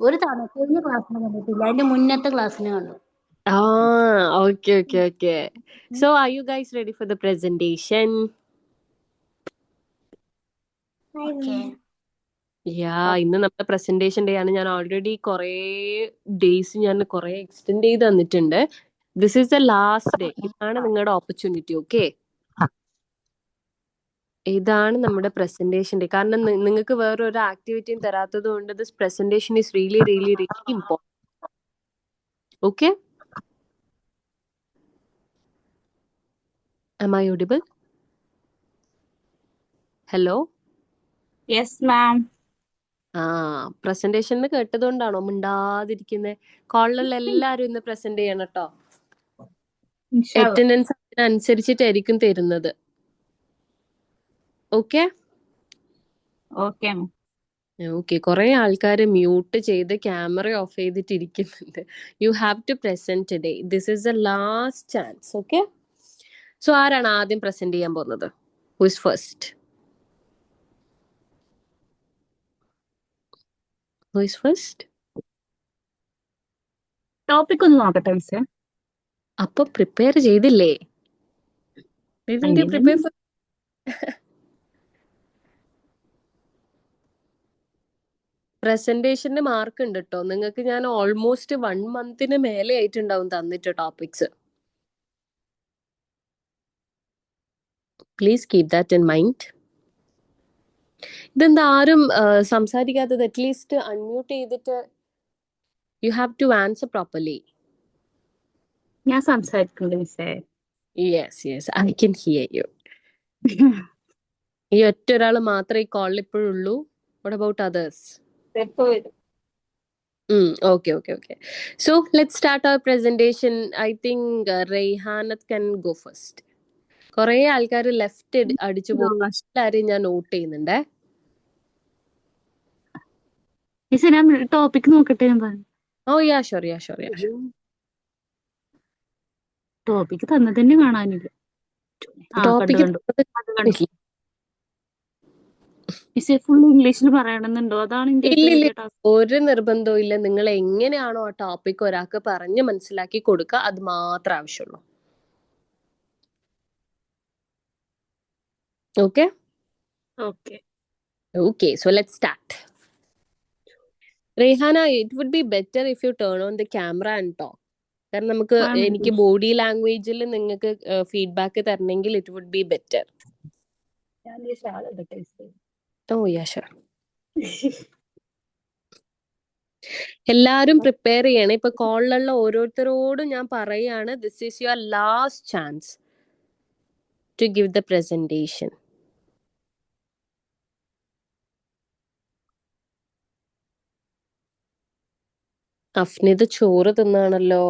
ഒരു തവണ കഴിഞ്ഞ ക്ലാസ്സിന് കണ്ടിട്ടില്ല, അതിന്റെ മുന്നത്തെ ക്ലാസ്സിന് കണ്ടു. Okay. So, are you guys ready for the presentation? ഇന്ന് നമ്മുടെ പ്രസന്റേഷൻ ഡേ ആണ്. ഞാൻ ഓൾറെഡി കുറേ ഡേയ്സ് ഞാൻ കുറേ എക്സ്റ്റെൻഡ് ചെയ്ത് തന്നിട്ടുണ്ട്. This is the last day. ഇതാണ് നിങ്ങളുടെ ഓപ്പർച്യൂണിറ്റി. ഓക്കെ, ഇതാണ് നമ്മുടെ പ്രസന്റേഷൻ ഡേ. കാരണം നിങ്ങൾക്ക് വേറൊരു ആക്ടിവിറ്റിയും തരാത്തത് കൊണ്ട് this presentation is really really really important. Okay, am I audible? Hello? Yes ma'am. Presentation കേട്ടതുകൊണ്ടാണോ മിണ്ടാതിരിക്കുന്നത്? കോളിലുള്ള എല്ലാരും ഇന്ന് പ്രസന്റ് ചെയ്യണം കേട്ടോ. അറ്റൻഡൻസ് അനുസരിച്ചിട്ടായിരിക്കും തരുന്നത്. ഓക്കെ കുറെ ആൾക്കാര് മ്യൂട്ട് ചെയ്ത് ക്യാമറ ഓഫ് ചെയ്തിട്ടിരിക്കുന്നുണ്ട്. You have to present today. This is the last chance. Okay, so ആരാണ് ആദ്യം പ്രസന്റ് ചെയ്യാൻ പോകുന്നത്? Who is first? ടോപ്പിക് ഒന്ന് നോക്കട്ടെ മിസ്സേ. അപ്പൊ പ്രിപ്പയർ ചെയ്തില്ലേ? പ്രസന്റേഷന് മാർക്ക് ഉണ്ട് കേട്ടോ നിങ്ങൾക്ക്. ഞാൻ ഓൾമോസ്റ്റ് 1 മന്തിന് മേലെ ആയിട്ടുണ്ടാവും തന്നിട്ട് topics. Please keep that in mind. ഇതെന്താ ആരും സംസാരിക്കാത്തത്? അറ്റ്ലീസ്റ്റ് അൺമ്യൂട്ട് ചെയ്തിട്ട് you have to answer properly. ഞാൻ സംസാരിക്കുന്നുണ്ട് മിസ്സേ. Yes I can hear you. ഈ ഒറ്റ ഒരാൾ മാത്രമേ ഈ കോളിൽ ഇപ്പോഴുള്ളൂ. What about others? Okay. So let's start our presentation. I think Rayhanat can go first. കുറെ ആൾക്കാർ ലെഫ്റ്റ് അടിച്ചു പോകും, ഞാൻ നോട്ട് ചെയ്യുന്നുണ്ടേ. ടോപ്പിക് നോക്കട്ടെ. ഷുവർ. ടോപ്പിക് തന്നെ കാണാനില്ല. ഫുൾ ഇംഗ്ലീഷിൽ പറയണമെന്നുണ്ടോ? അതാണ് ഒരു നിർബന്ധവും ഇല്ല. നിങ്ങൾ എങ്ങനെയാണോ ആ ടോപ്പിക് ഒരാൾക്ക് പറഞ്ഞ് മനസ്സിലാക്കി കൊടുക്കുക, അത് മാത്രമേ ആവശ്യമുള്ളൂ. Okay, so let's start. Rehana, it would be better if you turn on the camera and talk. കാരണം എനിക്ക് ബോഡി ലാംഗ്വേജിൽ നിങ്ങൾക്ക് ഫീഡ്ബാക്ക് തരണമെങ്കിൽ ഇറ്റ് വുഡ് ബി ബെറ്റർ. എല്ലാരും പ്രിപ്പയർ ചെയ്യണം. ഇപ്പൊ കോളിലുള്ള ഓരോരുത്തരോടും ഞാൻ പറയാണ്, this is your last chance to give the presentation. Afnith ചോറ് തിന്നാണല്ലോ.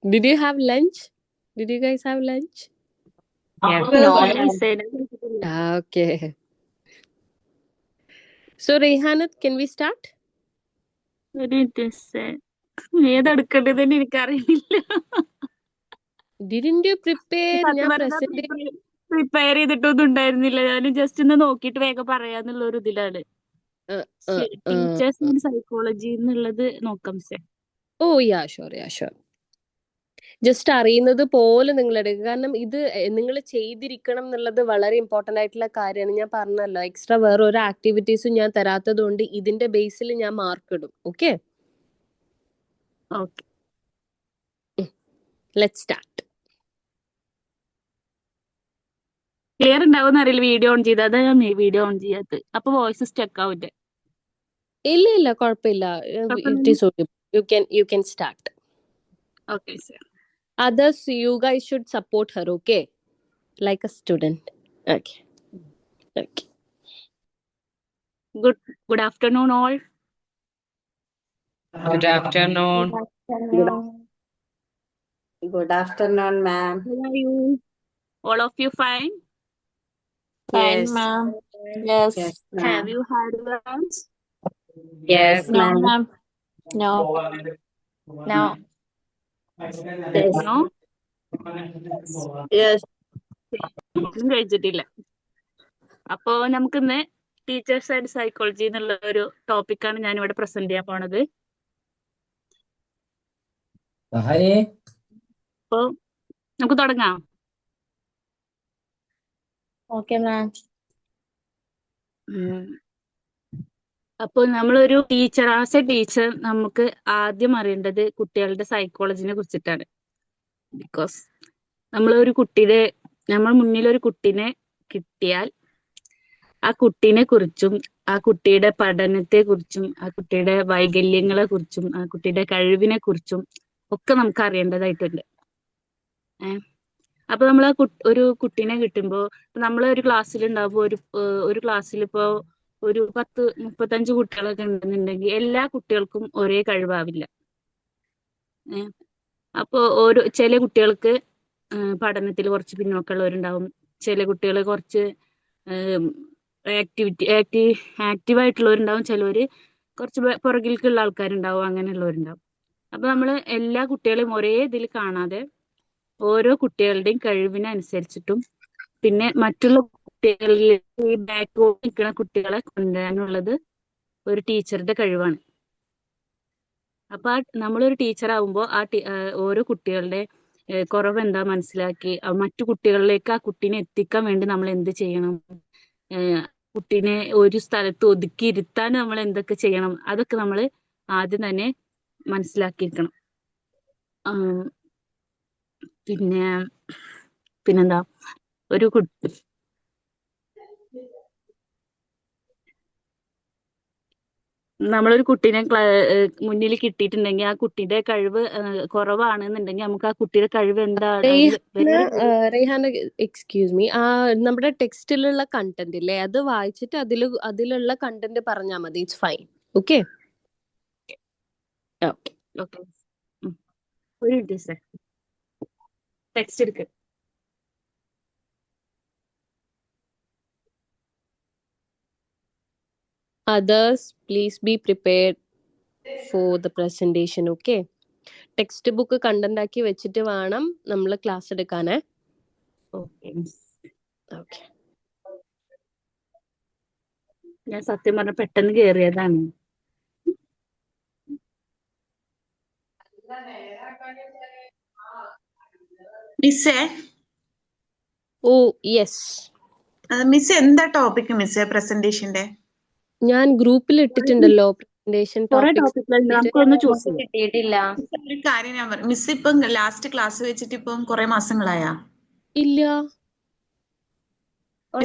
Did you have lunch? Did you guys have lunch? Okay. So Rehanat, can we start? ഏതെടുക്കേണ്ടതെന്ന് എനിക്കറിയില്ല. Didn't you prepare? പ്രിപ്പയർ ചെയ്തിട്ടൊന്നും ഉണ്ടായിരുന്നില്ല. ഞാൻ ജസ്റ്റ് ഒന്ന് നോക്കിയിട്ട് വേഗം പറയാന്നുള്ള ഒരു ഇതിലാണ്. ടീച്ചേഴ്സ് ആൻഡ് സൈക്കോളജി എന്നുള്ളത് നോക്കാം സർ. ഷുവർ. ജസ്റ്റ് അറിയുന്നത് പോലെ നിങ്ങൾ എടുക്കുക. കാരണം ഇത് നിങ്ങൾ ചെയ്തിരിക്കണം എന്നുള്ളത് വളരെ ഇമ്പോർട്ടന്റ് ആയിട്ടുള്ള കാര്യമാണ്. ഞാൻ പറഞ്ഞല്ലോ, എക്സ്ട്രാ വേറെ ഒരു ആക്ടിവിറ്റീസും ഞാൻ തരാത്തത് കൊണ്ട് ഇതിന്റെ ബേസിൽ ഞാൻ മാർക്ക് ഇടും. Okay, let's start. ക്ലിയർ ഉണ്ടാവും അറിയില്ല. വീഡിയോ ഓൺ ചെയ്ത അതാ ഞാൻ വീഡിയോ ഓൺ ചെയ്യാത്തത്. അപ്പൊ വോയിസ് സ്റ്റക്ക് ആവില്ലേ? ഇല്ല കുഴപ്പമില്ല. You can start. Okay sir. Others, you guys should support her, okay? Like a student. Okay. Good afternoon all. Good afternoon. Good afternoon, ma'am. How are you? All of you fine? Fine, ma'am. Yes, ma'am. Have you had lunch? Yes, ma'am. No. No. Yes. ഒന്നും കഴിച്ചിട്ടില്ല. അപ്പോ നമുക്കിന്ന് teachers and psychology എന്നുള്ള ഒരു ടോപ്പിക്കാണ് ഞാൻ ഇവിടെ present ചെയ്യാൻ പോണത്. അപ്പോ നമുക്ക് തുടങ്ങാം. Okay ma'am. അപ്പോൾ നമ്മളൊരു ടീച്ചർ, ആസ് എ ടീച്ചർ നമുക്ക് ആദ്യം അറിയേണ്ടത് കുട്ടികളുടെ സൈക്കോളജിനെ കുറിച്ചിട്ടാണ്. ബിക്കോസ് നമ്മൾ മുന്നിൽ ഒരു കുട്ടീനെ കിട്ടിയാൽ ആ കുട്ടീനെ കുറിച്ചും ആ കുട്ടിയുടെ പഠനത്തെ കുറിച്ചും ആ കുട്ടിയുടെ വൈകല്യങ്ങളെ കുറിച്ചും ആ കുട്ടിയുടെ കഴിവിനെ കുറിച്ചും ഒക്കെ നമുക്ക് അറിയേണ്ടതായിട്ടുണ്ട്. അപ്പൊ നമ്മൾ ഒരു കുട്ടീനെ കിട്ടുമ്പോൾ നമ്മൾ ഒരു ക്ലാസ്സിൽ ഉണ്ടാവുമ്പോൾ ഒരു ക്ലാസ്സിൽ ഇപ്പോ ഒരു 10-35 കുട്ടികളൊക്കെ ഉണ്ടെന്നുണ്ടെങ്കിൽ എല്ലാ കുട്ടികൾക്കും ഒരേ കഴിവാവില്ല. അപ്പോ ചില കുട്ടികൾക്ക് പഠനത്തിൽ കുറച്ച് പിന്നോക്കമുള്ളവരുണ്ടാവും, ചില കുട്ടികൾ കുറച്ച് ആക്റ്റീവായിട്ടുള്ളവരുണ്ടാവും, ചിലവര് കുറച്ച് പുറകിലേക്കുള്ള ആൾക്കാരുണ്ടാവും, അങ്ങനെയുള്ളവരുണ്ടാവും. അപ്പൊ നമ്മൾ എല്ലാ കുട്ടികളെയും ഒരേ ഇതിൽ കാണാതെ ഓരോ കുട്ടികളുടെയും കഴിവിനനുസരിച്ചിട്ടും പിന്നെ മറ്റുള്ള കുട്ടികളിൽ ഈ ബാക്ക്വേർഡ് നിൽക്കുന്ന കുട്ടികളെ കൊണ്ടുവരാനുള്ളത് ഒരു ടീച്ചറുടെ കഴിവാണ്. അപ്പൊ നമ്മളൊരു ടീച്ചർ ആവുമ്പോൾ ഓരോ കുട്ടികളുടെ കുറവ് എന്താ മനസ്സിലാക്കി മറ്റു കുട്ടികളിലേക്ക് ആ കുട്ടീനെ എത്തിക്കാൻ വേണ്ടി നമ്മൾ എന്ത് ചെയ്യണം, കുട്ടീനെ ഒരു സ്ഥലത്ത് ഒതുക്കി ഇരുത്താൻ നമ്മൾ എന്തൊക്കെ ചെയ്യണം, അതൊക്കെ നമ്മൾ ആദ്യം തന്നെ മനസ്സിലാക്കിയിരിക്കണം. പിന്നെന്താ, ഒരു കുട്ടി നമ്മളൊരു കുട്ടീനെ മുന്നിൽ കിട്ടിയിട്ടുണ്ടെങ്കിൽ ആ കുട്ടിയുടെ കഴിവ് കുറവാണെന്നുണ്ടെങ്കിൽ നമുക്ക് ആ കുട്ടിയുടെ കഴിവ് എന്താണ്, റെയ്ഹാന എക്സ്ക്യൂസ് മീ, നമ്മുടെ ടെക്സ്റ്റിലുള്ള കണ്ടന്റ് ഇല്ലേ, അത് വായിച്ചിട്ട് അതിലുള്ള കണ്ടന്റ് പറഞ്ഞാൽ മതി. It's fine. Okay okay. ഒരു ടെക്സ്റ്റ് എടുക്ക. Others, please be prepared for the presentation. Okay. Text book content ആക്കി വെച്ചിട്ട് വേണം നമ്മൾ ക്ലാസ് എടുക്കാനേ. ഓക്കെ. ഞാൻ സത്യം പറഞ്ഞ പെട്ടെന്ന് കേറിയതാണ്. മിസ്സേ, ഓ യെസ് മിസ്, എന്താ ടോപ്പിക് മിസ്സേ പ്രസന്റേഷന്റെ? ഞാൻ ഗ്രൂപ്പിൽ ഇട്ടിട്ടുണ്ടല്ലോ പ്രസന്റേഷൻ കിട്ടിയിട്ടില്ല. ഒരു കാര്യം ഞാൻ പറഞ്ഞു, മിസ് ഇപ്പം ലാസ്റ്റ് ക്ലാസ് വെച്ചിട്ട് ഇപ്പം കുറെ മാസങ്ങളായാ? ഇല്ല. ഓ,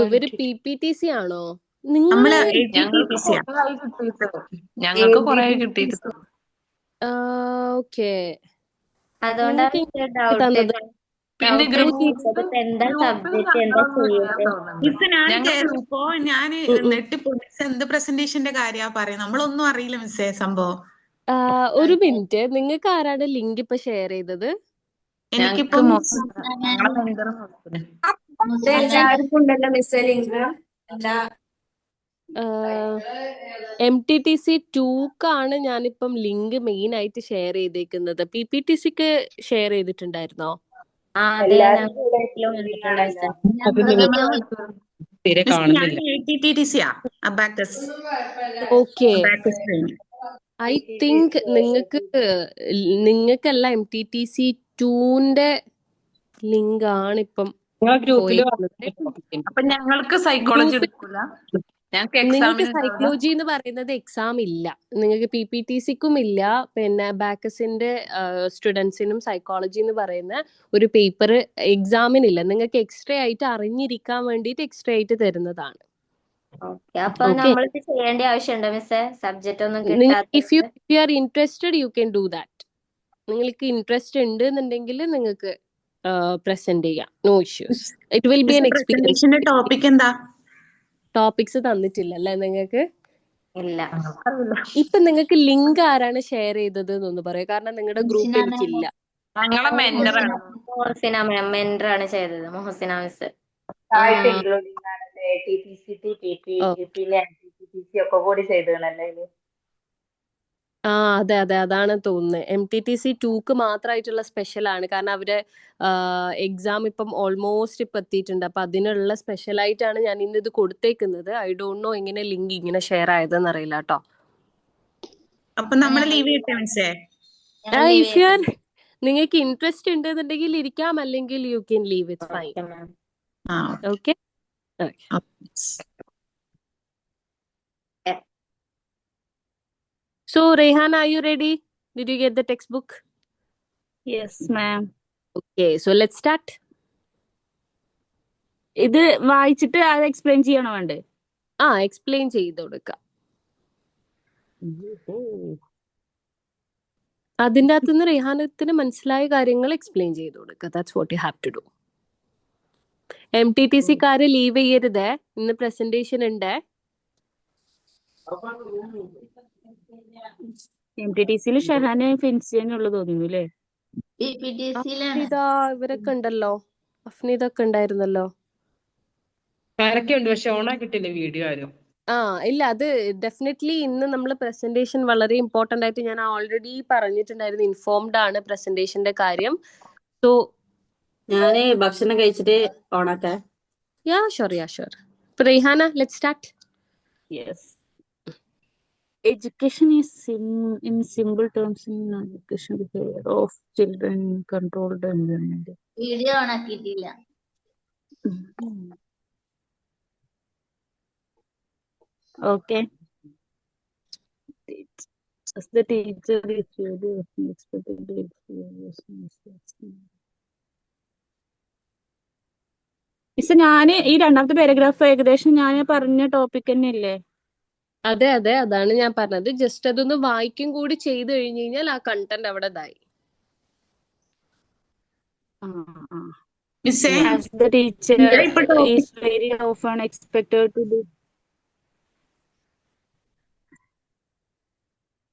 ഇവര് PPTC ആണോ? ഞങ്ങൾക്ക് കുറെ കിട്ടിയിട്ട്. ഓക്കെ. അതുകൊണ്ടാണ് തന്നത്. പിന്നെ ഞാൻ കേറിയപ്പോ ഞാൻ നെട്ടിപ്പോ മിസ് എന്ത് പ്രസന്റേഷന്റെ കാര്യാ പറയാ, നമ്മളൊന്നും അറിയില്ല മിസ്സേ സംഭവം. ഒരു മിനിറ്റ്, നിങ്ങൾക്ക് ആരാണ് ലിങ്ക് ഇപ്പൊ ഷെയർ ചെയ്തത്? എനിക്കിപ്പോ MTTC 2-ക്കാണ് ഞാനിപ്പം ലിങ്ക് മെയിൻ ആയിട്ട് ഷെയർ ചെയ്തേക്കുന്നത്. PPTCക്ക് ഷെയർ ചെയ്തിട്ടുണ്ടായിരുന്നോ? ഓക്കെ. ഐ തിങ്ക് നിങ്ങൾക്കല്ല MTTC 2-ന്റെ ലിങ്ക് ആണ് ഇപ്പം. അപ്പൊ ഞങ്ങൾക്ക് സൈക്കോളജി എടുക്കൂല? നിങ്ങൾക്ക് സൈക്കോളജി എന്ന് പറയുന്നത് എക്സാം ഇല്ല. നിങ്ങൾക്ക് PPTCക്കും ഇല്ല. പിന്നെ ബാക്കസിന്റെ സ്റ്റുഡൻസിനും സൈക്കോളജി എന്ന് പറയുന്ന ഒരു പേപ്പർ എക്സാമിനില്ല. നിങ്ങൾക്ക് എക്സ്ട്രാ ആയിട്ട് അറിഞ്ഞിരിക്കാൻ വേണ്ടിയിട്ട് എക്സ്ട്രാ ആയിട്ട് തരുന്നതാണ്. ചെയ്യേണ്ട ആവശ്യമുണ്ടോ മിസ്സേ? സബ്ജക്റ്റ് ഒന്നും if you are interested you can do that. നിങ്ങൾക്ക് ഇൻട്രസ്റ്റ് ഉണ്ട് എന്നുണ്ടെങ്കിൽ നിങ്ങൾക്ക് പ്രസന്റ് ചെയ്യാം. No issues. It will be an experience. Topic എന്താ? ടോപ്പിക്സ് തന്നിട്ടില്ല അല്ലേ നിങ്ങൾക്ക്? ഇല്ല. ഇപ്പൊ നിങ്ങൾക്ക് ലിങ്ക് ആരാണ് ഷെയർ ചെയ്തത് എന്നൊന്ന് പറയാം, കാരണം നിങ്ങളുടെ ഗ്രൂപ്പ് എനിക്കില്ല. മെന്ററാണ് ചെയ്തത്, മുഹസിന മിസ്. ഒക്കെ കൂടി ചെയ്തല്ലേ? ആ അതെ അതെ അതാണ് തോന്നുന്നത്. MTTC2ക്ക് മാത്രമായിട്ടുള്ള സ്പെഷ്യലാണ്. കാരണം അവരെ എക്സാം ഇപ്പം ഓൾമോസ്റ്റ് ഇപ്പം എത്തിയിട്ടുണ്ട്. അപ്പൊ അതിനുള്ള സ്പെഷ്യലായിട്ടാണ് ഞാൻ ഇന്ന് ഇത് കൊടുത്തേക്കുന്നത്. ഐ ഡോണ്ട് നോ എങ്ങനെ ലിങ്ക് ഇങ്ങനെ ഷെയർ ആയതെന്ന് അറിയില്ല കേട്ടോ. അപ്പൊ നമ്മള് ലീവ് ചെയ്യട്ടെ മിസ്സേ? ഞങ്ങൾ ലീവ് ഇഫ് യു ആർ ചെയ്യട്ടെ. നിങ്ങൾക്ക് ഇൻട്രസ്റ്റ് ഉണ്ടെന്നുണ്ടെങ്കിൽ ഇരിക്കാം, അല്ലെങ്കിൽ you can leave, it's fine. Okay ma'am. ആ okay. So Rehan, are you ready? Did you get the textbook? Yes ma'am. Okay, so let's start. ഇത് വായിച്ചിട്ട് അത് എക്സ്പ്ലെയിൻ ചെയ്യണോ വേണ്ടേ? എക്സ്പ്ലെയിൻ ചെയ്ത് കൊടുക്കാം. അതിൻ്റെ അകത്തുനിന്ന് റെഹാനത്തിന് മനസ്സിലായ കാര്യങ്ങൾ എക്സ്പ്ലെയിൻ ചെയ്ത് കൊടുക്കുക. That's what you have to do. MTTC-ക്കാര് ലീവ് ചെയ്യരുതേ, ഇന്ന് പ്രസന്റേഷൻ ഉണ്ട്. MTTC-യിൽ ഷഹാന ഫിൻസിയനുള്ളത് തോന്നുന്നു അല്ലേ? PPTC-ലാണ്. ഇതാ ഇവരൊക്കെ ഉണ്ടല്ലോ, അഫ്നീദ ഒക്കെ ഉണ്ടായിരുന്നല്ലോ. ആരൊക്കെ ഉണ്ട്? പക്ഷെ ഓണാക്കിട്ടില്ല വീഡിയോ ആരും. ഇല്ല, അത് ഡെഫിനറ്റ്ലി ഇന്ന് നമ്മൾ പ്രസന്റേഷൻ വളരെ ഇമ്പോർട്ടന്റ് ആയിട്ട് ഞാൻ ഓൾറെഡി പറഞ്ഞിട്ടുണ്ടായിരുന്നു. ഇൻഫോംഡ് ആണ് പ്രസന്റേഷന്റെ കാര്യം. സോ ഞാന് ഭക്ഷണം കഴിച്ചിട്ട് ഓണാക്കാം. Sure. Rehana, let's start. Yes. Education is in simple terms in education behavior of children in controlled environment. Video ഓണാക്കിയിട്ടില്ല. Okay. As the teacher is really expected to experience mistakes. Miss, ഞാന് ഈ രണ്ടാമത്തെ പാരഗ്രാഫ് ഏകദേശം ഞാൻ പറഞ്ഞ ടോപ്പിക് തന്നെയല്ലേ? അതെ അതാണ് ഞാൻ പറഞ്ഞത്. ജസ്റ്റ് അതൊന്ന് വായിക്കും കൂടി ചെയ്ത് കഴിഞ്ഞു കഴിഞ്ഞാൽ ആ കണ്ടന്റ് അവിടെ ഇതായി. മിസ്സേ, As the teacher ഇപ്പൊ topic is very often expected to do.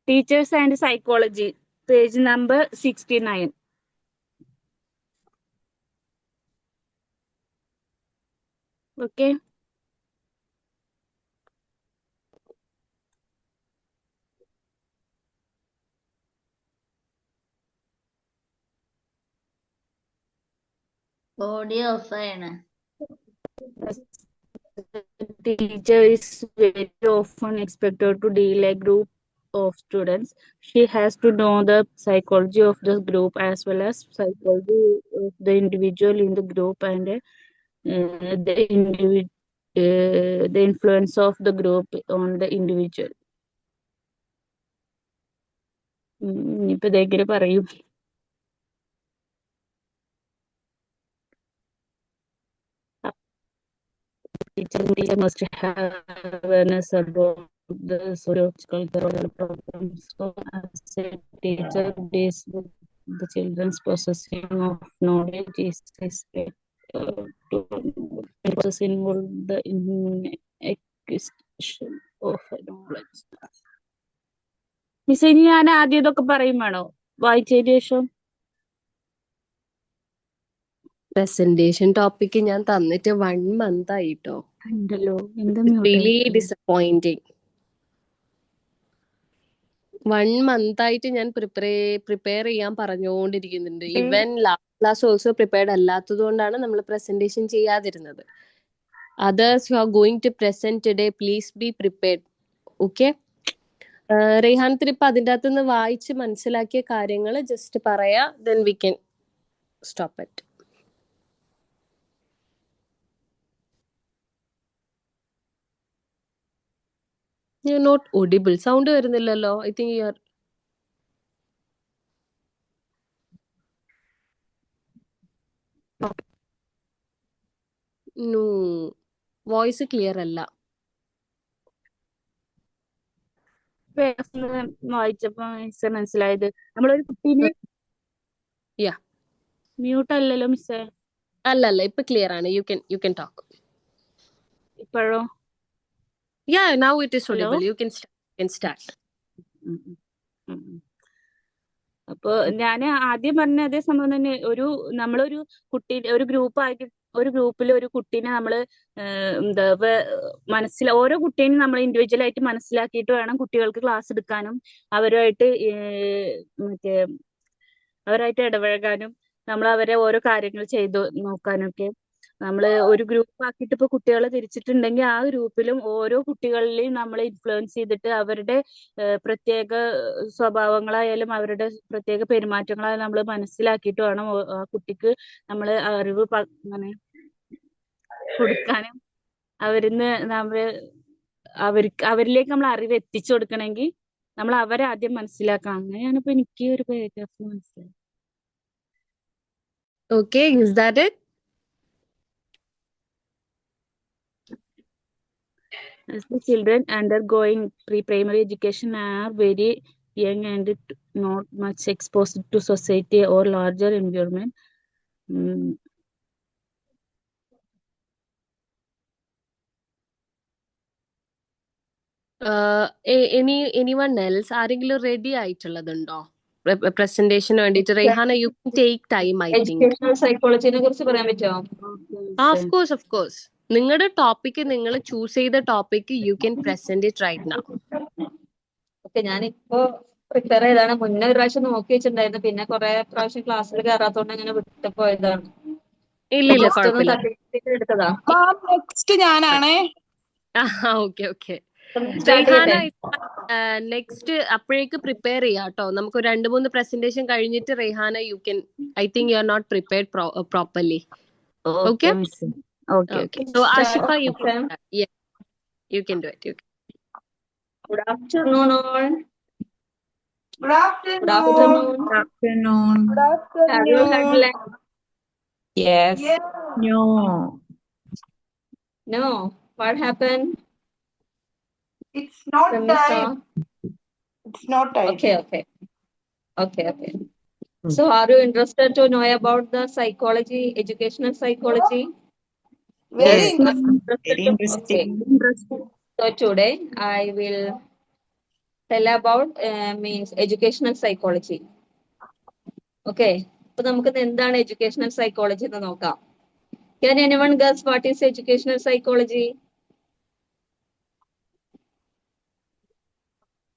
Teachers and Psychology, page number 69. Okay. Audio of ആണ്. As the teacher is very often expected to deal a group of students. She has to know the psychology of the group as well as psychology of the individual in the group and the influence of the group on the individual. ഇനിയിപ്പോ ഇതെങ്ങനെ പറയും? Teacher must have awareness about the sociocultural problems. So as a teacher, the children's processing of knowledge is to process involve the acquisition of knowledge. Miss, ഇനി ഞാൻ ആദ്യം ഇതൊക്കെ പറയും വേണോ വായിച്ചതിന് ശേഷം? പ്രസന്റേഷൻ ടോപ്പിക് ഞാൻ തന്നിട്ട് 1 month ആയിട്ടോ. ഉണ്ടല്ലോ, എന്താ റിയലി ഡിസപ്പോയിന്റിങ്. 1 month ആയിട്ട് ഞാൻ പ്രിപ്പയർ ചെയ്യാൻ പറഞ്ഞുകൊണ്ടിരിക്കുന്നുണ്ട്. Even last class also prepared അല്ലാത്തത് കൊണ്ടാണ് നമ്മൾ പ്രസന്റേഷൻ ചെയ്യാതിരുന്നത്. Others who are going to present today, please be prepared. Okay. റെയ്ഹാനത്തിന് ഇപ്പൊ അതിൻ്റെ അകത്തുനിന്ന് വായിച്ച് മനസ്സിലാക്കിയ കാര്യങ്ങൾ ജസ്റ്റ് പറയാ, then we can stop it. You're not audible. Sound വരുന്നില്ലല്ലോ. I think you are. No, voice clear അല്ല. വായിച്ചപ്പോ മിസ്സേ മനസ്സിലായത് നമ്മളൊരു കുട്ടീനെ മ്യൂട്ട് അല്ലല്ലോ മിസ്സേ? അല്ല, ഇപ്പൊ ക്ലിയർ ആണ്. You can talk. ഇപ്പോഴോ? Yeah, now it is audible. You can start. അപ്പൊ ഞാൻ ആദ്യം പറഞ്ഞ അതേ സംഭവം തന്നെ. നമ്മളൊരു കുട്ടി ഒരു ഗ്രൂപ്പ് ആയിട്ട് ഒരു ഗ്രൂപ്പിൽ ഒരു കുട്ടീനെ നമ്മൾ ഓരോ കുട്ടീനെയും നമ്മൾ ഇൻഡിവിജ്വൽ ആയിട്ട് മനസ്സിലാക്കിയിട്ട് വേണം കുട്ടികൾക്ക് ക്ലാസ് എടുക്കാനും അവരുമായിട്ട് അവരായിട്ട് ഇടപഴകാനും നമ്മൾ അവരെ ഓരോ കാര്യങ്ങൾ ചെയ്തു നോക്കാനൊക്കെ. നമ്മൾ ഒരു ഗ്രൂപ്പ് ആക്കിയിട്ട് ഇപ്പൊ കുട്ടികളെ തിരിച്ചിട്ടുണ്ടെങ്കിൽ ആ ഗ്രൂപ്പിലും ഓരോ കുട്ടികളിലെയും നമ്മൾ ഇൻഫ്ലുവൻസ് ചെയ്തിട്ട് അവരുടെ പ്രത്യേക സ്വഭാവങ്ങളായാലും അവരുടെ പ്രത്യേക പെരുമാറ്റങ്ങളായാലും നമ്മൾ മനസ്സിലാക്കിയിട്ട് വേണം ആ കുട്ടിക്ക് നമ്മൾ അറിവ് അങ്ങനെ കൊടുക്കാനും അവരിലേക്ക് നമ്മൾ അറിവ് എത്തിച്ചു കൊടുക്കണമെങ്കിൽ നമ്മൾ അവരെ ആദ്യം മനസ്സിലാക്കണം. അങ്ങനെയാണ് ഇപ്പൊ എനിക്ക് ഒരു പാരഗ്രാഫ് മനസ്സിലായത്. Okay, is that it? As the children undergoing pre-primary education are very young and not much exposed to society or larger environment. Anyone else? ആരെങ്കിലും റെഡി ആയിട്ടുള്ളതുണ്ടോ പ്രസന്റേഷന് വേണ്ടിയിട്ട്? Reyhana, you can take time. I think educational സൈക്കോളജിനെ കുറിച്ച് പറയാൻ പറ്റുമോ? Of course നിങ്ങളുടെ topic, നിങ്ങൾ ചൂസ് ചെയ്ത topic you can present it right now. Okay, ഞാനിപ്പോ പ്രിപ്പയർ ചെയ്താണ്. മുന്നേ ഒരു പ്രാവശ്യം നോക്കി വെച്ചിട്ടുണ്ടായിരുന്നു, പിന്നെ കുറെ പ്രാവശ്യം ക്ലാസ്സിൽ കയറാത്തോണ്ട് അങ്ങനെ വിട്ടു പോയതാണ്. ഇല്ല കുഴപ്പമില്ല. എടുത്തതാ. നെക്സ്റ്റ് ഞാനാണേ. ഓക്കെ റെയ്ഹാന നെക്സ്റ്റ് അപ്പോഴേക്ക് പ്രിപ്പയർ ചെയ്യാം കേട്ടോ. നമുക്ക് 2-3 പ്രസന്റേഷൻ കഴിഞ്ഞിട്ട് Reyhana, you can, I think you are not prepared properly. Okay. So Ashifa, you can start. Yeah, you can do it. Good afternoon all. Good afternoon. Have you had lunch? Yes. No. What happened? It's not Ramisa? time. It's not time. Okay. So are you interested to know about the psychology, educational psychology? Very Yes. interesting. Okay. So today I will tell about means educational psychology. Okay. So നമുക്ക് എന്താണ് educational psychology എന്ന് നോക്കാം. Can anyone guess what is educational psychology?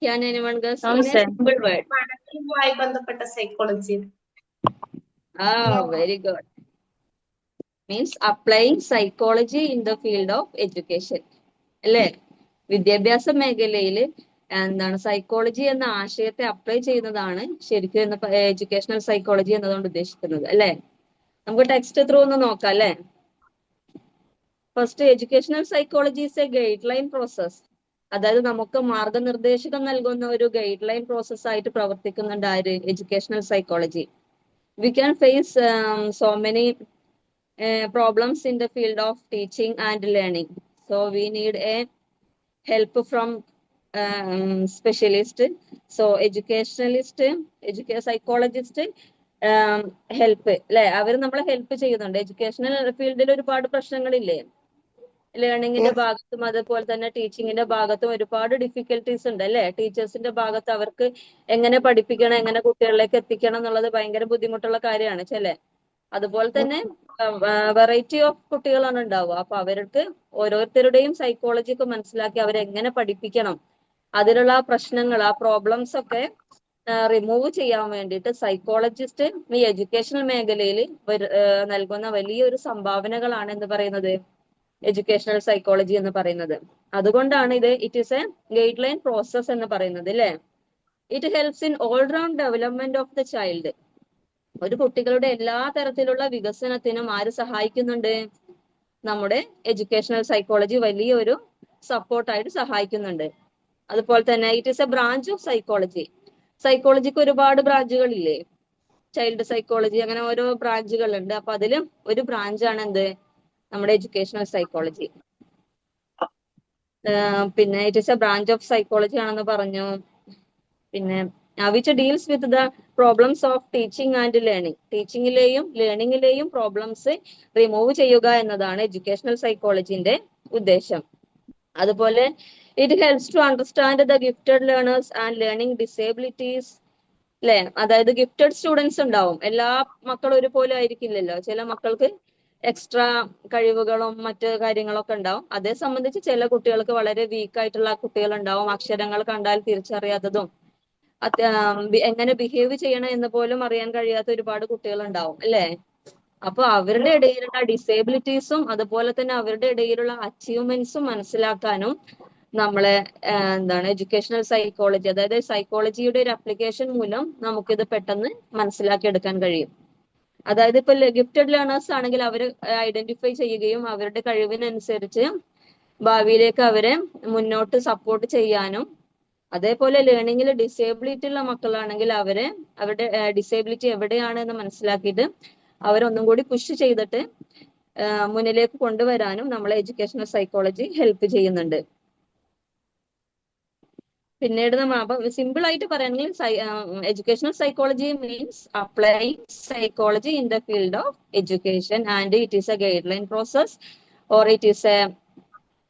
Can anyone guess in a simple word? പഠനവുമായി ബന്ധപ്പെട്ട psychology. Very good. Means applying psychology in the field of education. അല്ലേ? വിദ്യാഭ്യാസ മേഖലയിൽ എന്താണ് സൈക്കോളജി എന്ന ആശയത്തെ അപ്ലൈ ചെയ്യുന്നതാണ് ശരിക്കും എഡ്യൂക്കേഷണൽ സൈക്കോളജി എന്നതുകൊണ്ട് ഉദ്ദേശിക്കുന്നത്, അല്ലേ? നമുക്ക് ടെക്സ്റ്റ് ത്രൂ ഒന്ന് നോക്കാം, അല്ലേ? First, educational psychology is a guideline process. അതായത് നമുക്ക് മാർഗനിർദ്ദേശകം നൽകുന്ന ഒരു ഗൈഡ് ലൈൻ പ്രോസസ് ആയിട്ട് പ്രവർത്തിക്കുന്നുണ്ട് ആര്? Educational psychology. We can face so many problems in the field of teaching and learning. So we need a help from specialist. So educationalist, psychologist help അല്ലെ? അവർ നമ്മളെ help ചെയ്യുന്നുണ്ട്. എഡ്യൂക്കേഷണൽ ഫീൽഡിൽ ഒരുപാട് പ്രശ്നങ്ങളില്ലേ? ലേണിങ്ങിന്റെ ഭാഗത്തും അതുപോലെ തന്നെ ടീച്ചിങ്ങിന്റെ ഭാഗത്തും ഒരുപാട് ഡിഫിക്കൽട്ടീസ് ഉണ്ട്, അല്ലെ? ടീച്ചേഴ്സിന്റെ ഭാഗത്ത് അവർക്ക് എങ്ങനെ പഠിപ്പിക്കണം, എങ്ങനെ കുട്ടികളിലേക്ക് എത്തിക്കണം എന്നുള്ളത് ഭയങ്കര ബുദ്ധിമുട്ടുള്ള കാര്യമാണ് ചില. അതുപോലെ തന്നെ വെറൈറ്റി ഓഫ് കുട്ടികളാണ് ഉണ്ടാവുക. അപ്പൊ അവർക്ക് ഓരോരുത്തരുടെയും സൈക്കോളജി ഒക്കെ മനസ്സിലാക്കി അവരെങ്ങനെ പഠിപ്പിക്കണം, അതിലുള്ള പ്രശ്നങ്ങൾ, ആ പ്രോബ്ലംസ് ഒക്കെ റിമൂവ് ചെയ്യാൻ വേണ്ടിയിട്ട് സൈക്കോളജിസ്റ്റ് ഈ എഡ്യൂക്കേഷണൽ മേഖലയിൽ നൽകുന്ന വലിയൊരു സംഭാവനകളാണ് എന്ന് പറയുന്നത് എഡ്യൂക്കേഷണൽ സൈക്കോളജി എന്ന് പറയുന്നത്. അതുകൊണ്ടാണ് it is a guideline process എന്ന് പറയുന്നത്, അല്ലേ? It helps in all round development of the child. ഒരു കുട്ടികളുടെ എല്ലാ തരത്തിലുള്ള വികസനത്തിനും ആര് സഹായിക്കുന്നുണ്ട്? നമ്മുടെ എഡ്യൂക്കേഷണൽ സൈക്കോളജി വലിയൊരു സപ്പോർട്ടായിട്ട് സഹായിക്കുന്നുണ്ട്. അതുപോലെ തന്നെ it is a branch of psychology. Psychologic ഒരുപാട് ബ്രാഞ്ചുകളില്ലേ? ചൈൽഡ് സൈക്കോളജി, അങ്ങനെ ഓരോ ബ്രാഞ്ചുകളുണ്ട്. അപ്പൊ അതിലും ഒരു ബ്രാഞ്ചാണ് എന്ത്? നമ്മുടെ എഡ്യൂക്കേഷണൽ സൈക്കോളജി. പിന്നെ it is a branch of psychology ആണെന്ന് പറഞ്ഞു. പിന്നെ which deals with the problems of teaching and learning. ടീച്ചിങ്ങിലെയും ലേണിംഗിലെയും പ്രോബ്ലംസ് റിമൂവ് ചെയ്യുക എന്നതാണ് എഡ്യൂക്കേഷണൽ സൈക്കോളജിന്റെ ഉദ്ദേശം. അതുപോലെ it helps to understand the gifted learners and learning disabilities, അല്ലെ? അതായത് ഗിഫ്റ്റഡ് സ്റ്റുഡൻസ് ഉണ്ടാവും. എല്ലാ മക്കളും ഒരുപോലെ ആയിരിക്കില്ലല്ലോ. ചില മക്കൾക്ക് എക്സ്ട്രാ കഴിവുകളും മറ്റ് കാര്യങ്ങളൊക്കെ ഉണ്ടാവും. അതേ സംബന്ധിച്ച് ചില കുട്ടികൾക്ക് വളരെ വീക്കായിട്ടുള്ള കുട്ടികൾ ഉണ്ടാവും, അക്ഷരങ്ങൾ കണ്ടാൽ തിരിച്ചറിയാത്തതും എങ്ങനെ ബിഹേവ് ചെയ്യണം എന്ന് പോലും അറിയാൻ കഴിയാത്ത ഒരുപാട് കുട്ടികൾ ഉണ്ടാവും അല്ലേ? അപ്പൊ അവരുടെ ഇടയിലുള്ള ഡിസേബിലിറ്റീസും അതുപോലെ തന്നെ അവരുടെ ഇടയിലുള്ള അച്ചീവ്മെന്റ്സും മനസ്സിലാക്കാനും നമ്മളെ എന്താണ് എഡ്യൂക്കേഷണൽ സൈക്കോളജി, അതായത് സൈക്കോളജിയുടെ ഒരു അപ്ലിക്കേഷൻ മൂലം നമുക്കിത് പെട്ടെന്ന് മനസ്സിലാക്കി എടുക്കാൻ കഴിയും. അതായത് ഇപ്പൊ ഗിഫ്റ്റഡ് ലേണേഴ്സ് ആണെങ്കിൽ അവർ ഐഡന്റിഫൈ ചെയ്യുകയും അവരുടെ കഴിവിനനുസരിച്ച് ഭാവിയിലേക്ക് അവരെ മുന്നോട്ട് സപ്പോർട്ട് ചെയ്യാനും, അതേപോലെ ലേണിംഗിൽ ഡിസേബിലിറ്റി ഉള്ള മക്കളാണെങ്കിൽ അവരുടെ ഡിസേബിലിറ്റി എവിടെയാണ് എന്ന് മനസ്സിലാക്കിയിട്ട് അവരൊന്നും കൂടി പുഷ് ചെയ്തിട്ട് മുന്നിലേക്ക് കൊണ്ടുവരാനും നമ്മളെ എഡ്യൂക്കേഷണൽ സൈക്കോളജി ഹെൽപ്പ് ചെയ്യുന്നുണ്ട്. പിന്നീട് നമ്മൾ സിമ്പിൾ ആയിട്ട് പറയുകയാണെങ്കിൽ educational psychology means applying psychology in the field of education and it is a guideline process or it is a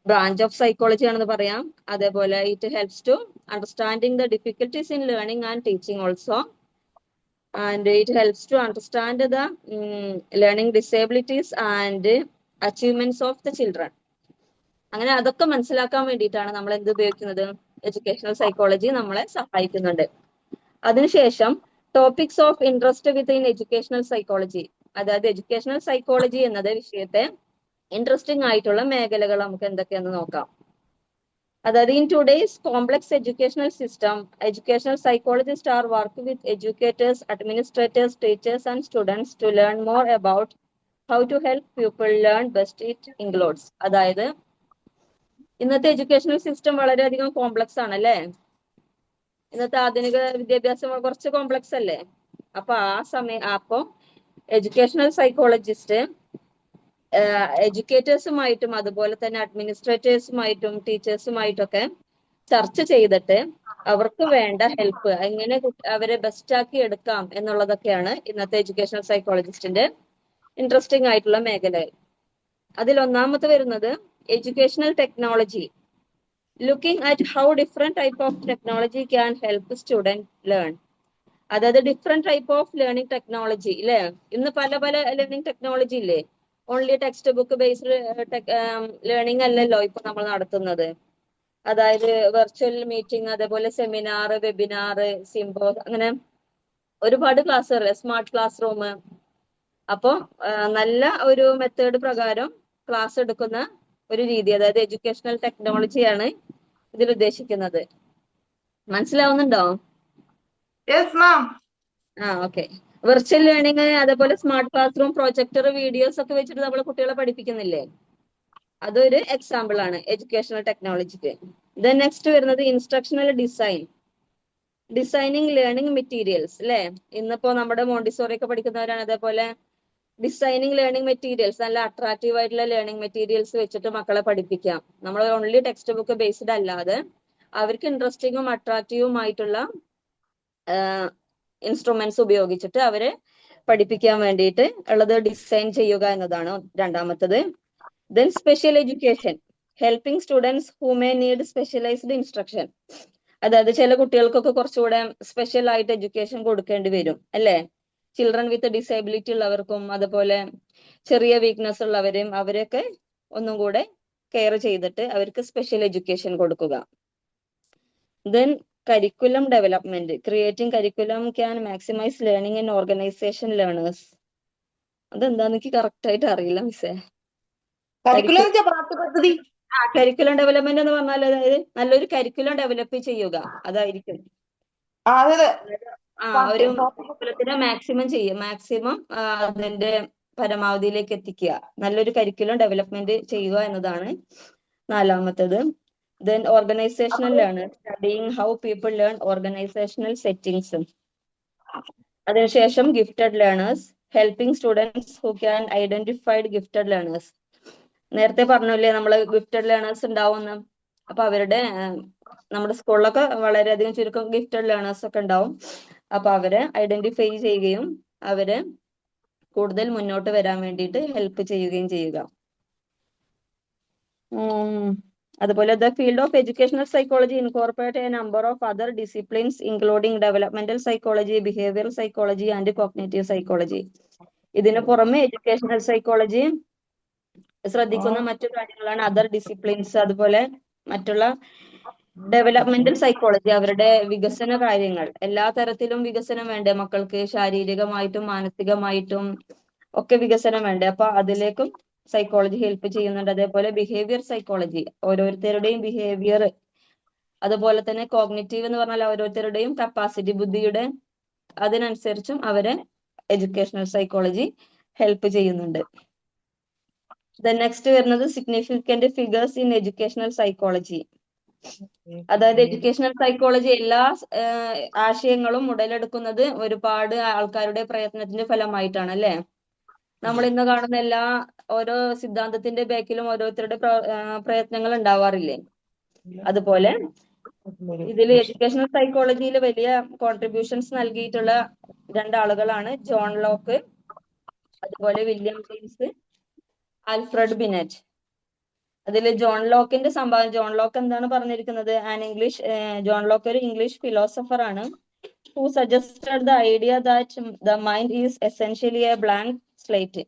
branch of psychology ആണെന്ന് പറയാം. അതേപോലെ it helps to understanding the difficulties in learning and teaching also, and it helps to understand the learning disabilities and achievements of the children. അങ്ങനെ അതൊക്കെ മനസ്സിലാക്കാൻ വേണ്ടിയിട്ടാണ് നമ്മൾ എന്ത് ഉപയോഗിക്കുന്നത്, എഡ്യൂക്കേഷണൽ സൈക്കോളജി നമ്മളെ സഹായിക്കുന്നുണ്ട്. അതിനുശേഷം topics of interest within educational psychology, അതായത് എഡ്യൂക്കേഷണൽ സൈക്കോളജി എന്നത് വിഷയത്തെ ഇൻട്രസ്റ്റിംഗ് ആയിട്ടുള്ള മേഖലകൾ നമുക്ക് എന്തൊക്കെയാണെന്ന് നോക്കാം. അതായത് in today's complex educational system, educational psychologist are work with educators, administrators, teachers and students to learn more about how to help people learn best. It includes, അതായത് ഇന്നത്തെ എഡ്യൂക്കേഷണൽ സിസ്റ്റം വളരെയധികം കോംപ്ലക്സ് ആണ് അല്ലേ? ഇന്നത്തെ ആധുനിക വിദ്യാഭ്യാസം കുറച്ച് കോംപ്ലക്സ് അല്ലേ? അപ്പൊ എഡ്യൂക്കേഷണൽ സൈക്കോളജിസ്റ്റ് എഡ്യൂക്കേറ്റേഴ്സുമായിട്ടും അതുപോലെ തന്നെ അഡ്മിനിസ്ട്രേറ്റേഴ്സുമായിട്ടും ടീച്ചേഴ്സുമായിട്ടൊക്കെ ചർച്ച ചെയ്തിട്ട് അവർക്ക് വേണ്ട ഹെൽപ്പ് എങ്ങനെ അവരെ ബെസ്റ്റ് ആക്കി എടുക്കാം എന്നുള്ളതൊക്കെയാണ് ഇന്നത്തെ എഡ്യൂക്കേഷണൽ സൈക്കോളജിസ്റ്റിന്റെ ഇൻട്രസ്റ്റിംഗ് ആയിട്ടുള്ള മേഖലകൾ. അതിൽ ഒന്നാമത്തെ വരുന്നത് educational technology, looking at how different type of technology can help student learn. അതായത് different type of learning technology അല്ലേ? ഇന്ന് പല പല ലേണിംഗ് ടെക്നോളജി ഇല്ലേ? Only text book based learning അല്ലല്ലോ ഇപ്പൊ നമ്മൾ നടത്തുന്നത്. അതായത് വെർച്വൽ മീറ്റിംഗ്, അതേപോലെ സെമിനാർ, വെബിനാർ, സിംബോ, അങ്ങനെ ഒരുപാട് ക്ലാസ്സുകൾ, സ്മാർട്ട് ക്ലാസ് റൂം. അപ്പോൾ നല്ല ഒരു മെത്തേഡ് പ്രകാരം ക്ലാസ് എടുക്കുന്ന ഒരു രീതി, അതായത് എഡ്യൂക്കേഷണൽ ടെക്നോളജിയാണ് ഇതിൽ ഉദ്ദേശിക്കുന്നത്. മനസ്സിലാവുന്നുണ്ടോ? ഓക്കെ. വെർച്വൽ ലേണിംഗ്, അതേപോലെ smart class room, projector, videos ഒക്കെ വെച്ചിട്ട് നമ്മൾ കുട്ടികളെ പഠിപ്പിക്കുന്നില്ലേ? അതൊരു എക്സാമ്പിൾ ആണ് എഡ്യൂക്കേഷണൽ ടെക്നോളജിക്ക്. ദെൻ നെക്സ്റ്റ് വരുന്നത് instructional design, designing learning materials അല്ലേ? ഇന്നിപ്പോ നമ്മുടെ മോണ്ടിസോറി ഒക്കെ പഠിക്കുന്നവരാണ്. അതേപോലെ ഡിസൈനിങ് ലേണിംഗ് മെറ്റീരിയൽസ്, നല്ല അട്രാക്റ്റീവ് ആയിട്ടുള്ള ലേണിംഗ് മെറ്റീരിയൽസ് വെച്ചിട്ട് മക്കളെ പഠിപ്പിക്കാം. നമ്മൾ ഓൺലി ടെക്സ്റ്റ് ബുക്ക് ബേസ്ഡ് അല്ലാതെ അവർക്ക് ഇൻട്രസ്റ്റിംഗും അട്രാക്റ്റീവും ആയിട്ടുള്ള ഇൻസ്ട്രുമെന്റ്സ് ഉപയോഗിച്ചിട്ട് അവരെ പഠിപ്പിക്കാൻ വേണ്ടിയിട്ട് ഉള്ളത് ഡിസൈൻ ചെയ്യുക എന്നതാണ് രണ്ടാമത്തത്. Then special education, helping students who may need specialised instruction. അതായത് ചില കുട്ടികൾക്കൊക്കെ കുറച്ചുകൂടെ സ്പെഷ്യൽ ആയിട്ട് എഡ്യൂക്കേഷൻ കൊടുക്കേണ്ടി വരും അല്ലേ? ചിൽഡ്രൻ വിത്ത് ഡിസേബിലിറ്റി ഉള്ളവർക്കും അതുപോലെ ചെറിയ വീക്ക്നെസ് ഉള്ളവരെയും അവരെയൊക്കെ ഒന്നും കൂടെ കെയർ ചെയ്തിട്ട് അവർക്ക് സ്പെഷ്യൽ എഡ്യൂക്കേഷൻ കൊടുക്കുക. Then curriculum development, creating curriculum can maximise learning in organisation learners. അതെന്താന്ന് എനിക്ക് കറക്റ്റ് ആയിട്ട് അറിയില്ല മിസ്സേ. കരിക്കുലം ഡെവലപ്മെന്റ് എന്ന് പറഞ്ഞാൽ അതായത് നല്ലൊരു കരിക്കുലം ഡെവലപ്പ് ചെയ്യുക, അതായിരിക്കും. ഒരു കരിക്കുലത്തിനെ മാക്സിമം അതിന്റെ പരമാവധിയിലേക്ക് എത്തിക്കുക, നല്ലൊരു കരിക്കുലം ഡെവലപ്മെന്റ് ചെയ്യുക എന്നതാണ് നാലാമത്തത്. Then organisational learners, studying how people learn organisational settings. അതിനുശേഷം gifted learners, helping students who can identified gifted learners. നേരത്തെ പറഞ്ഞില്ലേ നമ്മൾ ഗിഫ്റ്റഡ് ലേണേഴ്സ് ഉണ്ടാവുമെന്ന്. അപ്പൊ അവരുടെ നമ്മുടെ സ്കൂളിലൊക്കെ വളരെയധികം ചുരുക്കം ഗിഫ്റ്റഡ് ലേണേഴ്സ് ഒക്കെ ഉണ്ടാവും. അപ്പൊ അവരെ ഐഡന്റിഫൈ ചെയ്യുകയും അവരെ കൂടുതൽ മുന്നോട്ട് വരാൻ വേണ്ടിയിട്ട് ഹെൽപ്പ് ചെയ്യുകയും ചെയ്യുക. അതുപോലെ the field of educational psychology incorporate A number of other disciplines including developmental psychology, behavioural psychology and cognitive psychology. ഇതിന് പുറമെ എഡ്യൂക്കേഷണൽ സൈക്കോളജി ശ്രദ്ധിക്കുന്ന മറ്റു കാര്യങ്ങളാണ് അതർ ഡിസിപ്ലിൻസ്, അതുപോലെ മറ്റുള്ള ഡെവലപ്മെന്റൽ സൈക്കോളജി, അവരുടെ വികസന കാര്യങ്ങൾ. എല്ലാ തരത്തിലും വികസനം വേണ്ടേ മക്കൾക്ക്? ശാരീരികമായിട്ടും മാനസികമായിട്ടും ഒക്കെ വികസനം വേണ്ടേ? അപ്പൊ അതിലേക്കും സൈക്കോളജി ഹെൽപ്പ് ചെയ്യുന്നുണ്ട്. അതേപോലെ ബിഹേവിയർ സൈക്കോളജി, ഓരോരുത്തരുടെയും ബിഹേവിയർ, അതുപോലെ തന്നെ കോഗ്നിറ്റീവ് എന്ന് പറഞ്ഞാൽ ഓരോരുത്തരുടെയും കപ്പാസിറ്റി, ബുദ്ധിയുടെ, അതിനനുസരിച്ചും അവരെ എഡ്യൂക്കേഷണൽ സൈക്കോളജി ഹെൽപ്പ് ചെയ്യുന്നുണ്ട്. നെക്സ്റ്റ് വരുന്നത് significant figures in educational psychology. അതായത് എഡ്യൂക്കേഷണൽ സൈക്കോളജി എല്ലാ ആശയങ്ങളും ഉടലെടുക്കുന്നത് ഒരുപാട് ആൾക്കാരുടെ പ്രയത്നത്തിന്റെ ഫലമായിട്ടാണ് അല്ലെ? നമ്മൾ ഇന്ന് കാണുന്ന എല്ലാ ഓരോ സിദ്ധാന്തത്തിന്റെ ബാക്കിലും ഓരോരുത്തരുടെ പ്രയത്നങ്ങൾ ഉണ്ടാവാറില്ലേ? അതുപോലെ ഇതിൽ എഡ്യൂക്കേഷണൽ സൈക്കോളജിയിൽ വലിയ കോൺട്രിബ്യൂഷൻസ് നൽകിയിട്ടുള്ള രണ്ടാളുകളാണ് ജോൺ ലോക്ക്, അതുപോലെ വില്യം ജെയിംസ്, ആൽഫ്രഡ് ബിനെറ്റ്. അതിൽ ജോൺ ലോക്കിന്റെ സംഭാവന, ജോൺ ലോക്ക് എന്താണ് പറഞ്ഞിരിക്കുന്നത്? ജോൺ ലോക്ക് ഒരു ഇംഗ്ലീഷ് ഫിലോസഫർ ആണ്. who suggested the idea that the mind is essentially a blank slate.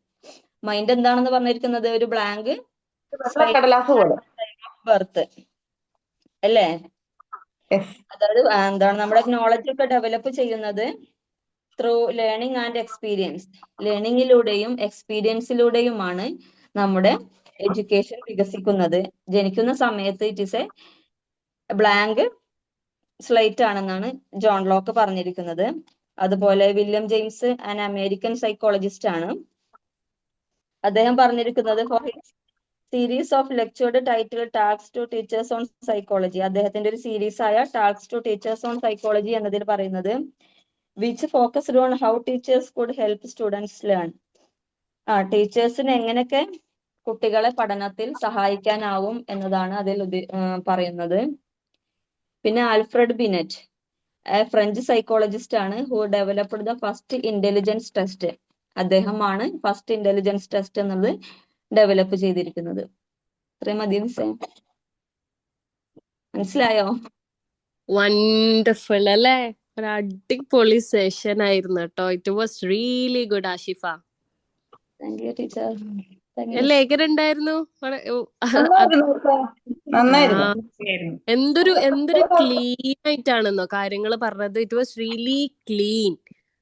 Mind എന്താണെന്ന് പറഞ്ഞിരിക്കുന്നത്? ഒരു ബ്ലാങ്ക് ബർത്ത് അല്ലേ? അതായത് എന്താണ് നമ്മുടെ നോളജ് ഒക്കെ ഡെവലപ്പ് ചെയ്യുന്നത് ത്രൂ ലേണിംഗ് ആൻഡ് എക്സ്പീരിയൻസ്. ലേണിങ്ങിലൂടെയും എക്സ്പീരിയൻസിലൂടെയുമാണ് നമ്മുടെ എഡ്യൂക്കേഷൻ വികസിക്കുന്നത്. ജനിക്കുന്ന സമയത്ത് it is a blank slate ആണെന്നാണ് ജോൺ ലോക്ക് പറഞ്ഞിരിക്കുന്നത്. അതുപോലെ William James an American psychologist ആണ്. അദ്ദേഹം പറഞ്ഞിരിക്കുന്നത് four series of lectured title talks to teachers on psychology. അദ്ദേഹത്തിന്റെ ഒരു സീരീസ് ആയ talks to teachers on psychology എന്നതിൽ പറയുന്നത് which focused on how teachers could help students learn. ടീച്ചേഴ്സിന് എങ്ങനെയൊക്കെ കുട്ടികളെ പഠനത്തിൽ സഹായിക്കാനാവും എന്നതാണ് അതിൽ പറയുന്നത്. പിന്നെ ആൽഫ്രഡ് ബിനെറ്റ് ഫ്രഞ്ച് സൈക്കോളജിസ്റ്റ് ആണ്. Who developed the first intelligence test. അദ്ദേഹമാണ് ഫസ്റ്റ് ഇന്റലിജൻസ് ടെസ്റ്റ് എന്നത് ഡെവലപ്പ് ചെയ്തിരിക്കുന്നത്. ഇത്രയും മതി മിസ്സേ. മനസ്സിലായോ? വണ്ടർഫുൾ അല്ലേ? ഒരു അടിപൊളി സെഷൻ ആയിരുന്നു കേട്ടോ. It was really good Ashifa. Thank you teacher. അല്ലേ, എങ്ങനെ ഉണ്ടായിരുന്നു? എന്തൊരു ക്ലീൻ ആയിട്ടാണെന്നോ കാര്യങ്ങൾ പറഞ്ഞത്. It was really clean.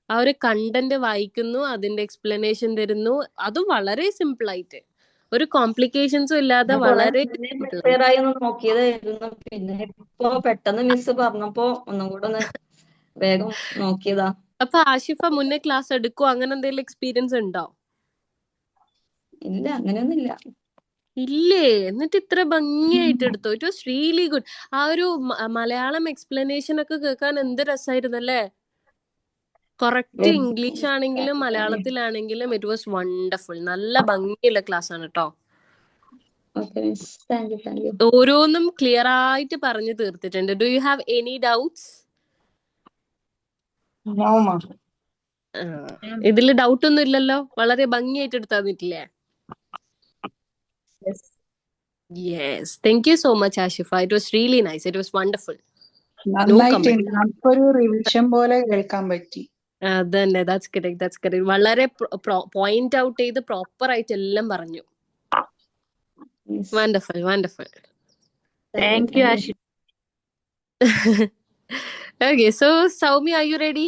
ആ ഒരു കണ്ടന്റ് വായിക്കുന്നു, അതിന്റെ എക്സ്പ്ലനേഷൻ തരുന്നു, അതും വളരെ സിമ്പിൾ ആയിട്ട്, ഒരു കോംപ്ലിക്കേഷൻസും ഇല്ലാതെ വളരെ നോക്കിയതായിരുന്നു. പിന്നെ ഇപ്പൊ പെട്ടെന്ന് മിസ് പറഞ്ഞപ്പോ ഒന്നും കൂടെ ഒന്ന് വേഗം നോക്കിയതാ. അപ്പൊ ആഷിഫ മുന്നേ ക്ലാസ് എടുക്കോ? അങ്ങനെ എന്തെങ്കിലും എക്സ്പീരിയൻസ് ഉണ്ടോ? ഇല്ല, അങ്ങനെയൊന്നുമില്ല. ഇല്ലേ? എന്നിട്ട് ഇത്ര ഭംഗിയായിട്ട് എടുത്തോ. It was really good. ആ ഒരു മലയാളം എക്സ്പ്ലനേഷൻ ഒക്കെ കേൾക്കാൻ എന്ത് രസമായിരുന്നു അല്ലേ? കറക്റ്റ് ഇംഗ്ലീഷ് ആണെങ്കിലും മലയാളത്തിലാണെങ്കിലും ഇറ്റ് വാസ് വണ്ടർഫുൾ. നല്ല ഭംഗിയുള്ള ക്ലാസ് ആണ് കേട്ടോ. ഓരോന്നും ക്ലിയർ ആയിട്ട് പറഞ്ഞു തീർത്തിട്ടുണ്ട്. Do you have any doubts? ഇതില് ഡൗട്ട് ഒന്നും ഇല്ലല്ലോ? വളരെ ഭംഗിയായിട്ട് എടുത്തു തന്നിട്ടില്ലേ? Yes, thank you so much Ashifa. It was really nice. It was wonderful. നമുക്കൊരു റിവിഷൻ പോലെ കേൾക്കാൻ പറ്റി. അതന്നെ, ദാറ്റ്സ് കറക്റ്റ്. വളരെ പോയിന്റ് ഔട്ട് ചെയ്ത് പ്രോപ്പർ ആയിട്ട് എല്ലാം പറഞ്ഞു. Wonderful. Thank you Ashifa. Okay, so Soumya, are you ready?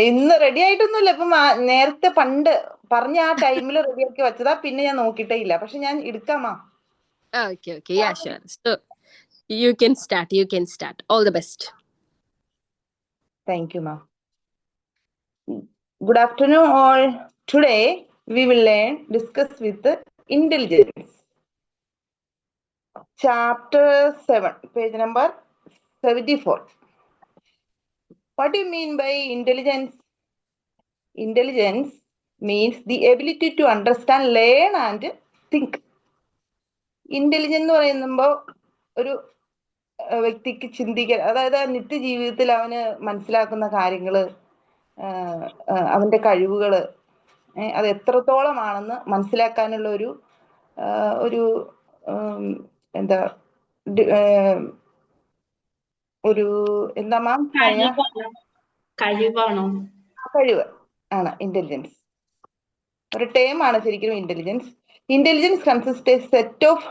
ഇന്ന് റെഡി ആയിട്ടൊന്നുമില്ല. ഇപ്പൊ നേരത്തെ പണ്ട് പറഞ്ഞ ആ ടൈമിൽ റെഡിയാക്കി വെച്ചതാ. പിന്നെ ഞാൻ നോക്കിയിട്ടേ ഇല്ല. പക്ഷെ ഞാൻ എടുക്കാമാ. Okay, yeah, sure. So you can start. All the best. Thank you, ma'am. Good afternoon, all. Today we will discuss with intelligence. Chapter 7, page number 74. What do you mean by intelligence? Intelligence means the ability to understand, learn and think. Intelligence എന്ന് പറയുമ്പോൾ ഒരു വ്യക്തിക്ക് ചിന്തിക്കാൻ, അതായത് നിത്യജീവിതത്തിൽ അവന് മനസ്സിലാക്കുന്ന കാര്യങ്ങള്, അവന്റെ കഴിവുകള് അത് എത്രത്തോളമാണെന്ന് മനസ്സിലാക്കാനുള്ള ഒരു എന്താ മാം കഴിവ് ആണ് ഇന്റലിജൻസ്. ഒരു ടേമാണ് ശരിക്കും intelligence. Intelligence consist A set of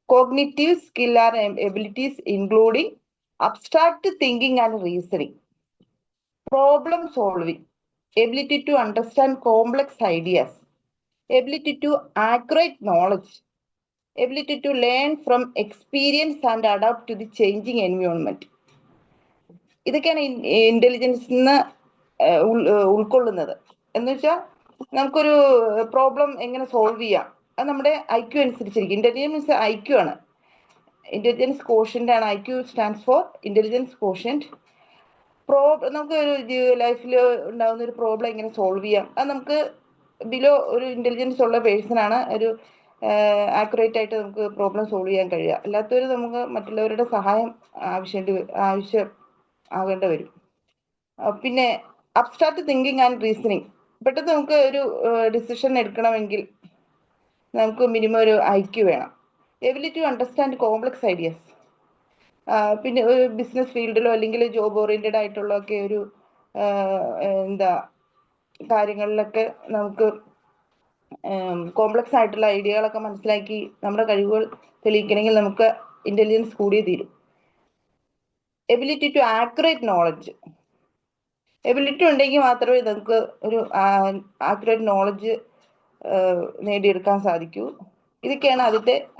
cognitive skill or abilities including abstract thinking and reasoning, problem solving, ability to understand complex ideas, ability to accurate knowledge, ability to learn from experience and adapt to the changing environment. ഇതൊക്കെയാണ് intelligence ഉൾക്കൊള്ളുന്നത്. എന്ന് വെച്ചാൽ നമുക്കൊരു problem എങ്ങനെ solve ചെയ്യാം, അത് നമ്മുടെ IQ അനുസരിച്ചിരിക്കും. ഇന്റലിജൻസ് മീൻസ് IQ ആണ്. ഇന്റലിജൻസ് കോഷ്യന്റ് ആണ്. IQ stands for intelligence quotient. നമുക്ക് ഒരു ലൈഫിൽ ഉണ്ടാകുന്ന ഒരു പ്രോബ്ലം എങ്ങനെ സോൾവ് ചെയ്യാം, അത് നമുക്ക് ബിലോ ഒരു ഇന്റലിജൻസ് ഉള്ള പേഴ്സൺ ആണ് ഒരു ആക്യുറേറ്റ് ആയിട്ട് നമുക്ക് പ്രോബ്ലം സോൾവ് ചെയ്യാൻ കഴിയുക. അല്ലാത്തവർ നമുക്ക് മറ്റുള്ളവരുടെ സഹായം ആവേണ്ട വരും. പിന്നെ അബ്സ്ട്രാക്ട് തിങ്കിങ് ആൻഡ് റീസണിങ്, പെട്ടെന്ന് നമുക്ക് ഒരു ഡിസിഷൻ എടുക്കണമെങ്കിൽ നമുക്ക് മിനിമം ഒരു IQ വേണം. Ability to understand complex ideas, പിന്നെ ഒരു ബിസിനസ് ഫീൽഡിലോ അല്ലെങ്കിൽ ജോബ് ഓറിയന്റഡ് ആയിട്ടുള്ളൊക്കെ ഒരു കാര്യങ്ങളിലൊക്കെ നമുക്ക് കോംപ്ലക്സ് ആയിട്ടുള്ള ഐഡിയകളൊക്കെ മനസ്സിലാക്കി നമ്മുടെ കഴിവുകൾ തെളിയിക്കണമെങ്കിൽ നമുക്ക് ഇന്റലിജൻസ് കൂടിയേ തീരും. Ability to accurate knowledge, ability ഉണ്ടെങ്കിൽ മാത്രമേ നമുക്ക് ഒരു ആക്യുറേറ്റ് നോളജ് നേടിയെടുക്കാൻ സാധിക്കൂ. ഇതൊക്കെയാണ്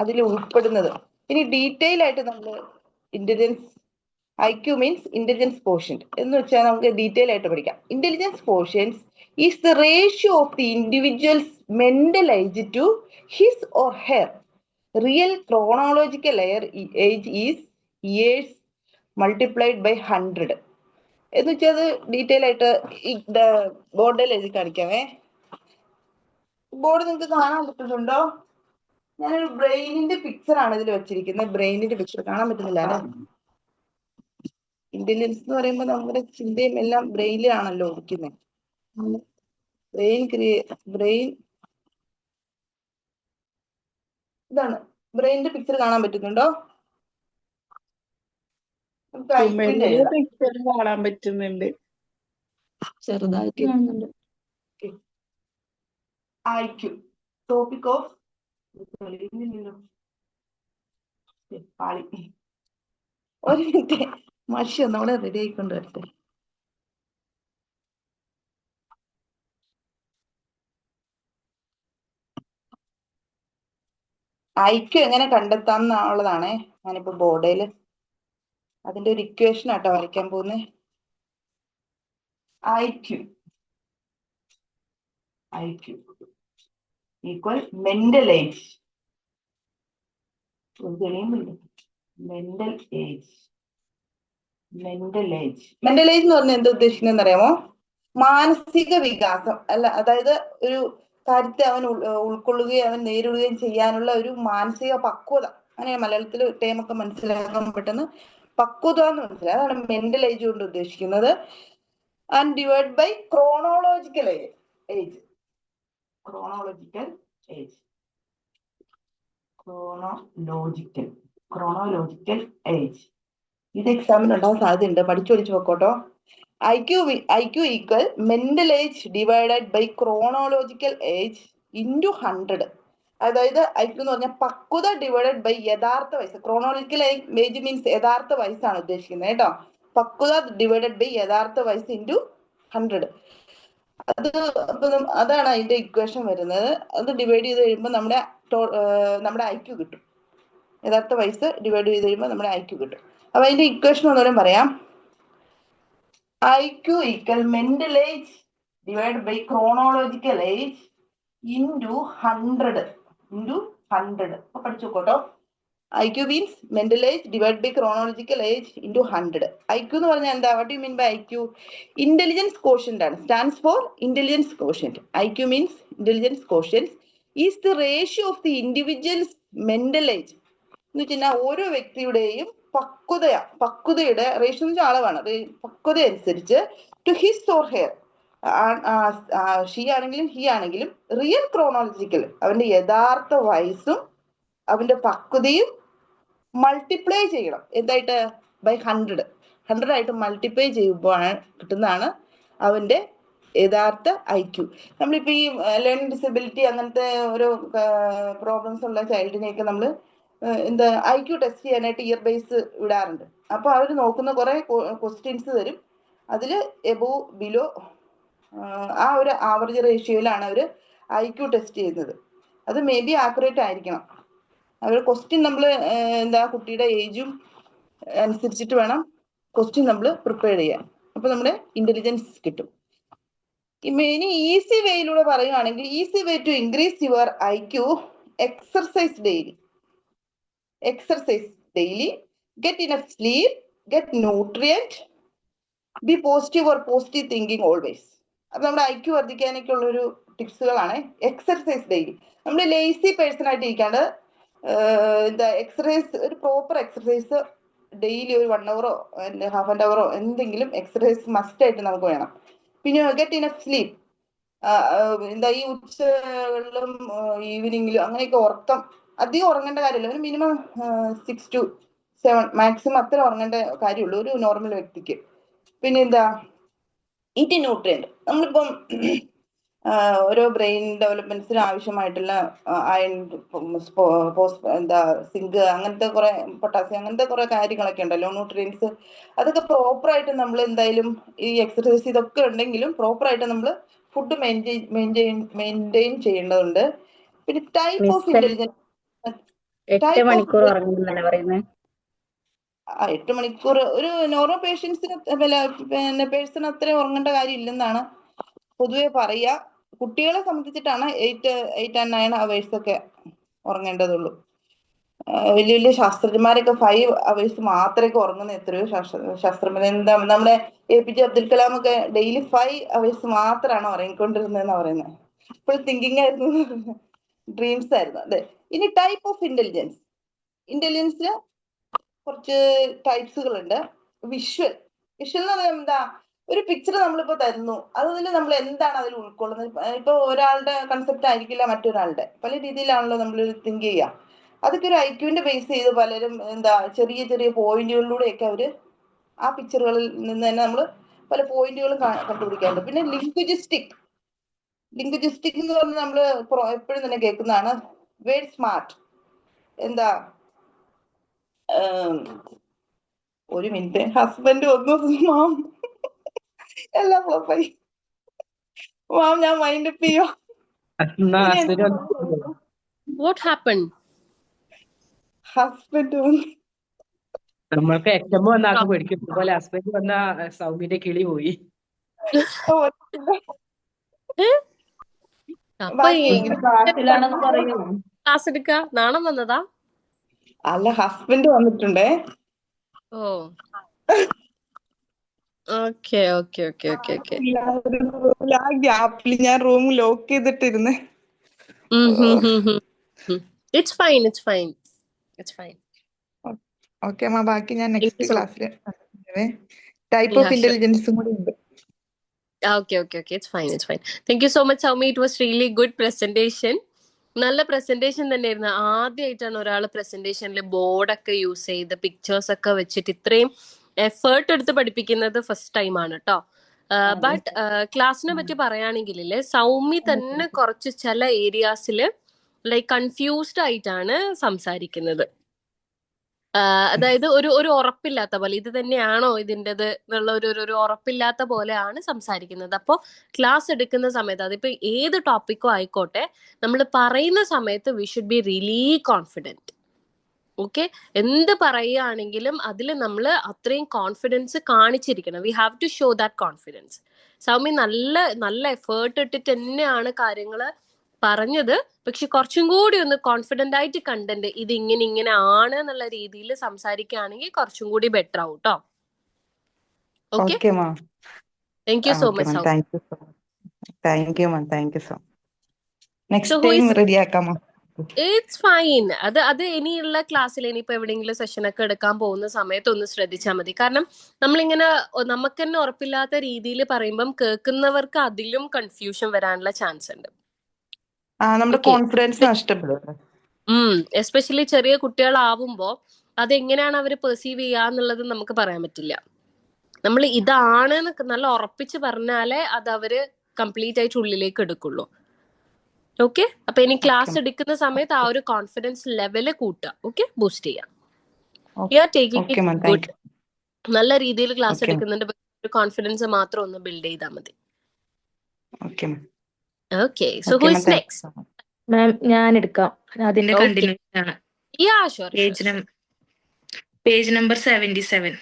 അതിൽ ഉൾപ്പെടുന്നത്. ഇനി ഡീറ്റെയിൽ ആയിട്ട് നമ്മൾ intelligence IQ means intelligence quotient എന്ന് വെച്ചാൽ നമുക്ക് ഡീറ്റെയിൽ ആയിട്ട് പഠിക്കാം. Intelligence quotient is the ratio of the individual's mental age to his or her real chronological age is years multiplied by 100 എന്ന് വെച്ചാൽ അത് ഡീറ്റെയിൽ ആയിട്ട് ബോർഡിൽ എഴുതി കാണിക്കാമേ. ബോർഡ് നിങ്ങൾക്ക് കാണാൻ പറ്റുന്നുണ്ടോ? ഞാനൊരു ബ്രെയിനിന്റെ പിക്ചർ ആണ് ഇതിൽ വെച്ചിരിക്കുന്നത്. ബ്രെയിനിന്റെ പിക്ചർ കാണാൻ പറ്റുന്നില്ല അല്ലെ? ഇന്റലിജൻസ് എന്ന് പറയുമ്പോൾ നമ്മുടെ ചിന്തയും എല്ലാം ബ്രെയിനിലാണല്ലോ ഒതുക്കുന്നത്. ബ്രെയിൻ ഇതാണ്. ബ്രെയിനിന്റെ പിക്ചർ കാണാൻ പറ്റുന്നുണ്ടോ? പിക്ചർ കാണാൻ പറ്റുന്നുണ്ട്, ചെറുതായിട്ട് കാണുന്നുണ്ട്. IQ ടോപ്പിക് ഓഫ് ഒരു മിനിറ്റ്, മഷി ഒന്നോടെ റെഡി ആയിക്കൊണ്ട് വരട്ടെ. IQ എങ്ങനെ കണ്ടെത്താം എന്നുള്ളതാണേ ഞാനിപ്പോ ബോർഡിൽ അതിന്റെ ഒരു ഇക്വേഷൻ ആട്ടോ വരയ്ക്കാൻ പോകുന്നത്. IQ equal mental age. Mental age എന്ന് പറഞ്ഞാൽ എന്താ ഉദ്ദേശിക്കുന്നത് അറിയാമോ? മാനസിക വികാസം അല്ല, അതായത് ഒരു കാര്യത്തെ അവൻ ഉൾക്കൊള്ളുകയും അവൻ നേരിടുകയും ചെയ്യാനുള്ള ഒരു മാനസിക പക്വത. അങ്ങനെ മലയാളത്തിൽ ടേമൊക്കെ മനസ്സിലാക്കാൻ പെട്ടെന്ന് പക്വത എന്ന് മനസ്സിലായി. അതാണ് മെന്റൽ ഏജ് കൊണ്ട് ഉദ്ദേശിക്കുന്നത്. And divide by chronological age. ഇത് എക്സാമിന് ഉണ്ടാകാൻ സാധ്യതയുണ്ട്, പഠിച്ചു പഠിച്ചു വെക്കോട്ടോ. IQ equal mental age divided by chronological age into 100. അതായത് IQ എന്ന് പറഞ്ഞാൽ പക്വത ഡിവൈഡഡ് ബൈ യഥാർത്ഥ വയസ്സ്. ക്രോണോളജിക്കൽ ഏജ് മീൻസ് യഥാർത്ഥ വയസ്സാണ് ഉദ്ദേശിക്കുന്നത് കേട്ടോ. പക്വത ഡിവൈഡഡ് ബൈ യഥാർത്ഥ വയസ്സ് ഇൻറ്റു 100. അതാണ് അതിന്റെ ഇക്വേഷൻ വരുന്നത്. അത് ഡിവൈഡ് ചെയ്ത് കഴിയുമ്പോൾ നമ്മുടെ IQ കിട്ടും. യഥാർത്ഥ വയസ്സ് ഡിവൈഡ് ചെയ്ത് കഴിയുമ്പോൾ നമ്മുടെ IQ കിട്ടും. അപ്പൊ അതിന്റെ ഇക്വേഷൻ ഒന്നുകൂടെ പറയാം. IQ equal mental age divide by chronological age into 100. അപ്പൊ പഠിച്ചു നോക്കോട്ടോ. IQ means mental age divide by chronological age into 100. IQ എന്ന് പറഞ്ഞാൽ എന്താ? What you mean by IQ? Intelligence quotient ആണ്. Stands for intelligence quotient. IQ means intelligence quotient is the ratio of the individual's mental age എന്ന് വെച്ചാൽ ഓരോ വ്യക്തിയുടെയും പക്വതയുടെ ratio എന്ന് വെച്ചാൽ അളവാണ്. പക്വത അനുസരിച്ച് to his or her, she ആണെങ്കിലും ഹി ആണെങ്കിലും, റിയൽ ക്രോണോളജിക്കൽ അവന്റെ യഥാർത്ഥ വയസ്സും അവന്റെ പക്വതയും മൾട്ടിപ്ലൈ ചെയ്യണം. എന്തായിട്ട്? ബൈ 100 ആയിട്ട് മൾട്ടിപ്ലൈ ചെയ്യുമ്പോൾ കിട്ടുന്നതാണ് അവന്റെ യഥാർത്ഥ IQ. നമ്മളിപ്പോ ഈ ലേണിംഗ് ഡിസബിലിറ്റി അങ്ങനത്തെ ഓരോ പ്രോബ്ലംസ് ഉള്ള ചൈൽഡിനെയൊക്കെ നമ്മൾ എന്താ IQ ടെസ്റ്റ് ചെയ്യാനായിട്ട് ഇയർ ബേസ് വിടാറുണ്ട്. അപ്പൊ അവർ നോക്കുന്ന കുറെ ക്വസ്റ്റ്യൻസ് തരും. അതിൽ എബോ ബിലോ ആ ഒരു ആവറേജ് റേഷ്യോയിലാണ് അവർ IQ ടെസ്റ്റ് ചെയ്യുന്നത്. അത് മേ ബി ആക്യുറേറ്റ് ആയിരിക്കണം. അവർ ക്വസ്റ്റ്യൻ നമ്മൾ എന്താ കുട്ടിയുടെ ഏജും അനുസരിച്ചിട്ട് വേണം ക്വസ്റ്റ്യൻ നമ്മൾ പ്രിപ്പയർ ചെയ്യാൻ. അപ്പൊ നമ്മുടെ ഇന്റലിജൻസ് കിട്ടും. ഇനി ഈസി വേയിലൂടെ പറയുകയാണെങ്കിൽ, easy way to increase your IQ, exercise daily. Exercise daily, get enough sleep, get nutrient, be positive or positive thinking always. അപ്പൊ നമ്മുടെ IQ വർദ്ധിക്കാനൊക്കെ ഉള്ളൊരു ടിപ്സുകളാണ്. Exercise daily. നമ്മൾ ലേസി പേഴ്സൺ ആയിട്ട് ഇരിക്കാണ്ട് എന്താ എക്സർസൈസ്, ഒരു പ്രോപ്പർ എക്സർസൈസ് ഡെയിലി ഒരു 1 hour ഹാഫ് ആൻ അവറോ എന്തെങ്കിലും എക്സർസൈസ് മസ്റ്റ് ആയിട്ട് നമുക്ക് വേണം. പിന്നെ ഗെറ്റ് ഇനഫ് സ്ലീപ്പ്. എന്താ ഈ ഉച്ചകളിലും ഈവനിങ്ങിലും അങ്ങനെയൊക്കെ ഉറക്കം അധികം ഉറങ്ങേണ്ട കാര്യമില്ല. ഒരു മിനിമം 6 to 7 മാക്സിമം അത്ര ഉറങ്ങേണ്ട കാര്യമുള്ളൂ ഒരു നോർമൽ വ്യക്തിക്ക്. പിന്നെ എന്താ ഈറ്റ് ന്യൂട്രിയന്റ്. നമ്മളിപ്പം ഓരോ ബ്രെയിൻ ഡെവലപ്മെന്റ്സിന് ആവശ്യമായിട്ടുള്ള അയൺ, എന്താ സിങ്ക്, അങ്ങനത്തെ കുറെ പൊട്ടാസ്യം, അങ്ങനത്തെ കുറെ കാര്യങ്ങളൊക്കെ ഉണ്ടല്ലോ ന്യൂട്രിയൻസ്. അതൊക്കെ പ്രോപ്പർ ആയിട്ട് നമ്മൾ എന്തായാലും ഈ എക്സർസൈസ് ഇതൊക്കെ ഉണ്ടെങ്കിലും പ്രോപ്പർ ആയിട്ട് നമ്മൾ ഫുഡ് മെയിൻറ്റെയിൻ ചെയ്യേണ്ടതുണ്ട്. പിന്നെ ടൈപ്പ് ഓഫ് ഇന്റലിജൻസ്. 8 മണിക്കൂർ ഉറങ്ങുന്നല്ലേ പറയുന്നത്? 8 മണിക്കൂർ ഒരു നോർമൽ പേഷ്യൻസിന് പിന്നെ പേഴ്സൺ അത്രയും ഉറങ്ങേണ്ട കാര്യം ഇല്ലെന്നാണ് പൊതുവെ പറയുക. കുട്ടികളെ സംബന്ധിച്ചിട്ടാണ് 8 and 9 hours ഒക്കെ ഉറങ്ങേണ്ടതുള്ളൂ. വലിയ വലിയ ശാസ്ത്രജ്ഞന്മാരൊക്കെ 5 hours മാത്രമേ ഉറങ്ങുന്ന എത്രയോ എന്താ നമ്മുടെ APJ അബ്ദുൽ കലാം ഒക്കെ ഡെയിലി 5 hours മാത്രമാണ് ഉറങ്ങിക്കൊണ്ടിരുന്നതെന്ന് പറയുന്നത്. ഇപ്പോൾ തിങ്കിങ് ആയിരുന്നു, ഡ്രീംസ് ആയിരുന്നു. അതെ. ഇനി ടൈപ്പ് ഓഫ് ഇന്റലിജൻസ്. ഇന്റലിജൻസിന് കുറച്ച് ടൈപ്സുകളുണ്ട്. വിഷ്വൽ എന്ന് പറയുന്നത് എന്താ, ഒരു പിക്ചർ നമ്മളിപ്പോ തരുന്നു, അതിൽ നമ്മൾ എന്താണ് അതിൽ ഉൾക്കൊള്ളുന്നത്. ഇപ്പൊ ഒരാളുടെ കൺസെപ്റ്റ് ആയിരിക്കില്ല മറ്റൊരാളുടെ, പല രീതിയിലാണല്ലോ നമ്മൾ തിങ്ക് ചെയ്യുക. അതൊക്കെ ഒരു IQ-ന്റെ ബേസ് ചെയ്ത് പലരും എന്താ ചെറിയ ചെറിയ പോയിന്റുകളിലൂടെയൊക്കെ അവര് ആ പിക്ചറുകളിൽ നിന്ന് തന്നെ നമ്മൾ പല പോയിന്റുകളും കണ്ടുപിടിക്കാറുണ്ട്. പിന്നെ ലിംഗ്വിസ്റ്റിക് എന്ന് പറഞ്ഞാൽ നമ്മൾ എപ്പോഴും തന്നെ കേൾക്കുന്നതാണ്. Word smart. എന്താ, ഒരു മിനിറ്റ്, ഹസ്ബൻഡ് വന്നു. മാം എല്ലാം ഫ്ലോപ്പായി. മാം ഞാൻ മൈൻഡ് അപ്പ് ചെയ്യോ? What happened? ഹസ്ബൻഡ് വന്നു. നമ്മൾക്ക് എക്സാം വന്ന ആൾക്ക് പഠിക്കും പോലെ ഹസ്ബൻഡ് വന്ന സൗമ്യന്റെ കിളി പോയി. ക്ലാസ്സിലാണെന്ന് പറയൂ. ക്ലാസ് എടുക്ക നാണം വന്നതാ? അല്ല, ഹസ്ബൻഡ് വന്നിട്ടുണ്ടേ. ഓ, okay okay okay okay okay. ആ ഗ്യാപ്പിൽ ഞാൻ റൂം ലോക്ക് ചെയ്തിട്ടിരുന്നേ. It's fine, it's fine, it's fine. Okay അമ്മ, ബാക്കി ഞാൻ നെക്സ്റ്റ് ക്ലാസ്സിൽ ടൈപ്പ് ഓഫ് ഇന്റലിജൻസും കൂടി ഉണ്ട്. Okay, it's fine, it's fine. Thank you so much, Saumi. It was really good presentation. നല്ല പ്രസന്റേഷൻ തന്നെയായിരുന്നു. ആദ്യമായിട്ടാണ് ഒരാൾ പ്രസന്റേഷനിൽ ബോർഡൊക്കെ യൂസ് ചെയ്ത് പിക്ചേഴ്സ് ഒക്കെ വെച്ചിട്ട് ഇത്രയും എഫേർട്ട് എടുത്ത് പഠിപ്പിക്കുന്നത് ഫസ്റ്റ് ടൈം ആണ് കേട്ടോ. ബട്ട് ക്ലാസ്സിനെ പറ്റി പറയുകയാണെങ്കിൽ സൗമി തന്നെ കുറച്ച് ചില ഏരിയാസിൽ ലൈക്ക് കൺഫ്യൂസ്ഡ് ആയിട്ടാണ് സംസാരിക്കുന്നത്. അതായത് ഒരു ഉറപ്പില്ലാത്ത പോലെ, ഇത് തന്നെയാണോ ഇതിൻ്റെത് എന്നുള്ള ഒരു ഉറപ്പില്ലാത്ത പോലെയാണ് സംസാരിക്കുന്നത്. അപ്പോൾ ക്ലാസ് എടുക്കുന്ന സമയത്ത് അതിപ്പോൾ ഏത് ടോപ്പിക്കോ ആയിക്കോട്ടെ, നമ്മൾ പറയുന്ന സമയത്ത് we should be really confident. Okay, എന്ത് പറയുകയാണെങ്കിലും അതിൽ നമ്മൾ അത്രയും കോൺഫിഡൻസ് കാണിച്ചിരിക്കണം. We have to show that confidence. Soumi നല്ല എഫേർട്ട് ഇട്ടിട്ട് തന്നെയാണ് കാര്യങ്ങൾ പറഞ്ഞത്. പക്ഷെ കുറച്ചും കൂടി ഒന്ന് കോൺഫിഡന്റ് ആയിട്ട് കണ്ടന്റ് ഇത് ഇങ്ങനെ ആണ് എന്നുള്ള രീതിയിൽ സംസാരിക്കുകയാണെങ്കിൽ കുറച്ചും കൂടി ബെറ്റർ ആവും കേട്ടോ. Okay, thank you so much. It's fine. അത് ഇനിയുള്ള ക്ലാസ്സിൽ ഇനിയിപ്പോ എവിടെയെങ്കിലും സെഷൻ ഒക്കെ എടുക്കാൻ പോകുന്ന സമയത്ത് ഒന്ന് ശ്രദ്ധിച്ചാൽ മതി. കാരണം നമ്മളിങ്ങനെ നമുക്ക് തന്നെ ഉറപ്പില്ലാത്ത രീതിയിൽ പറയുമ്പം കേൾക്കുന്നവർക്ക് അതിലും കൺഫ്യൂഷൻ വരാനുള്ള ചാൻസ് ഉണ്ട്. നമ്മുടെ കോൺഫിഡൻസ് നഷ്ടപ്പെടും. എസ്പെഷ്യലി ചെറിയ കുട്ടികളാവുമ്പോ അതെങ്ങനെയാണ് അവർ പെർസീവ് ചെയ്യാന്നുള്ളത് നമുക്ക് പറയാൻ പറ്റില്ല. നമ്മൾ ഇതാണ് നല്ല ഉറപ്പിച്ച് പറഞ്ഞാലേ അത് അവര് കംപ്ലീറ്റ് ആയിട്ട് ഉള്ളിലേക്ക് എടുക്കുള്ളൂ. ഓക്കെ, അപ്പൊ ഇനി ക്ലാസ് എടുക്കുന്ന സമയത്ത് ആ ഒരു കോൺഫിഡൻസ് ലെവല് കൂട്ടുക. ഓക്കെ, ബൂസ്റ്റ് ചെയ്യാം. You are taking it good. നല്ല രീതിയിൽ ക്ലാസ് എടുക്കുന്നുണ്ട്. ഒരു കോൺഫിഡൻസ് മാത്രം ഒന്ന് ബിൽഡ് ചെയ്താൽ മതി. Okay, so who is next? Ma'am ഞാൻ എടുക്കാം. അതിന്റെ കണ്ടിന്യൂഷൻ ആണ്. Page number 77.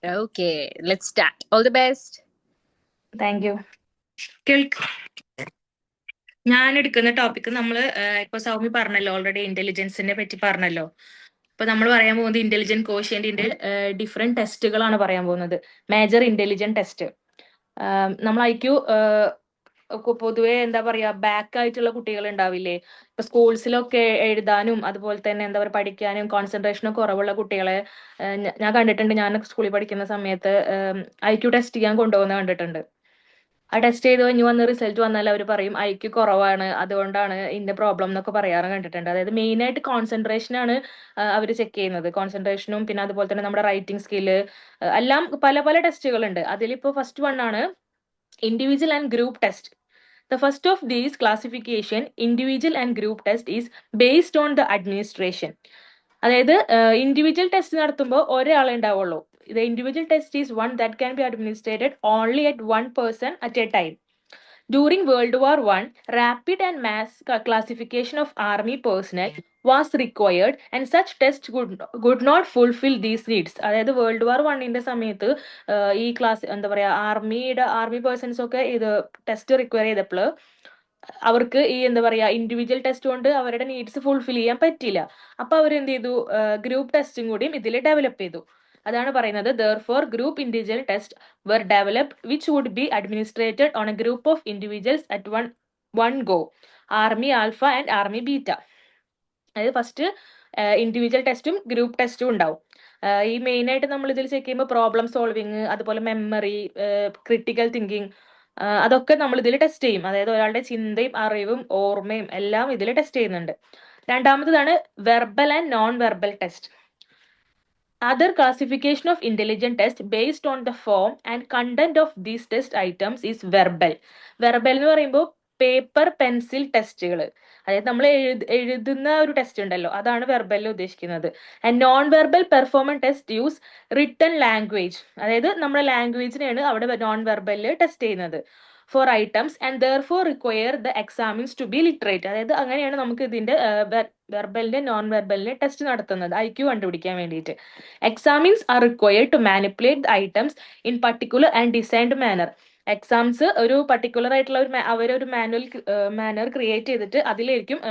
Okay, let's start. All the best. Thank you. ഞാൻ എടുക്കുന്ന ടോപ്പിക് ഇപ്പൊ സൗമ്യ പറഞ്ഞല്ലോ, ഓൾറെഡി ഇന്റലിജൻസിനെ പറ്റി പറഞ്ഞല്ലോ. അപ്പൊ നമ്മൾ പറയാൻ പോകുന്നത് ഇന്റലിജന്റ് കോഷ്യന്റിന്റെ ഡിഫറെന്റ് ടെസ്റ്റുകളാണ് പറയാൻ പോകുന്നത്. Major intelligent test. നമ്മൾ IQ പൊതുവെ എന്താ പറയാ, ബാക്ക് ആയിട്ടുള്ള കുട്ടികൾ ഉണ്ടാവില്ലേ, ഇപ്പൊ സ്കൂൾസിലൊക്കെ എഴുതാനും അതുപോലെ തന്നെ എന്താ പറയുക പഠിക്കാനും കോൺസെൻട്രേഷനും കുറവുള്ള കുട്ടികളെ ഞാൻ കണ്ടിട്ടുണ്ട്. ഞാൻ സ്കൂളിൽ പഠിക്കുന്ന സമയത്ത് IQ ടെസ്റ്റ് ചെയ്യാൻ കൊണ്ടുപോകുന്ന കണ്ടിട്ടുണ്ട്. ആ ടെസ്റ്റ് ചെയ്ത് കഴിഞ്ഞ് വന്ന് റിസൾട്ട് വന്നാൽ അവർ പറയും IQ കുറവാണ്, അതുകൊണ്ടാണ് ഇന്ന പ്രോബ്ലം എന്നൊക്കെ പറയാറ് കണ്ടിട്ടുണ്ട്. അതായത് മെയിൻ ആയിട്ട് കോൺസെൻട്രേഷനാണ് അവർ ചെക്ക് ചെയ്യുന്നത്. കോൺസെൻട്രേഷനും പിന്നെ അതുപോലെ തന്നെ നമ്മുടെ റൈറ്റിംഗ് സ്കില്ല് എല്ലാം പല പല ടെസ്റ്റുകളുണ്ട്. അതിലിപ്പോ ഫസ്റ്റ് വൺ ആണ് individual and group test. The first of these classification, individual and group test, is based on the administration. അതായത് ഇൻഡിവിജ്വൽ ടെസ്റ്റ് നടത്തുമ്പോൾ ഒരാളെ ഉണ്ടാവുള്ളൂ. The individual test is one that can be administered only at one person at a time. During World War I, rapid and mass classification of army personnel was required and such tests could not fulfill these needs. അതായത് world war 1 സമയത്ത് ഈ class എന്താ പറയാ army persons ഒക്കെ ഇത് test require ചെയ്തപ്പോൾ അവർക്ക് ഈ എന്താ പറയാ ഇൻഡിവിജ്വൽ ടെസ്റ്റ് കൊണ്ട് അവരുടെ നീഡ്സ് ഫുൾഫിൽ ചെയ്യാൻ പറ്റില്ല. അപ്പൊ അവർ എന്ത് ചെയ്തു, ഗ്രൂപ്പ് ടെസ്റ്റും കൂടിയും ഇതിൽ ഡെവലപ്പ് ചെയ്തു. അതാണ് പറയുന്നത് therefore group individual tests were developed which would be administered on a group of individuals at one go. Army Alpha and Army Beta. അതായത് ഫസ്റ്റ് ഇൻഡിവിജ്വൽ ടെസ്റ്റും ഗ്രൂപ്പ് ടെസ്റ്റും ഉണ്ടാവും. ഈ മെയിൻ ആയിട്ട് നമ്മൾ ഇതിൽ ചെക്ക് ചെയ്യുമ്പോൾ പ്രോബ്ലം സോൾവിങ്, അതുപോലെ മെമ്മറി, ക്രിട്ടിക്കൽ തിങ്കിങ്, അതൊക്കെ നമ്മൾ ഇതിൽ ടെസ്റ്റ് ചെയ്യും. അതായത് ഒരാളുടെ ചിന്തയും അറിവും ഓർമ്മയും എല്ലാം ഇതിൽ ടെസ്റ്റ് ചെയ്യുന്നുണ്ട്. രണ്ടാമത്തതാണ് verbal and non verbal test. Other classification of intelligent test based on the form and content of these test items is verbal. Verbal എന്ന് പറയുമ്പോൾ പേപ്പർ പെൻസിൽ ടെസ്റ്റുകൾ, അതായത് നമ്മൾ എഴുതുന്ന ഒരു ടെസ്റ്റ് ഉണ്ടല്ലോ, അതാണ് വെർബലിൽ ഉദ്ദേശിക്കുന്നത്. And non verbal performance test use written language. അതായത് നമ്മുടെ ലാംഗ്വേജിനെയാണ് അവിടെ നോൺ വെർബലിൽ ടെസ്റ്റ് ചെയ്യുന്നത്. For items and therefore require the examines to be literate. അതായത് അങ്ങനെയാണ് നമുക്ക് ഇതിന്റെ വെർബലിന്റെ നോൺ വെർബലിന്റെ ടെസ്റ്റ് നടത്തുന്നത് IQ കണ്ടുപിടിക്കാൻ വേണ്ടിയിട്ട്. Examinees are required to manipulate the items in particular and designed manner. Exams ഒരു പർട്ടിക്കുലർ ആയിട്ടുള്ള അവരൊരു മാനർ ക്രിയേറ്റ് ചെയ്തിട്ട് അതിലായിരിക്കും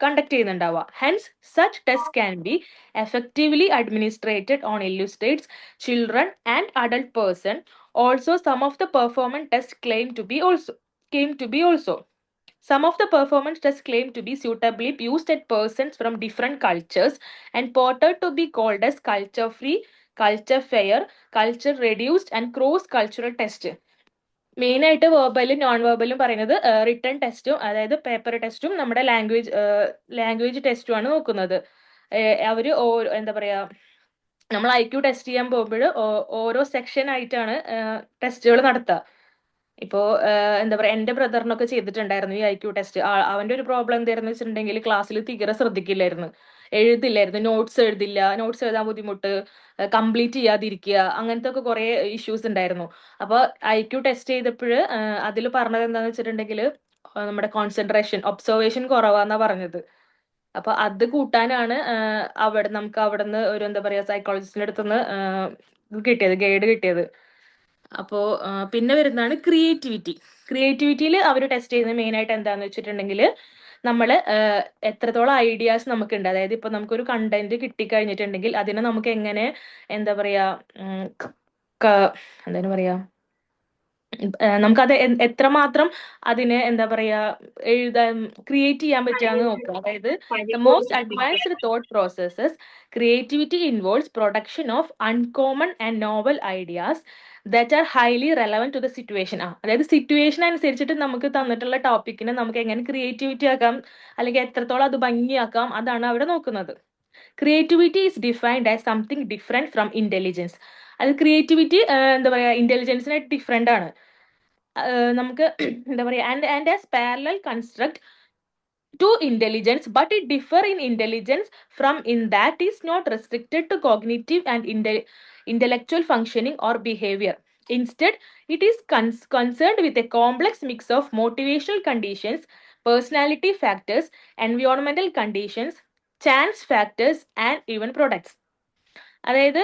കണ്ടക്ട് ചെയ്യുന്നുണ്ടാവുക. Hence such test can be effectively administrated on illiterates, children and adult person. Also, some of the performance tests came to be also. Some of the performance tests claim to be suitably used at persons from different cultures and portrayed to be called as culture free, culture fair, culture reduced and cross cultural test. Main ആയിട്ട് വെർബലും non വെർബലും പറയുന്നത് written ടെസ്റ്റും അതായത് paper ടെസ്റ്റും നമ്മുടെ language ടെസ്റ്റും ആണ് നോക്കുന്നത്. അവര് എന്താ പറയാ, നമ്മൾ IQ ടെസ്റ്റ് ചെയ്യാൻ പോകുമ്പോൾ ഓരോ സെക്ഷൻ ആയിട്ടാണ് ടെസ്റ്റുകൾ നടത്തുക. ഇപ്പോ എന്താ പറയാ, എന്റെ ബ്രദറിനൊക്കെ ചെയ്തിട്ടുണ്ടായിരുന്നു ഈ IQ ടെസ്റ്റ്. അവന്റെ ഒരു പ്രോബ്ലം എന്തായിരുന്നു വെച്ചിട്ടുണ്ടെങ്കിൽ ക്ലാസ്സിൽ തീരെ ശ്രദ്ധിക്കില്ലായിരുന്നു, എഴുതില്ലായിരുന്നു, നോട്ട്സ് എഴുതാൻ ബുദ്ധിമുട്ട്, കംപ്ലീറ്റ് ചെയ്യാതിരിക്കുക, അങ്ങനത്തെ ഒക്കെ കുറെ ഇഷ്യൂസ് ഉണ്ടായിരുന്നു. അപ്പൊ IQ ടെസ്റ്റ് ചെയ്തപ്പോൾ അതിൽ പറഞ്ഞത് എന്താന്ന് വെച്ചിട്ടുണ്ടെങ്കിൽ നമ്മുടെ കോൺസെൻട്രേഷൻ, ഒബ്സർവേഷൻ കുറവാന്നാ പറഞ്ഞത്. അപ്പൊ അത് കൂട്ടാനാണ് നമുക്ക് അവിടുന്ന് ഒരു എന്താ പറയാ സൈക്കോളജിസ്റ്റിന്റെ അടുത്തുനിന്ന് ഗൈഡ് കിട്ടിയത്. അപ്പോ പിന്നെ വരുന്നതാണ് ക്രിയേറ്റിവിറ്റിയിൽ അവർ ടെസ്റ്റ് ചെയ്യുന്നത് മെയിൻ ആയിട്ട് എന്താന്ന് വെച്ചിട്ടുണ്ടെങ്കിൽ നമ്മൾ എത്രത്തോളം ഐഡിയാസ് നമുക്കുണ്ട്. അതായത് ഇപ്പൊ നമുക്കൊരു കണ്ടന്റ് കിട്ടിക്കഴിഞ്ഞിട്ടുണ്ടെങ്കിൽ അതിനെ നമുക്ക് എങ്ങനെ എന്താ പറയാ എന്താണ് പറയാ നമുക്കത് എത്രമാത്രം അതിനെ എന്താ പറയാ ക്രിയേറ്റ് ചെയ്യാൻ പറ്റുകയെന്ന് നോക്കുക. അതായത് the most advanced thought processes creativity involves production of uncommon and novel ideas that are highly relevant to the situation. അതായത് സിറ്റുവേഷൻ അനുസരിച്ചിട്ട് നമുക്ക് തന്നിട്ടുള്ള ടോപ്പിക്കിനെ നമുക്ക് എങ്ങനെ ക്രിയേറ്റിവിറ്റി ആക്കാം അല്ലെങ്കിൽ എത്രത്തോളം അത് ഭംഗിയാക്കാം, അതാണ് അവിടെ നോക്കുന്നത്. Creativity is defined as something different from intelligence. അത് ക്രിയേറ്റിവിറ്റി എന്താ പറയാ ഇന്റലിജൻസിനായിട്ട് ഡിഫറെന്റ് ആണ്. നമുക്ക് എന്താ പറയുക and as parallel construct to intelligence, but it differ in intelligence from in that is not restricted to cognitive and intellectual functioning or behavior. Instead, it is concerned with a complex mix of motivational conditions, personality factors, environmental conditions, chance factors, and even products. അതായത്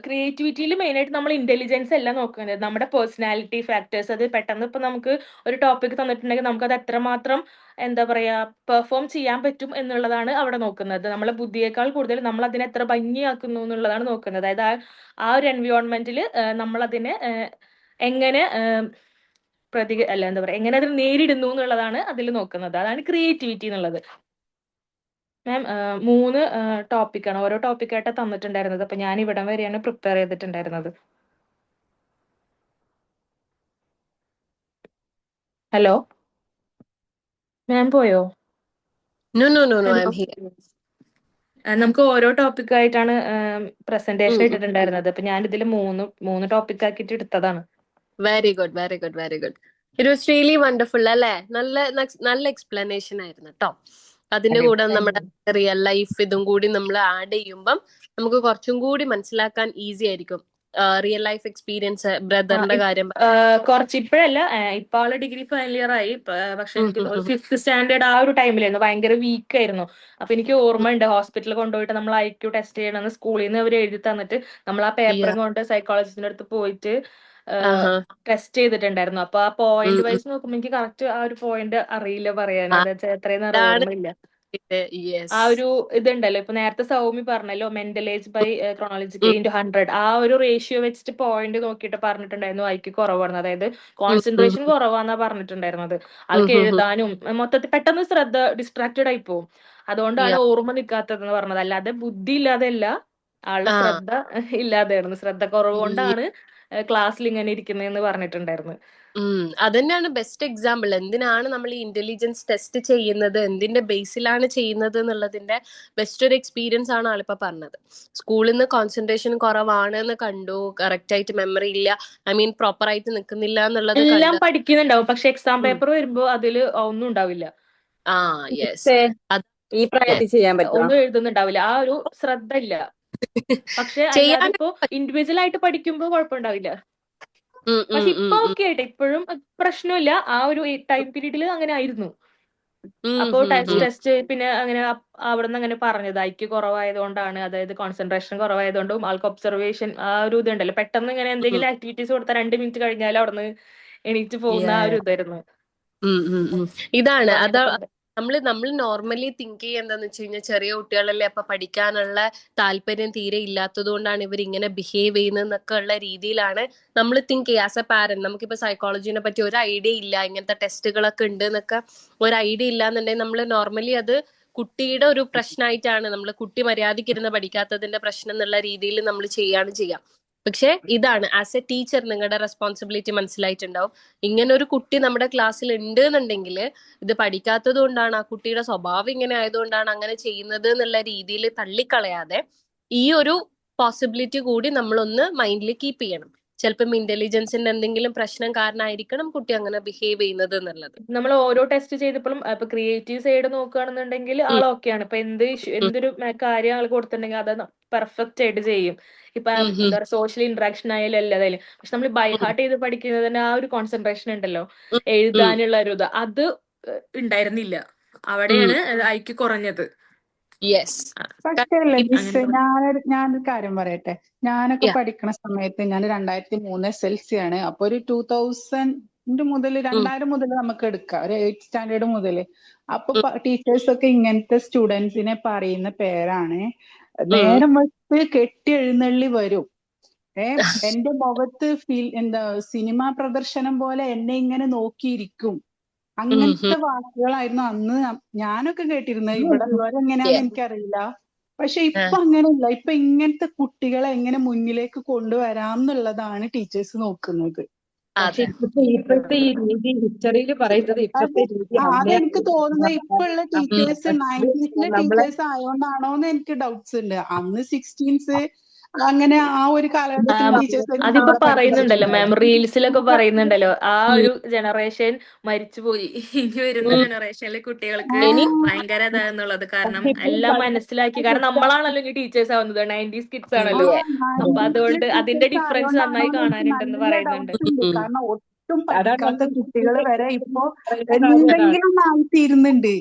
ക്രിയേറ്റിവിറ്റിയിൽ മെയിനായിട്ട് നമ്മൾ intelligence അല്ല നോക്കുന്നത്, നമ്മുടെ personality factors. അത് പെട്ടെന്ന് ഇപ്പൊ നമുക്ക് ഒരു ടോപ്പിക് തന്നിട്ടുണ്ടെങ്കിൽ നമുക്ക് അത് എത്രമാത്രം എന്താ പറയാ പെർഫോം ചെയ്യാൻ പറ്റും എന്നുള്ളതാണ് അവിടെ നോക്കുന്നത്. നമ്മളെ ബുദ്ധിയേക്കാൾ കൂടുതൽ നമ്മൾ അതിനെ എത്ര ഭംഗിയാക്കുന്നു എന്നുള്ളതാണ് നോക്കുന്നത്. അതായത് ആ ഒരു എൻവയോൺമെന്റിൽ നമ്മൾ അതിനെ എങ്ങനെ അല്ല എന്താ പറയാ എങ്ങനെ അതിനെ നേരിടുന്നു എന്നുള്ളതാണ് അതിൽ നോക്കുന്നത്. അതാണ് ക്രിയേറ്റിവിറ്റി എന്നുള്ളത്. മാം 3 ടോപ്പിക്കാണ്, ഓരോ ടോപ്പിക്കായിട്ടാണ് തന്നിട്ടുണ്ടായിരുന്നത്. അപ്പൊ ഞാൻ ഇവിടം വരെയാണ് പ്രിപ്പയർ ചെയ്തിട്ടുണ്ടായിരുന്നത്. ഹലോ മാം പോയോ? No, I'm here. നമുക്ക് ഓരോ ടോപ്പിക്കായിട്ടാണ് പ്രസന്റേഷൻ ഇട്ടിട്ടുണ്ടായിരുന്നത്. അപ്പൊ ഞാൻ ഇതിൽ മൂന്ന് ടോപ്പിക് ആക്കിയിട്ട് എടുത്തതാണ്. Very good. It was really wonderful അല്ലേ? നല്ല എക്സ്പ്ലനേഷൻ ആയിരുന്നു കേട്ടോ. അതിന്റെ കൂടെ നമ്മുടെ റിയൽ ലൈഫ് ഇതും കൂടി നമ്മൾ ആഡ് ചെയ്യുമ്പം നമുക്ക് കുറച്ചും കൂടി മനസ്സിലാക്കാൻ ഈസി ആയിരിക്കും. റിയൽ ലൈഫ് എക്സ്പീരിയൻസ് ബ്രദറിന്റെ കാര്യം കുറച്ച് ഇപ്പോഴല്ല, ഇപ്പൊ ആള് ഡിഗ്രി ഫൈനൽ ഇയർ ആയി. പക്ഷെ എനിക്ക് 5th സ്റ്റാൻഡേർഡ് ആ ഒരു ടൈമിലായിരുന്നു, ഭയങ്കര വീക്ക് ആയിരുന്നു. അപ്പൊ എനിക്ക് ഓർമ്മയുണ്ട് ഹോസ്പിറ്റലിൽ കൊണ്ടുപോയിട്ട് നമ്മൾ IQ ടെസ്റ്റ് ചെയ്യണമെന്ന് സ്കൂളിൽ നിന്ന് അവർ എഴുതി തന്നിട്ട് നമ്മൾ ആ പേപ്പറും കൊണ്ട് സൈക്കോളജിസ്റ്റിന്റെ അടുത്ത് പോയിട്ട് ടെസ്റ്റ് ചെയ്തിട്ടുണ്ടായിരുന്നു. അപ്പൊ ആ പോയിന്റ് വൈസ് നോക്കുമ്പോ എനിക്ക് കറക്റ്റ് ആ ഒരു പോയിന്റ് അറിയില്ല പറയാൻ, എത്രയെന്ന് ഓർമ്മയില്ല. ആ ഒരു ഇതുണ്ടല്ലോ, ഇപ്പൊ നേരത്തെ സൗമി പറഞ്ഞല്ലോ mental age by chronological into 100, ആ ഒരു റേഷ്യോ വെച്ചിട്ട് പോയിന്റ് നോക്കിയിട്ട് പറഞ്ഞിട്ടുണ്ടായിരുന്നു IQ കുറവാണ്, അതായത് കോൺസെൻട്രേഷൻ കുറവാന്നാ പറഞ്ഞിട്ടുണ്ടായിരുന്നത്. ആൾക്ക് എഴുതാനും മൊത്തത്തിൽ പെട്ടെന്ന് ശ്രദ്ധ ഡിസ്ട്രാക്റ്റഡ് ആയി പോകും, അതുകൊണ്ടാണ് ഓർമ്മ നിൽക്കാത്തതെന്ന് പറഞ്ഞത്. അല്ലാതെ ബുദ്ധി ഇല്ലാതെ അല്ല, ആളുടെ ശ്രദ്ധ ഇല്ലാതെയായിരുന്നു. ശ്രദ്ധ കുറവ് കൊണ്ടാണ് ക്ലാസ്സിൽ ഇങ്ങനെ ഇരിക്കുന്നതെന്ന് പറഞ്ഞിട്ടുണ്ടായിരുന്നു. അതന്നെയാണ് ബെസ്റ്റ് എക്സാമ്പിൾ. എന്തിനാണ് നമ്മൾ ഈ ഇന്റലിജൻസ് ടെസ്റ്റ് ചെയ്യുന്നത്, എന്തിന്റെ ബേസിലാണ് ചെയ്യുന്നത് എന്നുള്ളതിന്റെ ബെസ്റ്റ് ഒരു എക്സ്പീരിയൻസ് ആണ് ആളിപ്പോ പറഞ്ഞത്. സ്കൂളിൽ നിന്ന് കോൺസെൻട്രേഷൻ കുറവാണ് എന്ന് കണ്ടു, കറക്റ്റ് ആയിട്ട് മെമ്മറി ഇല്ല, ഐ മീൻ പ്രോപ്പർ ആയിട്ട് നിൽക്കുന്നില്ല എന്നുള്ളത് എല്ലാം പഠിക്കുന്നുണ്ടാവും, പക്ഷെ എക്സാം പേപ്പർ വരുമ്പോ അതിൽ ഒന്നും ഉണ്ടാവില്ല. ഈ പ്രായത്തിൽ ചെയ്യാൻ പറ്റുമോ? ഒന്നും എഴുതുന്നുണ്ടാവില്ല, ആ ഒരു ശ്രദ്ധ ഇല്ല. പക്ഷെ അല്ലാതെ ഇപ്പോ ഇൻഡിവിജ്വൽ ആയിട്ട് പഠിക്കുമ്പോ കുഴപ്പമുണ്ടാവില്ല. പക്ഷെ ഇപ്പൊ ഓക്കെ ആയിട്ട് ഇപ്പോഴും പ്രശ്നമില്ല, ആ ഒരു ടൈം പീരീഡിൽ അങ്ങനെ ആയിരുന്നു. അപ്പോ ടെസ്റ്റ് പിന്നെ അങ്ങനെ അവിടെ നിന്ന് അങ്ങനെ പറഞ്ഞത് IQ കുറവായതുകൊണ്ടാണ്, അതായത് കോൺസെൻട്രേഷൻ കുറവായതുകൊണ്ടും ആൾക്ക് ഒബ്സർവേഷൻ ആ ഒരു ഇതുണ്ടല്ലോ, പെട്ടെന്ന് ഇങ്ങനെ എന്തെങ്കിലും ആക്ടിവിറ്റീസ് കൊടുത്താൽ 2 മിനിറ്റ് കഴിഞ്ഞാൽ അവിടെ നിന്ന് എണീറ്റ് പോകുന്ന ആ ഒരു ഇതായിരുന്നു. ഇതാണ് നമ്മൾ നോർമലി തിങ്ക് ചെയ്യുക എന്താന്ന് വെച്ച് കഴിഞ്ഞാൽ, ചെറിയ കുട്ടികളല്ലേ അപ്പൊ പഠിക്കാനുള്ള താല്പര്യം തീരെ ഇല്ലാത്തത് കൊണ്ടാണ് ഇവർ ഇങ്ങനെ ബിഹേവ് ചെയ്യുന്നതെന്നൊക്കെ ഉള്ള രീതിയിലാണ് നമ്മൾ തിങ്ക് ചെയ്യുക ആസ് എ പാരന്റ്. നമുക്കിപ്പോ സൈക്കോളജിനെ പറ്റി ഒരു ഐഡിയ ഇല്ല, ഇങ്ങനത്തെ ടെസ്റ്റുകളൊക്കെ ഉണ്ട് എന്നൊക്കെ ഒരു ഐഡിയ ഇല്ലാന്നുണ്ടെങ്കിൽ നമ്മൾ നോർമലി അത് കുട്ടിയുടെ ഒരു പ്രശ്നമായിട്ടാണ്, നമ്മൾ കുട്ടി മര്യാദയ്ക്കിരുന്ന് പഠിക്കാത്തതിന്റെ പ്രശ്നം എന്നുള്ള രീതിയിൽ നമ്മൾ ചെയ്യാം. പക്ഷെ ഇതാണ് ആസ് എ ടീച്ചർ നിങ്ങളുടെ റെസ്പോൺസിബിലിറ്റി മനസ്സിലായിട്ടുണ്ടാവും. ഇങ്ങനെ ഒരു കുട്ടി നമ്മുടെ ക്ലാസ്സിൽ ഉണ്ട് എന്നുണ്ടെങ്കിൽ ഇത് പഠിക്കാത്തത് കൊണ്ടാണ്, ആ കുട്ടിയുടെ സ്വഭാവം ഇങ്ങനെ ആയതുകൊണ്ടാണ് അങ്ങനെ ചെയ്യുന്നത് എന്നുള്ള രീതിയിൽ തള്ളിക്കളയാതെ ഈ ഒരു പോസിബിലിറ്റി കൂടി നമ്മളൊന്ന് മൈൻഡിൽ കീപ്പ് ചെയ്യണം. ചിലപ്പം ഇന്റലിജൻസിന്റെ എന്തെങ്കിലും പ്രശ്നം കാരണമായിരിക്കണം കുട്ടി അങ്ങനെ ബിഹേവ് ചെയ്യുന്നത് എന്നുള്ളത്. നമ്മൾ ഓരോ ടെസ്റ്റ് ചെയ്തപ്പോഴും ഇപ്പൊ ക്രിയേറ്റീവ് സൈഡ് നോക്കുകയാണെന്നുണ്ടെങ്കിൽ ആൾ ഓക്കെയാണ്. ഇപ്പൊ എന്തൊരു കാര്യം ആൾ കൊടുത്തിട്ടുണ്ടെങ്കിൽ അത് പെർഫെക്റ്റ് ആയിട്ട് ചെയ്യും. ഇപ്പൊ എന്താ പറയുക സോഷ്യൽ ഇന്ററാക്ഷൻ ആയാലും എല്ലാതായാലും. പക്ഷെ നമ്മൾ ബൈ ഹാർട്ട് ചെയ്ത് പഠിക്കുന്നതിന് ആ ഒരു കോൺസെൻട്രേഷൻ ഉണ്ടല്ലോ, എഴുതാനുള്ള ഒരു ഇത് അത് ഉണ്ടായിരുന്നില്ല. അവിടെയാണ് IQ കുറഞ്ഞത്. പക്ഷേ ഞാനൊരു കാര്യം പറയട്ടെ. ഞാനൊക്കെ പഠിക്കണ സമയത്ത് ഞാൻ 2003 SLC ആണ്. അപ്പൊ ഒരു 2000 മുതൽ 2000 മുതൽ നമുക്ക് എടുക്കാം, ഒരു 8th സ്റ്റാൻഡേർഡ് മുതൽ. അപ്പൊ ടീച്ചേഴ്സ് ഒക്കെ ഇങ്ങനത്തെ സ്റ്റുഡൻസിനെ പറയുന്ന പേരാണ് നേരം വെച്ച് കെട്ടി എഴുന്നള്ളി വരും. എന്റെ മുഖത്ത് സിനിമാ പ്രദർശനം പോലെ എന്നെ ഇങ്ങനെ നോക്കിയിരിക്കും. അങ്ങനത്തെ വാക്കുകളായിരുന്നു അന്ന് ഞാനൊക്കെ കേട്ടിരുന്നത്. ഇവിടെ ഉള്ളവരെങ്ങനെയാന്ന് എനിക്കറിയില്ല. പക്ഷെ ഇപ്പൊ അങ്ങനെയല്ല. ഇപ്പൊ ഇങ്ങനത്തെ കുട്ടികളെ എങ്ങനെ മുന്നിലേക്ക് കൊണ്ടുവരാം എന്നുള്ളതാണ് ടീച്ചേഴ്സ് നോക്കുന്നത്. ഇപ്പോഴത്തെ ഈ രീതി ഹിസ്റ്ററിയിൽ പറയുന്നത് ഇപ്പോഴത്തെ രീതി അതെനിക്ക് തോന്നുന്നത് ഇപ്പോഴുള്ള ടീച്ചേഴ്സ് 90s ടീച്ചേഴ്സ് ആയതുകൊണ്ടാണോന്ന് എനിക്ക് ഡൗട്ട്സ് ഉണ്ട്. അന്ന് 16s അങ്ങനെ ആ ഒരു കാലഘട്ടത്തിൽ ടീച്ചേഴ്സ് അതിപ്പോ നമ്മളെ പറയുന്നുണ്ടല്ലോ മാം, പഠിപ്പിച്ചിട്ടുണ്ടായിരുന്നു. റീൽസിലൊക്കെ പറയുന്നുണ്ടല്ലോ ആ ഒരു ജനറേഷൻ മരിച്ചുപോയി, ഇനി വരുന്ന ജനറേഷനിലെ കുട്ടികൾക്ക് ഭയങ്കര ഇതാന്നുള്ളത്. കാരണം എല്ലാം മനസ്സിലാക്കി, കാരണം നമ്മളാണല്ലോ ഇനി ടീച്ചേഴ്സ് ആവുന്നത്, 90s കിഡ്സ് ആണല്ലോ. അപ്പൊ അതുകൊണ്ട് അതിന്റെ ഡിഫറൻസ് നന്നായി കാണാനുണ്ടെന്ന് നല്ല പറയുന്നുണ്ട്. ഡൗട്ട് ഉണ്ട്. കാരണം ഒട്ടും അതാണ് പഠിക്കാത്ത നമ്മൾ കുട്ടികൾ വരെ ഇപ്പൊ പറയുന്ന കാര്യം അതാണ്. എന്തെങ്കിലും ആയിത്തീരുന്നുണ്ട്.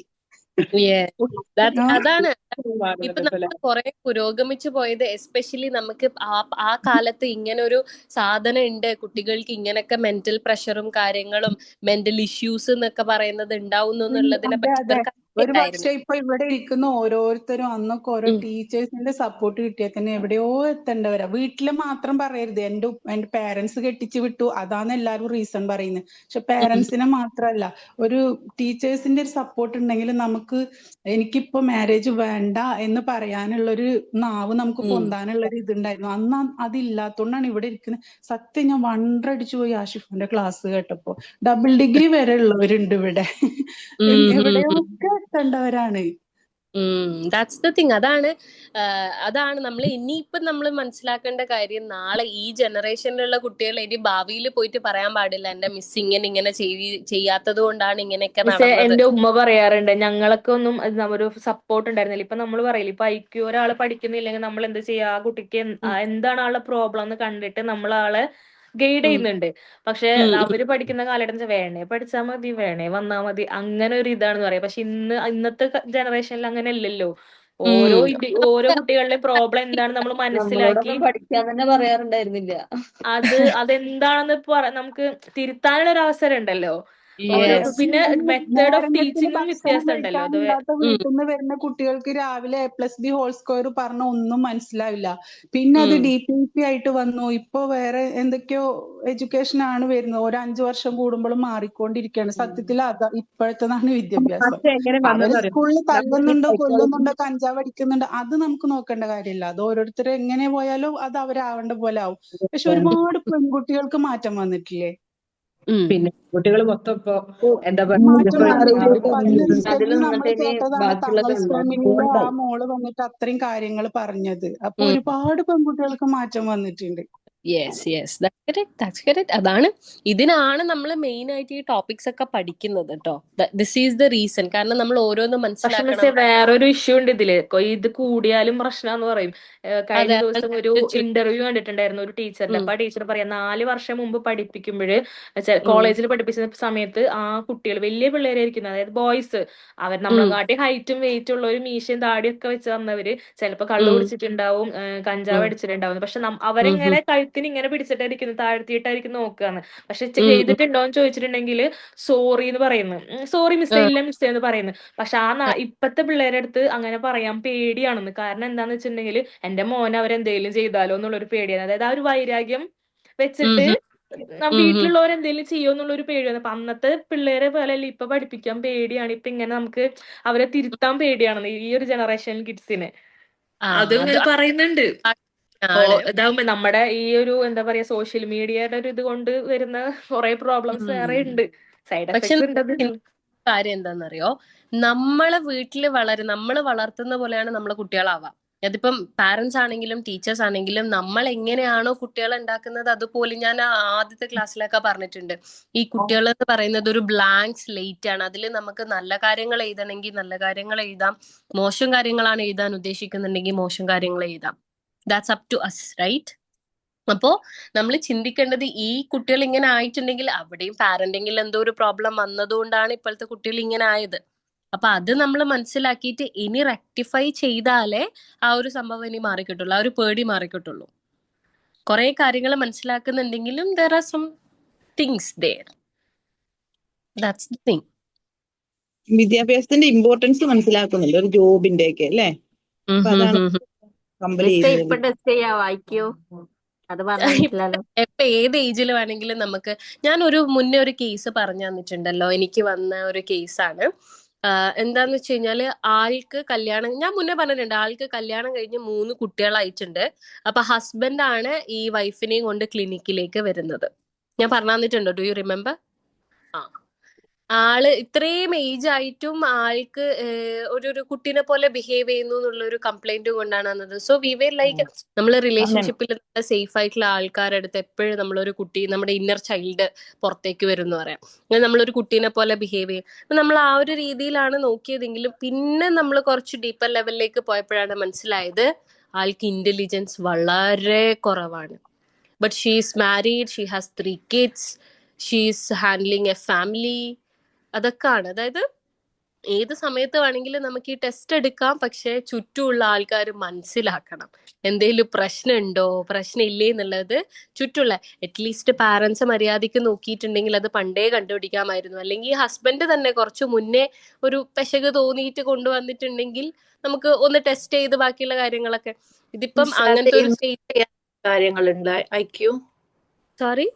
അതാണ് മാറുന്നത് ഇപ്പൊ പോലെ. നമ്മൾ കുറെ പുരോഗമിച്ചു പോയത്. എസ്പെഷ്യലി നമുക്ക് ആ കാലത്ത് ഇങ്ങനെ ഒരു സാധനം ഉണ്ട്, കുട്ടികൾക്ക് ഇങ്ങനൊക്കെ മെന്റൽ പ്രഷറും കാര്യങ്ങളും മെന്റൽ ഇഷ്യൂസ് എന്നൊക്കെ പറയുന്നത് ഉണ്ടാവുന്നു എന്നുള്ളതിനെ അതെ പറ്റി അതെ. ഇവർക്ക് ഒരു അറിയില്ലായിരുന്നു. പക്ഷെ ഇപ്പൊ ഇവിടെ ഇരിക്കുന്ന ഓരോരുത്തരും അന്നൊക്കെ ഓരോ ടീച്ചേഴ്സിന്റെ സപ്പോർട്ട് കിട്ടിയാൽ തന്നെ എവിടെയോ എത്തേണ്ടവരാ. വീട്ടില് മാത്രം പറയരുത് എന്റെ പേരൻസ് കെട്ടിച്ചു വിട്ടു അതാന്ന് എല്ലാവരും റീസൺ പറയുന്നത്. പക്ഷെ പേരൻസിനെ മാത്രല്ല, ഒരു ടീച്ചേഴ്സിന്റെ ഒരു സപ്പോർട്ട് ഉണ്ടെങ്കിൽ നമുക്ക് എനിക്കിപ്പോ മാരേജ് വേണ്ട എന്ന് പറയാനുള്ളൊരു നാവ് നമുക്ക് പൊന്താനുള്ള ഒരു ഇതുണ്ടായിരുന്നു. അന്ന് അതില്ലാത്തോണ്ടാണ് ഇവിടെ ഇരിക്കുന്നത്. സത്യം ഞാൻ വണ്ടടിച്ചു പോയി ആഷിഫിന്റെ ക്ലാസ് കേട്ടപ്പോ. ഡബിൾ ഡിഗ്രി വരെ ഉള്ളവരുണ്ട് ഇവിടെ. എവിടെയൊക്കെ എത്തേണ്ടവരാണ്. That's the thing. അതാണ് നമ്മൾ ഇനിയിപ്പം നമ്മൾ മനസ്സിലാക്കേണ്ട കാര്യം. നാളെ ഈ ജനറേഷനിലുള്ള കുട്ടികൾ ഇനി ഭാവിയിൽ പോയിട്ട് പറയാൻ പാടില്ല എന്റെ മിസ് ഇങ്ങനെ ചെയ്യാത്തത് കൊണ്ടാണ് ഇങ്ങനെയൊക്കെ മിസ്സേ, നടന്നത്. എന്റെ ഉമ്മ പറയാറുണ്ട്, ഞങ്ങളൊക്കെ ഒന്നും ഒരു സപ്പോർട്ട് ഉണ്ടായിരുന്നില്ല. ഇപ്പൊ നമ്മൾ പറയില്ല, ഇപ്പൊ ഐക്യു ഒരാള് പഠിക്കുന്നില്ലെങ്കിൽ നമ്മൾ എന്ത് ചെയ്യാ, ആ കുട്ടിക്ക് എന്താണ് ആളുടെ പ്രോബ്ലം എന്ന് കണ്ടിട്ട് നമ്മൾ ആളെ ഗൈഡ് ചെയ്യുന്നുണ്ട്. പക്ഷെ അവര് പഠിക്കുന്ന കാലഘട്ടം വേണേ പഠിച്ചാ മതി, വേണേ വന്നാ മതി, അങ്ങനെ ഒരു ഇതാണെന്ന് പറയാം. പക്ഷെ ഇന്നത്തെ ജനറേഷനിൽ അങ്ങനെ അല്ലല്ലോ. ഓരോ കുട്ടികളുടെ പ്രോബ്ലം എന്താണ് നമ്മൾ മനസ്സിലാക്കി നമ്മളോടൊന്നും പഠിക്കാൻ തന്നെ പറയാറുണ്ടായിരുന്നില്ല. അതെന്താണെന്ന് നമുക്ക് തിരുത്താനുള്ള ഒരു അവസരം ഉണ്ടല്ലോ. പിന്നെ മെത്തേഡ് ഓഫ് നേരത്തിന് ടീച്ചിങ്ങും വ്യത്യാസം ഉണ്ടല്ലോ. കഴിക്കാനില്ലാത്ത വീട്ടിൽ നിന്ന് വരുന്ന കുട്ടികൾക്ക് രാവിലെ A+B² പറഞ്ഞ ഒന്നും മനസ്സിലാവില്ല. പിന്നെ അത് DPP ആയിട്ട് വന്നു. ഇപ്പൊ വേറെ എന്തൊക്കെയോ എഡ്യൂക്കേഷൻ ആണ് വരുന്നത്. ഒരു 5 വർഷം കൂടുമ്പോഴും മാറിക്കൊണ്ടിരിക്കുകയാണ്. സത്യത്തിൽ ഇപ്പോഴത്തേതാണ് വിദ്യാഭ്യാസം. എങ്ങനെ അവര് വന്നതറിയോ? സ്കൂളിൽ നമ്മൾ തല്ലുന്നുണ്ടോ സൈക്കോളജി കൊല്ലുന്നുണ്ടോ കഞ്ചാവ് അടിക്കുന്നുണ്ടോ അത് നമുക്ക് നോക്കേണ്ട കാര്യമില്ല. അത് ഓരോരുത്തർ എങ്ങനെ പോയാലും അത് അവരാവേണ്ട പോലെ ആവും. പക്ഷെ ഒരുപാട് പെൺകുട്ടികൾക്ക് മാറ്റം വന്നിട്ടില്ലേ? പിന്നെ കുട്ടികൾ മൊത്തം ഇപ്പൊ എന്താ മാറ്റം മാറിയില്ലേ? ഇപ്പൊ അതിൽ റീസെന്റ് നമ്മൾ നിന്നിട്ട് ഇനി കേട്ടതാണ് ബാക്കിയുള്ളത് തങ്ങൾ ഫാമിലിയിലെ ആ മോള് വന്നിട്ട് അത്രയും കാര്യങ്ങൾ പറഞ്ഞത്. അപ്പൊ ഒരുപാട് പെൺകുട്ടികൾക്ക് മാറ്റം വന്നിട്ടുണ്ട്. Yes that's correct. അതാണ് ഇതിനാണ് നമ്മൾ മെയിൻ ആയിട്ട് ഈ ടോപ്പിക്സ് ഒക്കെ പഠിക്കുന്നത് കേട്ടോ. This is the reason. കാരണം നമ്മൾ ഓരോന്ന് പക്ഷെ മിസ്സേ, മനസ്സിലാക്കണം. വേറൊരു ഇഷ്യൂ ഉണ്ട് ഇതില്. ഇത് കൂടിയാലും പ്രശ്നമാന്ന് പറയും. കഴിഞ്ഞ ദിവസം ഒരു ഇന്റർവ്യൂ കണ്ടിട്ടുണ്ടായിരുന്നു ഒരു ടീച്ചറിന്റെ. അപ്പൊ ആ ടീച്ചർ പറയാം, 4 വർഷം മുമ്പ് പഠിപ്പിക്കുമ്പോഴ് കോളേജിൽ പഠിപ്പിച്ച സമയത്ത് ആ കുട്ടികൾ വലിയ പിള്ളേരായിരിക്കും, അതായത് ബോയ്സ്, അവർ നമ്മളെക്കാട്ടി ഹൈറ്റും വെയിറ്റും ഉള്ള ഒരു മീശയും താടിയും ഒക്കെ വെച്ച് വന്നവര് ചിലപ്പോ കള്ളു കുടിച്ചിട്ടുണ്ടാവും, കഞ്ചാവ് അടിച്ചിട്ടുണ്ടാവും. പക്ഷെ അവരെങ്ങനെ കഴുത്തിന് ഇങ്ങനെ പിടിച്ചിട്ടായിരിക്കും, താഴ്ത്തിയിട്ടായിരിക്കും നോക്കുകയാണ്. പക്ഷെ ചെയ്തിട്ടുണ്ടോ എന്ന് ചോദിച്ചിട്ടുണ്ടെങ്കിൽ സോറി എന്ന് പറയുന്നു, സോറി മിസ്സേ, ഇല്ല മിസ്സേ എന്ന് പറയുന്നു. പക്ഷെ ഇപ്പത്തെ പിള്ളേരുടെ അടുത്ത് അങ്ങനെ പറയാൻ പേടിയാണെന്ന്. കാരണം എന്താന്ന് വെച്ചിട്ടുണ്ടെങ്കിൽ എന്റെ മോൻ അവരെന്തെങ്കിലും ചെയ്താലോ എന്നുള്ളൊരു പേടിയാണ്. അതായത് ആ ഒരു വൈരാഗ്യം വെച്ചിട്ട് വീട്ടിലുള്ളവർ എന്തെങ്കിലും ചെയ്യോ എന്നുള്ളൊരു പേടിയാണ്. അപ്പൊ അന്നത്തെ പിള്ളേരെ പോലെ അല്ല ഇപ്പൊ പഠിപ്പിക്കാൻ പേടിയാണ്. ഇപ്പൊ ഇങ്ങനെ നമുക്ക് അവരെ തിരുത്താൻ പേടിയാണെന്ന് ഈ ഒരു ജനറേഷൻ കിഡ്സിന്. അതും പറയുന്നുണ്ട്. ഇതാവുമ്പോ നമ്മുടെ ഈ ഒരു എന്താ പറയാ സോഷ്യൽ മീഡിയയുടെ ഒരു ഇത് കൊണ്ട് വരുന്ന കുറെ പ്രോബ്ലംസ് വേറെ ഉണ്ട്, സൈഡ് എഫക്ട്സ് ഉണ്ട്. കാര്യം എന്താണെന്നറിയോ, നമ്മളെ വീട്ടിൽ നമ്മൾ വളർത്തുന്ന പോലെയാണ് നമ്മളെ കുട്ടികളാവാം. അതിപ്പം പാരന്റ്സ് ആണെങ്കിലും ടീച്ചേഴ്സ് ആണെങ്കിലും നമ്മൾ എങ്ങനെയാണോ കുട്ടികളെ ഉണ്ടാക്കുന്നത് അതുപോലെ. ഞാൻ ആദ്യത്തെ ക്ലാസ്സിലൊക്കെ പറഞ്ഞിട്ടുണ്ട്, ഈ കുട്ടികൾ എന്ന് പറയുന്നത് ഒരു ബ്ലാങ്ക് സ്ലേറ്റ് ആണ്. അതിൽ നമുക്ക് നല്ല കാര്യങ്ങൾ എഴുതണമെങ്കിൽ നല്ല കാര്യങ്ങൾ എഴുതാം, മോശം കാര്യങ്ങളാണ് എഴുതാൻ ഉദ്ദേശിക്കുന്നുണ്ടെങ്കിൽ മോശം കാര്യങ്ങൾ എഴുതാം. That's up to us, right? അപ്പോ നമ്മൾ ചിന്തിക്കേണ്ടത് ഈ കുട്ടികൾ ഇങ്ങനെ ആയിട്ടുണ്ടെങ്കിൽ അവിടെയും പാരന്റിങ്ങിൽ എന്തോ ഒരു പ്രോബ്ലം വന്നതുകൊണ്ടാണ് ഇപ്പോഴത്തെ കുട്ടികൾ ഇങ്ങനെ ആയത്. അപ്പൊ അത് നമ്മൾ മനസ്സിലാക്കിയിട്ട് ഇനി റെക്ടിഫൈ ചെയ്താലേ ആ ഒരു സംഭവം ഇനി മാറിക്കിട്ടുള്ളൂ, ആ ഒരു പേടി മാറിക്കിട്ടുള്ളൂ. കുറെ കാര്യങ്ങൾ മനസ്സിലാക്കുന്നുണ്ടെങ്കിലും there are some things there. That's the thing. വിദ്യാഭ്യാസത്തിന്റെ ഇമ്പോർട്ടൻസ് മനസ്സിലാക്കുന്നില്ല ഒരു ജോബിന്റെ ഒക്കെ അല്ലേ? ഇപ്പൊ ടെസ്റ്റ് ചെയ്യാ വായിക്കോ, അത് പറഞ്ഞിട്ടില്ലല്ലോ. ഇപ്പൊ ഏത് ഏജിൽ വേണമെങ്കിലും നമുക്ക്. ഞാൻ മുന്നേ ഒരു കേസ് പറഞ്ഞു തന്നിട്ടുണ്ടല്ലോ, എനിക്ക് വന്ന ഒരു കേസാണ്. എന്താന്ന് വെച്ച് കഴിഞ്ഞാല് ആൾക്ക് കല്യാണം, ഞാൻ മുന്നേ പറഞ്ഞിട്ടുണ്ട്, ആൾക്ക് കല്യാണം കഴിഞ്ഞ് 3 കുട്ടികളായിട്ടുണ്ട്. അപ്പൊ ഹസ്ബൻഡാണ് ഈ വൈഫിനെയും കൊണ്ട് ക്ലിനിക്കിലേക്ക് വരുന്നത്. ഞാൻ പറഞ്ഞു തന്നിട്ടുണ്ടോ? Do you remember? ആള് ഇത്രയും ഏജ് ആയിട്ടും ആൾക്ക് ഒരു കുട്ടീനെ പോലെ ബിഹേവ് ചെയ്യുന്നു എന്നുള്ള ഒരു കംപ്ലൈന്റ് കൊണ്ടാണ് വന്നത്. സോ വി വേ ലൈക്ക് നമ്മൾ റിലേഷൻഷിപ്പിൽ സേഫ് ആയിട്ടുള്ള ആൾക്കാരുടെ അടുത്ത് എപ്പോഴും നമ്മളൊരു കുട്ടി, നമ്മുടെ ഇന്നർ ചൈൽഡ് പുറത്തേക്ക് വരും എന്ന് പറയാം. അങ്ങനെ നമ്മളൊരു കുട്ടീനെ പോലെ ബിഹേവ് ചെയ്യും. അപ്പൊ നമ്മൾ ആ ഒരു രീതിയിലാണ് നോക്കിയതെങ്കിലും പിന്നെ നമ്മൾ കുറച്ച് ഡീപ്പർ ലെവലിലേക്ക് പോയപ്പോഴാണ് മനസ്സിലായത് ആൾക്ക് ഇന്റലിജൻസ് വളരെ കുറവാണ്. But she is married, she has 3 kids, she is handling A family. അതൊക്കെയാണ്. അതായത് ഏത് സമയത്ത് വേണമെങ്കിലും നമുക്ക് ഈ ടെസ്റ്റ് എടുക്കാം, പക്ഷെ ചുറ്റുമുള്ള ആൾക്കാർ മനസ്സിലാക്കണം എന്തെങ്കിലും പ്രശ്നമുണ്ടോ പ്രശ്നം ഇല്ലേ എന്നുള്ളത്. ചുറ്റുള്ള അറ്റ്ലീസ്റ്റ് പാരന്റ്സ് മര്യാദയ്ക്ക് നോക്കിയിട്ടുണ്ടെങ്കിൽ അത് പണ്ടേ കണ്ടുപിടിക്കാമായിരുന്നു. അല്ലെങ്കിൽ ഹസ്ബൻഡ് തന്നെ കുറച്ച് മുന്നേ ഒരു പെശക് തോന്നിയിട്ട് കൊണ്ടുവന്നിട്ടുണ്ടെങ്കിൽ നമുക്ക് ഒന്ന് ടെസ്റ്റ് ചെയ്ത് ബാക്കിയുള്ള കാര്യങ്ങളൊക്കെ. ഇതിപ്പം അങ്ങനത്തെ ഒരു സ്റ്റേറ്റ് കാര്യങ്ങളുണ്ട്. IQ സോറി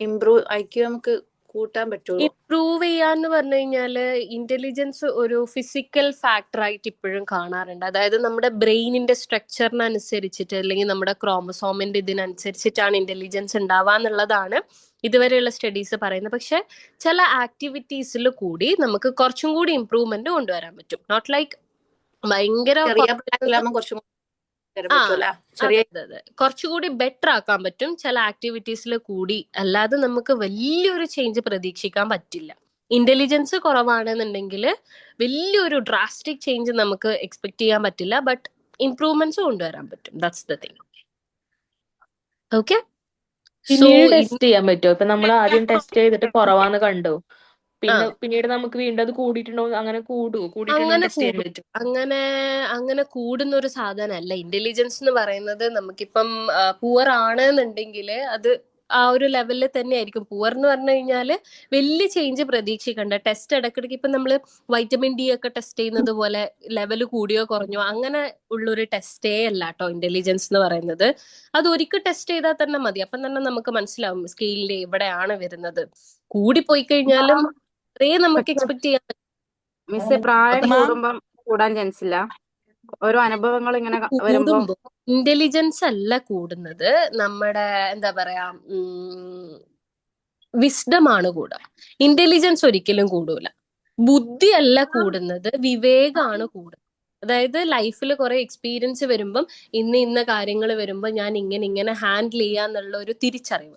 ഇംപ്രൂവ് IQ നമുക്ക് കൂട്ടാൻ പറ്റുള്ളൂ. ഇംപ്രൂവ് ചെയ്യാന്ന് പറഞ്ഞു കഴിഞ്ഞാല് ഇന്റലിജൻസ് ഒരു ഫിസിക്കൽ ഫാക്ടർ ആയിട്ട് ഇപ്പോഴും കാണാറുണ്ട്. അതായത് നമ്മുടെ ബ്രെയിനിന്റെ സ്ട്രക്ചറിനനുസരിച്ചിട്ട് അല്ലെങ്കിൽ നമ്മുടെ ക്രോമസോമിന്റെ ഇതിനനുസരിച്ചിട്ടാണ് ഇന്റലിജൻസ് ഉണ്ടാവാന്നുള്ളതാണ് ഇതുവരെയുള്ള സ്റ്റഡീസ് പറയുന്നത്. പക്ഷെ ചില ആക്ടിവിറ്റീസിൽ കൂടി നമുക്ക് കുറച്ചും കൂടി ഇംപ്രൂവ്മെന്റ് കൊണ്ടുവരാൻ പറ്റും. നോട്ട് ലൈക്ക് ഭയങ്കര കുറച്ചുകൂടി ബെറ്റർ ആക്കാൻ പറ്റും ചില ആക്ടിവിറ്റീസിൽ കൂടി. അല്ലാതെ നമുക്ക് വലിയൊരു ചേഞ്ച് പ്രതീക്ഷിക്കാൻ പറ്റില്ല. ഇന്റലിജൻസ് കുറവാണെന്നുണ്ടെങ്കിൽ വലിയൊരു ഡ്രാസ്റ്റിക് ചേഞ്ച് നമുക്ക് എക്സ്പെക്ട് ചെയ്യാൻ പറ്റില്ല. ബട്ട് ഇംപ്രൂവ്മെന്റ്സ് കൊണ്ടുവരാൻ പറ്റും. That's the thing. ഓക്കെ. പിന്നീട് ടെസ്റ്റ് ചെയ്യാൻ പറ്റുമോ? ഇപ്പൊ നമ്മൾ ആദ്യം ടെസ്റ്റ് ചെയ്തിട്ട് കുറവാന്ന് കണ്ടു, പിന്നീട് നമുക്ക് വീണ്ടും അത് കൂടിയിട്ടുണ്ടോ? അങ്ങനെ അങ്ങനെ കൂടുന്ന ഒരു സാധനമല്ല ഇന്റലിജൻസ് എന്ന് പറയുന്നത്. നമുക്കിപ്പം പുവർ ആണെന്നുണ്ടെങ്കിൽ അത് ആ ഒരു ലെവലിൽ തന്നെ ആയിരിക്കും. പുവർ എന്ന് പറഞ്ഞു കഴിഞ്ഞാൽ വലിയ ചേഞ്ച് പ്രതീക്ഷിക്കണ്ട. ടെസ്റ്റ് ഇടയ്ക്കിടയ്ക്ക് ഇപ്പം നമ്മൾ വൈറ്റമിൻ ഡി ഒക്കെ ടെസ്റ്റ് ചെയ്യുന്നത് പോലെ ലെവൽ കൂടിയോ കുറഞ്ഞോ അങ്ങനെ ഉള്ളൊരു ടെസ്റ്റേ അല്ല കേട്ടോ ഇന്റലിജൻസ് എന്ന് പറയുന്നത്. അത് ഒരിക്കൽ ടെസ്റ്റ് ചെയ്താൽ തന്നെ മതി. അപ്പം തന്നെ നമുക്ക് മനസ്സിലാവും സ്കെയിലിൽ എവിടെയാണ് വരുന്നത്. കൂടിപ്പോയി കഴിഞ്ഞാലും നമുക്ക് എക്സ്പെക്ട് ചെയ്യാൻ പറ്റും. മിസ്സേ, പ്രായം കൂടുമ്പം കൂടാൻ ചാൻസ് ഇല്ല. ഓരോ അനുഭവങ്ങൾ ഇങ്ങനെ വരുമ്പോ ഇന്റലിജൻസ് അല്ല കൂടുന്നത്, നമ്മുടെ എന്താ പറയാ വിസ്ഡം ആണ് കൂടുക. ഇന്റലിജൻസ് ഒരിക്കലും കൂടൂല. ബുദ്ധി അല്ല കൂടുന്നത്, വിവേകമാണ് കൂടുന്നത്. അതായത് ലൈഫിൽ കുറെ എക്സ്പീരിയൻസ് വരുമ്പം ഇന്ന കാര്യങ്ങൾ വരുമ്പോൾ ഞാൻ ഇങ്ങനെ ഹാൻഡിൽ ചെയ്യാന്നുള്ള ഒരു തിരിച്ചറിവ്,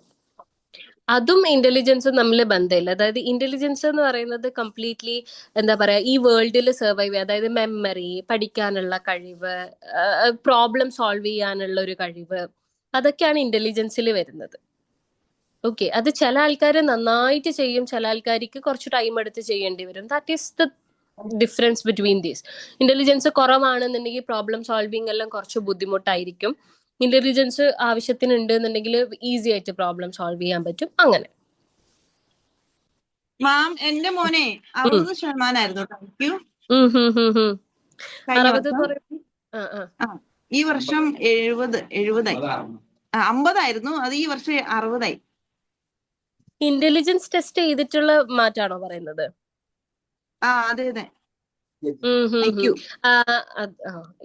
അതും ഇന്റലിജൻസും തമ്മിൽ ബന്ധമില്ല. അതായത് ഇന്റലിജൻസ് എന്ന് പറയുന്നത് കംപ്ലീറ്റ്ലി എന്താ പറയാ ഈ വേൾഡിൽ സർവൈവ് ചെയ്യുക. അതായത് മെമ്മറി, പഠിക്കാനുള്ള കഴിവ്, പ്രോബ്ലം സോൾവ് ചെയ്യാനുള്ള ഒരു കഴിവ്, അതൊക്കെയാണ് ഇന്റലിജൻസിൽ വരുന്നത്. ഓക്കെ. അത് ചില ആൾക്കാർ നന്നായിട്ട് ചെയ്യും, ചില ആൾക്കാർക്ക് കുറച്ച് ടൈം എടുത്ത് ചെയ്യേണ്ടി വരും. That is the difference between these. Intelligence കുറവാണെന്നുണ്ടെങ്കിൽ പ്രോബ്ലം സോൾവിങ് എല്ലാം കുറച്ച് ബുദ്ധിമുട്ടായിരിക്കും. ഇന്റലിജൻസ് ആവശ്യത്തിന് ഉണ്ട് എന്നുണ്ടെങ്കിൽ ഈസി ആയിട്ട് പ്രോബ്ലം സോൾവ് ചെയ്യാൻ പറ്റും. അങ്ങനെ മാം, എന്റെ മോനെ 60% ഈ വർഷം 70 50 അത് ഈ വർഷം 60. ഇന്റലിജൻസ് ടെസ്റ്റ് ചെയ്തിട്ടുള്ള മാറ്റാണോ പറയുന്നത്? അതെ അതെ.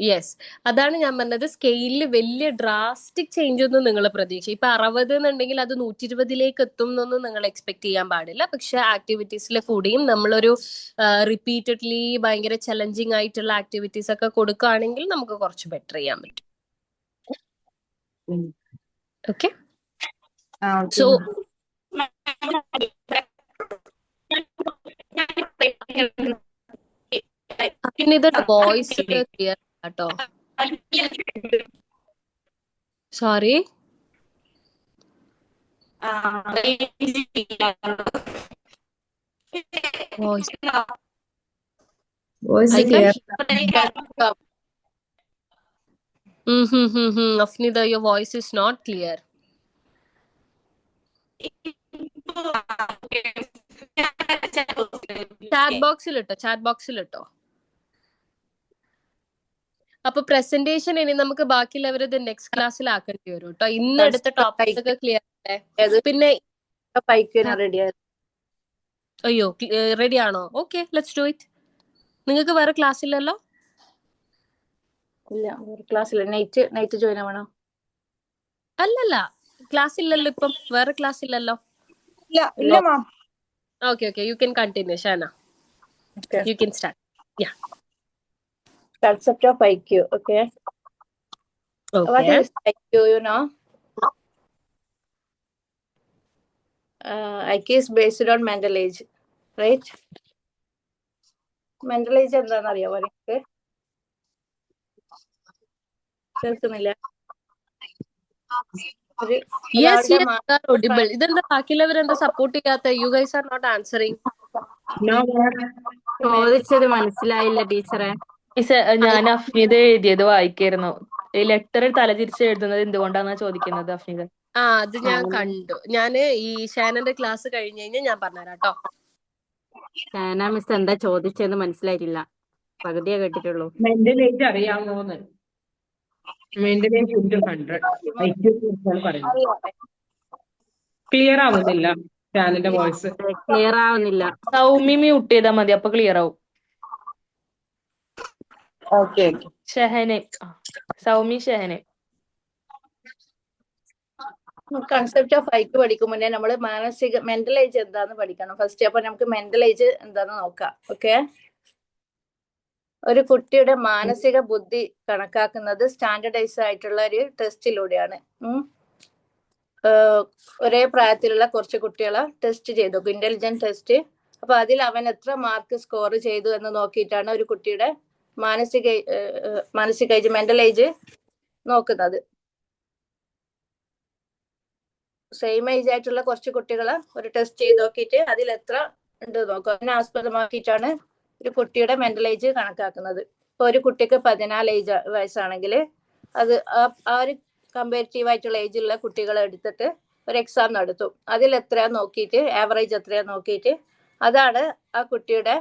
യെസ്, അതാണ് ഞാൻ പറഞ്ഞത്. സ്കെയിലിൽ വലിയ ഡ്രാസ്റ്റിക് ചേഞ്ച് ഒന്നും നിങ്ങൾ പ്രതീക്ഷിക്കും. ഇപ്പൊ 60 എന്നുണ്ടെങ്കിൽ അത് 120 എത്തും എന്നൊന്നും നിങ്ങൾ എക്സ്പെക്ട് ചെയ്യാൻ പാടില്ല. പക്ഷെ ആക്ടിവിറ്റീസിൽ കൂടിയും നമ്മളൊരു റിപ്പീറ്റഡ്ലി ഭയങ്കര ചലഞ്ചിങ് ആയിട്ടുള്ള ആക്ടിവിറ്റീസ് ഒക്കെ കൊടുക്കുകയാണെങ്കിൽ നമുക്ക് കുറച്ച് ബെറ്റർ ചെയ്യാൻ പറ്റും. ഓക്കെ. സോ വോയിസ് ക്ലിയർ കേട്ടോ. Sorry. Afnida, your voice is not clear. Chat ബോക്സിൽ ഇട്ടോ. അപ്പൊ പ്രസന്റേഷൻ ഇനി നമുക്ക് ബാക്കിയുള്ളവരത് നെക്സ്റ്റ് ക്ലാസ്സിൽ ആക്കേണ്ടി വരും കേട്ടോ. ഇന്ന് എടുത്ത ടോപ്പിക്സ് ഒക്കെ ക്ലിയർ അല്ലേ? പിന്നെ അയ്യോ, റെഡി ആണോ? Okay, let's do it. നിങ്ങൾക്ക് വേറെ ക്ലാസ് ഇല്ലല്ലോ? ഇല്ല, ക്ലാസ്സില്ല. Night join ആവണോ? അല്ലല്ല, ക്ലാസ് ഇല്ലല്ലോ ഇപ്പം. വേറെ ക്ലാസ് ഇല്ലല്ലോ. Okay, okay. You can continue, Shana. Okay. You can start. Yeah. Concept of IQ. Okay. What Okay. is IQ? You know, IQ is based on mental age, right? Mental age എന്താണെന്ന് അറിയാമോ നിങ്ങൾക്ക്? കേൾക്കുന്നില്ല? Yes, ഒരാളുടെ yes, you are audible. ഇതെന്താ ബാക്കിയുള്ളവരെന്താ support ചെയ്യാത്ത? You guys are not answering. No, ചോദിച്ചത് മനസ്സിലായില്ല ടീച്ചറെ. ഞാൻ അഫ്നിത എഴുതിയത് വായിക്കായിരുന്നു. ഈ ലെറ്റർ തലതിരിച്ച് എഴുതുന്നത് എന്തുകൊണ്ടാന്നാ ചോദിക്കുന്നത് അഫ്നിത. അത് ഞാൻ കണ്ടു. ഞാന് ഈ ഷാനന്റെ ക്ലാസ് കഴിഞ്ഞ് കഴിഞ്ഞാൽ ഞാൻ പറഞ്ഞുതരാം കേട്ടോ. ഷാന മിസ് എന്താ ചോദിച്ചതെന്ന് മനസ്സിലായിട്ടില്ല, പകുതിയെ കേട്ടിട്ടുള്ളൂ. മെന്റൽ ഏജ് അറിയാമോന്ന്? മെന്റൽ ഏജ് into 100 IQ പറയുന്നത്. ക്ലിയർ ആവുന്നില്ല ഷാനിന്റെ വോയിസ്. ക്ലിയർ ആവുന്നില്ല. സൗമി മ്യൂട്ട് ചെയ്താൽ മതി, അപ്പൊ ക്ലിയർ ആവും. Okay. ഷഹനെ, Saumy ഷഹനെ. Concept of IQ പഠിക്കും മുന്നേ നമ്മൾ മെന്റൽ ഏജ് എന്താന്ന് പഠിക്കണം ഫസ്റ്റ്. അപ്പൊ നമുക്ക് മെന്റൽ ഏജ് എന്താന്ന് നോക്കാം. ഓക്കെ. ഒരു കുട്ടിയുടെ മാനസിക ബുദ്ധി കണക്കാക്കുന്നത് സ്റ്റാൻഡർഡൈസ് ആയിട്ടുള്ള ഒരു ടെസ്റ്റിലൂടെയാണ്. ഒരേ പ്രായത്തിലുള്ള കുറച്ച് കുട്ടികളെ ടെസ്റ്റ് ചെയ്തു, ഇന്റലിജന്റ് ടെസ്റ്റ്. അപ്പൊ അതിൽ അവൻ എത്ര മാർക്ക് സ്കോർ ചെയ്തു എന്ന് നോക്കിയിട്ടാണ് ഒരു കുട്ടിയുടെ മാനസിക ഏജ്, മെന്റൽ ഏജ് നോക്കുന്നത്. സെയിം ഏജ് ആയിട്ടുള്ള കുറച്ച് കുട്ടികളെ ഒരു ടെസ്റ്റ് ചെയ്ത് നോക്കിയിട്ട് അതിൽ എത്ര ഉണ്ട് നോക്കും. അതിനെ ആസ്പദമാക്കിയിട്ടാണ് ഒരു കുട്ടിയുടെ മെന്റൽ ഏജ് കണക്കാക്കുന്നത്. ഇപ്പൊ ഒരു കുട്ടിക്ക് 14 വയസ്സാണെങ്കിൽ അത് ആ ഒരു കമ്പാരിറ്റീവ് ആയിട്ടുള്ള ഏജിലുള്ള കുട്ടികളെ എടുത്തിട്ട് ഒരു എക്സാം നടത്തും. അതിൽ എത്രയാ നോക്കിയിട്ട്, ആവറേജ് എത്രയാ നോക്കിയിട്ട് അതാണ് ആ കുട്ടിയുടെ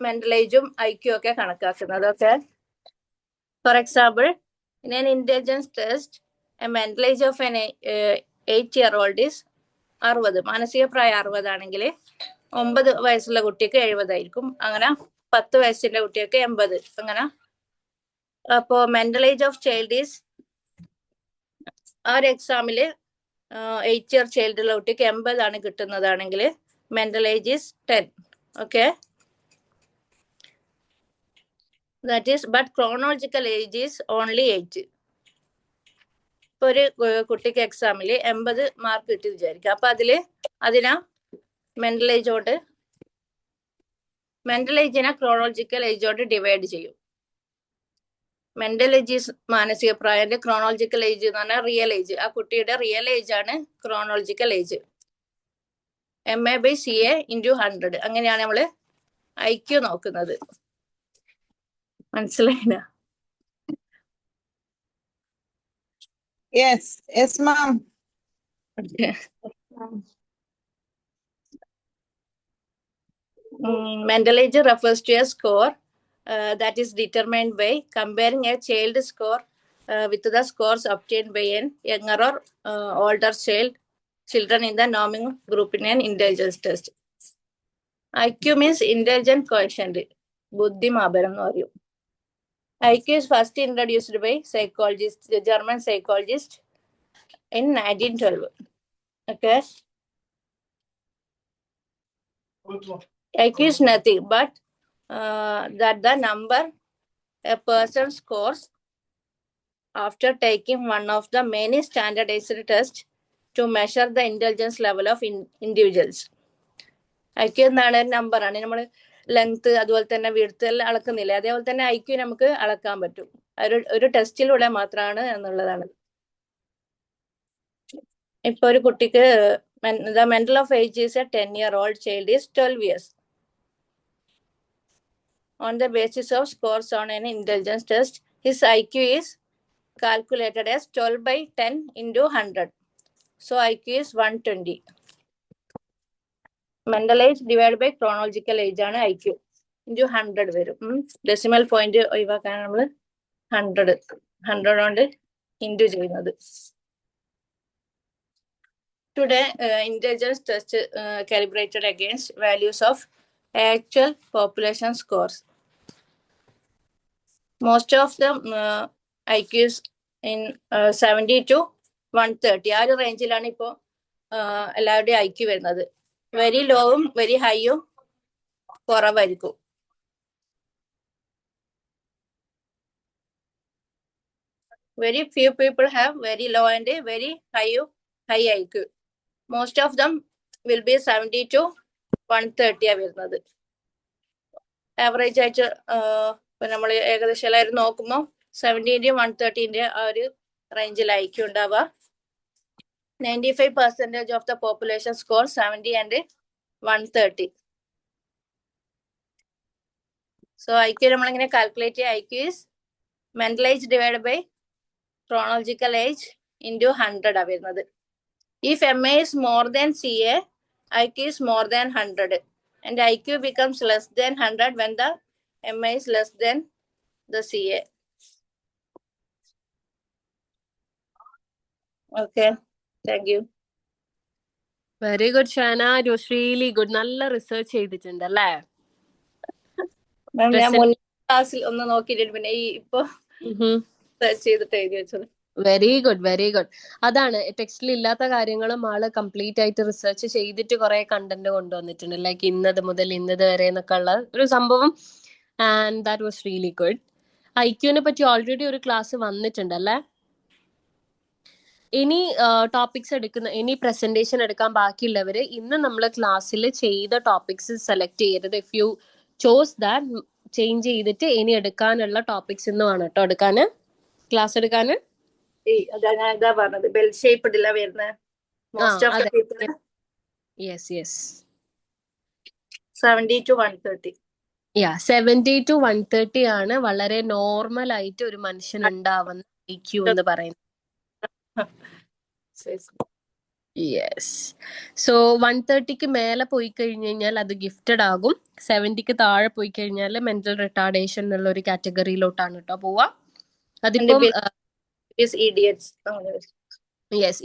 മെന്റൽ ഏജും IQ ഒക്കെ കണക്കാക്കുന്നത്. Okay. For example, in an intelligence test A mental age of N 8-year-old is 60. മാനസിക പ്രായം 60 ആണെങ്കിൽ 9 വയസ്സുള്ള കുട്ടിക്ക് 70 ആയിരിക്കും. അങ്ങനെ 10 വയസ്സിന്റെ കുട്ടിക്ക് 80. അങ്ങനെ അപ്പോ mental age of child is, ആ ഒരു എക്സാമില് 8-year ചൈൽഡുള്ള കുട്ടിക്ക് 80 ആണ് കിട്ടുന്നതാണെങ്കിൽ mental age is 10. Okay. That is but chronological age is only 8. ഇപ്പൊ ഒരു കുട്ടിക്ക് എക്സാമിൽ 80 മാർക്ക് കിട്ടി വിചാരിക്കുക. അപ്പൊ അതിനാ മെന്റൽ ഏജിനെ ക്രോണോളജിക്കൽ ഏജോട് ഡിവൈഡ് ചെയ്യും. മെന്റൽ ഏജ് മാനസിക പ്രായന്റെ, ക്രോണോളജിക്കൽ ഏജ് എന്ന് പറഞ്ഞാൽ റിയൽ ഏജ്. ആ കുട്ടിയുടെ റിയൽ ഏജ് ആണ് ക്രോണോളജിക്കൽ ഏജ്. MA/CA into 100. അങ്ങനെയാണ് നമ്മള് IQ നോക്കുന്നത്. മനസ്സിലായില്ല? Yes, ma'am. Mental age refers to a score that is determined by comparing a child score with the scores obtained by a younger or older children in the norming group in an intelligence test. IQ means intelligent quotient. Buddhi Mabaram എന്ന് പറയും. IQ is first introduced by the German psychologist in 1912. Okay. IQ is nothing but that the number a person scores after taking one of the many standardized tests to measure the intelligence level of individuals. IQ എന്താണ്? ഒരു നമ്പറാണ്. നമ്മൾ length അതുപോലെ തന്നെ width എല്ലാം അളക്കുന്നില്ല, അതേപോലെ തന്നെ IQ നമുക്ക് അളക്കാൻ പറ്റും. ഒരു ടെസ്റ്റിലൂടെ മാത്രമാണ് എന്നുള്ളതാണ്. ഇപ്പൊ ഒരു കുട്ടിക്ക് the mental of age is a 10-year-old child is 12 years. On the basis of scores on an intelligence test, his IQ is calculated as 12/10 into 100. So IQ is 120. Mental age divided by chronological age ആണ് IQ into 100 വരും. Decimal point ഒഴിവാക്കാൻ നമ്മൾ 100 കൊണ്ട് into ചെയ്യുന്നത്. Today, intelligence test calibrated against values of actual population scores. Most of them IQs in 70 to 130. ആ ഒരു റേഞ്ചിലാണ് ഇപ്പോൾ എല്ലാവരുടെയും IQ വരുന്നത്. വെരി ലോവും വെരി ഹൈയും കുറവായിരിക്കും. Very few people have very low and very high IQ. Most of them will be 70 to 130 ആ വരുന്നത്. Average ആയിട്ട് ഇപ്പൊ നമ്മൾ ഏകദേശം എല്ലാവരും നോക്കുമ്പോൾ 70-ന്റെയും 130-ന്റെ ആ ഒരു റേഞ്ചിലായിരിക്കും ഉണ്ടാവുക. 95% of the population score 70 and 130. So IQ നമ്മളിങ്ങനെ കാൽക്കുലേറ്റ് ചെയ്യുക. IQ is mental age divided by chronological age into 100 ആ വരുന്നത്. If MA is more than CA, IQ is more than 100. And IQ becomes less than 100 when the MA is less than the CA. Okay, thank you. Very good Shana, it was really good. നല്ല research ചെയ്തിട്ടുണ്ട് അല്ലേ? ഞാൻ മുന്നേ ക്ലാസ്സിൽ ഒന്ന് നോക്കിയിട്ട് പിന്നെ ഈ ഇപ്പൊ സെർച്ച് ചെയ്തിട്ട് എഴുതി വെച്ചത്. Very good, very good. അതാണ് ടെക്സ്റ്റിൽ ഇല്ലാത്ത കാര്യങ്ങളും ആള് കംപ്ലീറ്റ് ആയിട്ട് റിസർച്ച് ചെയ്തിട്ട് കുറെ കണ്ടന്റ് കൊണ്ടുവന്നിട്ടുണ്ട്. ലൈക്ക് ഇന്നത് മുതൽ ഇന്നത് വരെ എന്നൊക്കെ ഉള്ള ഒരു സംഭവം. And that was really good. ഐക്യുവിനെ പറ്റി ഓൾറെഡി ഒരു ക്ലാസ് വന്നിട്ടുണ്ടല്ലേ? ഇനി ടോപ്പിക്സ് എടുക്കുന്ന ഇനി പ്രസന്റേഷൻ എടുക്കാൻ ബാക്കിയുള്ളവര് ഇന്ന് നമ്മൾ ക്ലാസ്സിൽ ചെയ്ത ടോപ്പിക്സ് സെലക്ട് ചെയ്യരുത്. If you chose that change ചെയ്തിട്ട് ഇനി എടുക്കാനുള്ള ടോപ്പിക്സ് ഇന്ന് വേണം കേട്ടോ എടുക്കാന്, ക്ലാസ് എടുക്കാന്. ഇതാ പറഞ്ഞത് ബെൽ ഷേപ്പ്ഡില്ല വരുന്നത്. Most of the people yes yes 70 to 130. 70 to 130 ആണ് വളരെ നോർമൽ ആയിട്ട് ഒരു മനുഷ്യൻ ഉണ്ടാവുന്ന IQ എന്ന് പറയുന്നത്. യെസ്. സോ 130ക്ക് മേലെ പോയി കഴിഞ്ഞു കഴിഞ്ഞാൽ അത് ഗിഫ്റ്റഡ് ആകും. 70ക്ക് താഴെ പോയി കഴിഞ്ഞാൽ മെന്റൽ റിട്ടാർഡേഷൻ എന്നുള്ള ഒരു കാറ്റഗറിയിലോട്ടാണ് കേട്ടോ പോവാ. അതിപ്പം യെസ്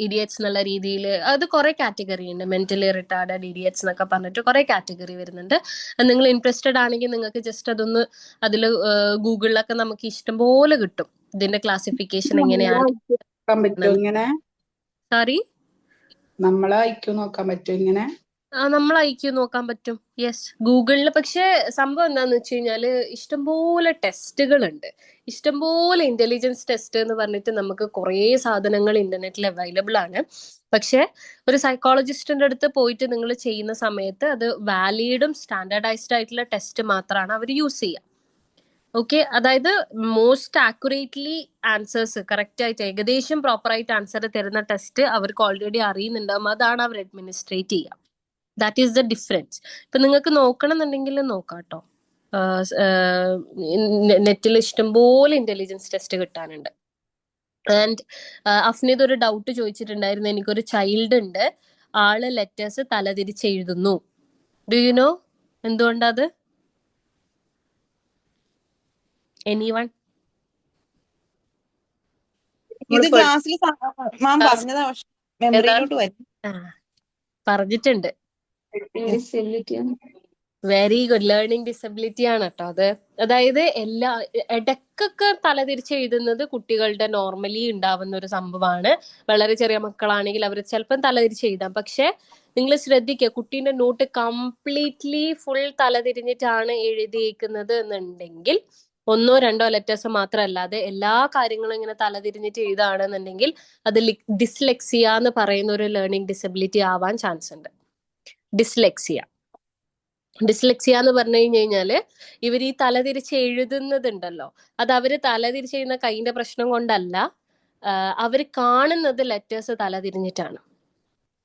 ഇഡിയറ്റ്സ് എന്നുള്ള രീതിയിൽ അത് കുറെ കാറ്റഗറി ഉണ്ട്. മെന്റലി റിട്ടാർഡഡ്, ഇഡിയറ്റ്സ് എന്നൊക്കെ പറഞ്ഞിട്ട് കുറെ കാറ്റഗറി വരുന്നുണ്ട്. നിങ്ങൾ ഇൻട്രസ്റ്റഡ് ആണെങ്കിൽ നിങ്ങൾക്ക് ജസ്റ്റ് അതൊന്ന് അതിൽ ഗൂഗിളിലൊക്കെ നമുക്ക് ഇഷ്ടംപോലെ കിട്ടും ഇതിന്റെ ക്ലാസിഫിക്കേഷൻ എങ്ങനെയാണ്. സോറി, നമ്മളെ IQ നോക്കാൻ പറ്റും ഇങ്ങനെ? നമ്മൾ IQ നോക്കാൻ പറ്റും. യെസ്, ഗൂഗിളിൽ. പക്ഷെ സംഭവം എന്താന്ന് വെച്ച് കഴിഞ്ഞാല് ഇഷ്ടംപോലെ ടെസ്റ്റുകൾ ഉണ്ട്, ഇഷ്ടംപോലെ ഇന്റലിജൻസ് ടെസ്റ്റ് എന്ന് പറഞ്ഞിട്ട് നമുക്ക് കുറേ സാധനങ്ങൾ ഇന്റർനെറ്റിൽ അവൈലബിൾ ആണ്. പക്ഷെ ഒരു സൈക്കോളജിസ്റ്റിന്റെ അടുത്ത് പോയിട്ട് നിങ്ങൾ ചെയ്യുന്ന സമയത്ത് അത് വാലിഡും സ്റ്റാൻഡേർഡൈസ്ഡ് ആയിട്ടുള്ള ടെസ്റ്റ് മാത്രമാണ് അവർ യൂസ് ചെയ്യുക. ഓക്കെ, അതായത് മോസ്റ്റ് ആക്യുറേറ്റ്ലി ആൻസേഴ്സ് കറക്റ്റ് ആയിട്ട് ഏകദേശം പ്രോപ്പർ ആയിട്ട് ആൻസർ തരുന്ന ടെസ്റ്റ് അവർക്ക് ഓൾറെഡി അറിയുന്നുണ്ടാവും, അതാണ് അവർ അഡ്മിനിസ്ട്രേറ്റ് ചെയ്യുക. That is the difference. ഇപ്പൊ നിങ്ങൾക്ക് നോക്കണം എന്നുണ്ടെങ്കിൽ നോക്കാം കേട്ടോ, നെറ്റിൽ ഇഷ്ടംപോലെ ഇന്റലിജൻസ് ടെസ്റ്റ് കിട്ടാനുണ്ട്. ആൻഡ് അഫ്നിത് ഒരു ഡൗട്ട് ചോദിച്ചിട്ടുണ്ടായിരുന്നു. എനിക്കൊരു ചൈൽഡ് ഉണ്ട്, ആള് ലെറ്റേഴ്സ് തലതിരിച്ചെഴുതുന്നു. ഡു യു നോ എന്തുകൊണ്ടത്? എനിവൺ? ഇത് ക്ലാസ്സിൽ മാം പറഞ്ഞതാ, പക്ഷെ മെമ്മറിയിലോട്ട് വരും. പറഞ്ഞിട്ടുണ്ട്. Very good. ലേണിംഗ് ഡിസബിലിറ്റി ആണ് കേട്ടോ അത്. അതായത് ഇടക്കൊക്കെ തലതിരിച്ച് എഴുതുന്നത് കുട്ടികളുടെ നോർമലി ഉണ്ടാവുന്ന ഒരു സംഭവമാണ്. വളരെ ചെറിയ മക്കളാണെങ്കിൽ അവർ ചിലപ്പം തലതിരിച്ച് എഴുതാം. പക്ഷെ നിങ്ങൾ ശ്രദ്ധിക്കുക, കുട്ടീന്റെ നോട്ട് കംപ്ലീറ്റ്ലി ഫുൾ തലതിരിഞ്ഞിട്ടാണ് എഴുതിയേക്കുന്നത് എന്നുണ്ടെങ്കിൽ, 1-2 ലെറ്റേഴ്സ് മാത്രമല്ലാതെ എല്ലാ കാര്യങ്ങളും ഇങ്ങനെ തലതിരിഞ്ഞിട്ട് എഴുതുകയാണെന്നുണ്ടെങ്കിൽ അത് ഡിസ്ലെക്സിയ എന്ന് പറയുന്ന ഒരു ലേണിംഗ് ഡിസബിലിറ്റി ആവാൻ ചാൻസ് ഉണ്ട്. ഡിസ്ലെക്സിയ എന്ന് പറഞ്ഞു കഴിഞ്ഞാല് ഇവർ ഈ തലതിരിച്ച് എഴുതുന്നതുണ്ടല്ലോ, അത് അവര് തലതിരിച്ച് എഴുതുന്ന കൈന്റെ പ്രശ്നം കൊണ്ടല്ല, അവര് കാണുന്നത് ലെറ്റേഴ്സ് തലതിരിഞ്ഞിട്ടാണ്.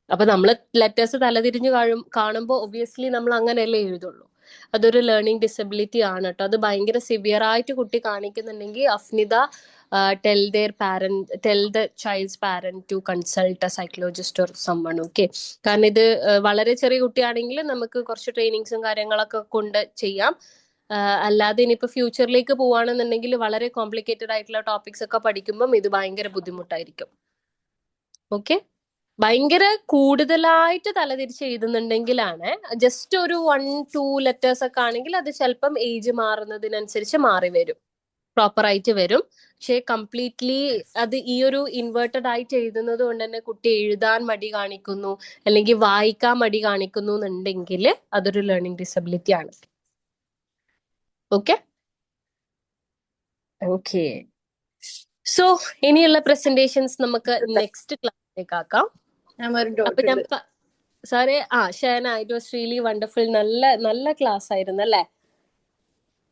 അപ്പൊ നമ്മള് ലെറ്റേഴ്സ് തലതിരിഞ്ഞ് കാണുമ്പോൾ ഒബ്വിയസ്ലി നമ്മൾ അങ്ങനെയല്ലേ എഴുതുള്ളൂ. അതൊരു ലേണിംഗ് ഡിസബിലിറ്റി ആണ് കേട്ടോ. അത് ഭയങ്കര സിവിയർ ആയിട്ട് കുട്ടി കാണിക്കുന്നുണ്ടെങ്കിൽ Afnitha tell the child's parent to consult a psychologist or someone. Okay, കാരണം ഇത് വളരെ ചെറിയ കുട്ടിയാണെങ്കിൽ നമുക്ക് കുറച്ച് ട്രെയിനിങ്സും കാര്യങ്ങളൊക്കെ കൊണ്ട് ചെയ്യാം. അല്ലാതെ ഇനിയിപ്പോ ഫ്യൂച്ചറിലേക്ക് പോവാണെന്നുണ്ടെങ്കിൽ വളരെ കോംപ്ലിക്കേറ്റഡ് ആയിട്ടുള്ള ടോപ്പിക്സ് ഒക്കെ പഠിക്കുമ്പം ഇത് ഭയങ്കര ബുദ്ധിമുട്ടായിരിക്കും. ഓക്കെ, ഭയങ്കര കൂടുതലായിട്ട് തലതിരിച്ച് എഴുതുന്നുണ്ടെങ്കിലാണ്, ജസ്റ്റ് ഒരു 1-2 ലെറ്റേഴ്സ് ഒക്കെ ആണെങ്കിൽ അത് ചിലപ്പം ഏജ് മാറുന്നതിനനുസരിച്ച് മാറി വരും. പ്രോപ്പർ ആയിട്ട് വരും. പക്ഷെ കംപ്ലീറ്റ്ലി അത് ഈ ഒരു ഇൻവേർട്ടഡ് ആയിട്ട് എഴുതുന്നത് കൊണ്ട് തന്നെ കുട്ടി എഴുതാൻ മടി കാണിക്കുന്നു അല്ലെങ്കിൽ വായിക്കാൻ മടി കാണിക്കുന്നു എന്നുണ്ടെങ്കിൽ അതൊരു ലേണിംഗ് ഡിസബിലിറ്റി ആണ്. ഓക്കെ ഓക്കെ സോ ഇനിയുള്ള പ്രസന്റേഷൻസ് നമുക്ക് നെക്സ്റ്റ് ക്ലാസ്സിലേക്ക് ആക്കാം. അപ്പൊ ഞാൻ സാറേ ഷേന, ഇറ്റ് വാസ് റിയലി വണ്ടർഫുൾ. നല്ല ക്ലാസ് ആയിരുന്നു അല്ലേ?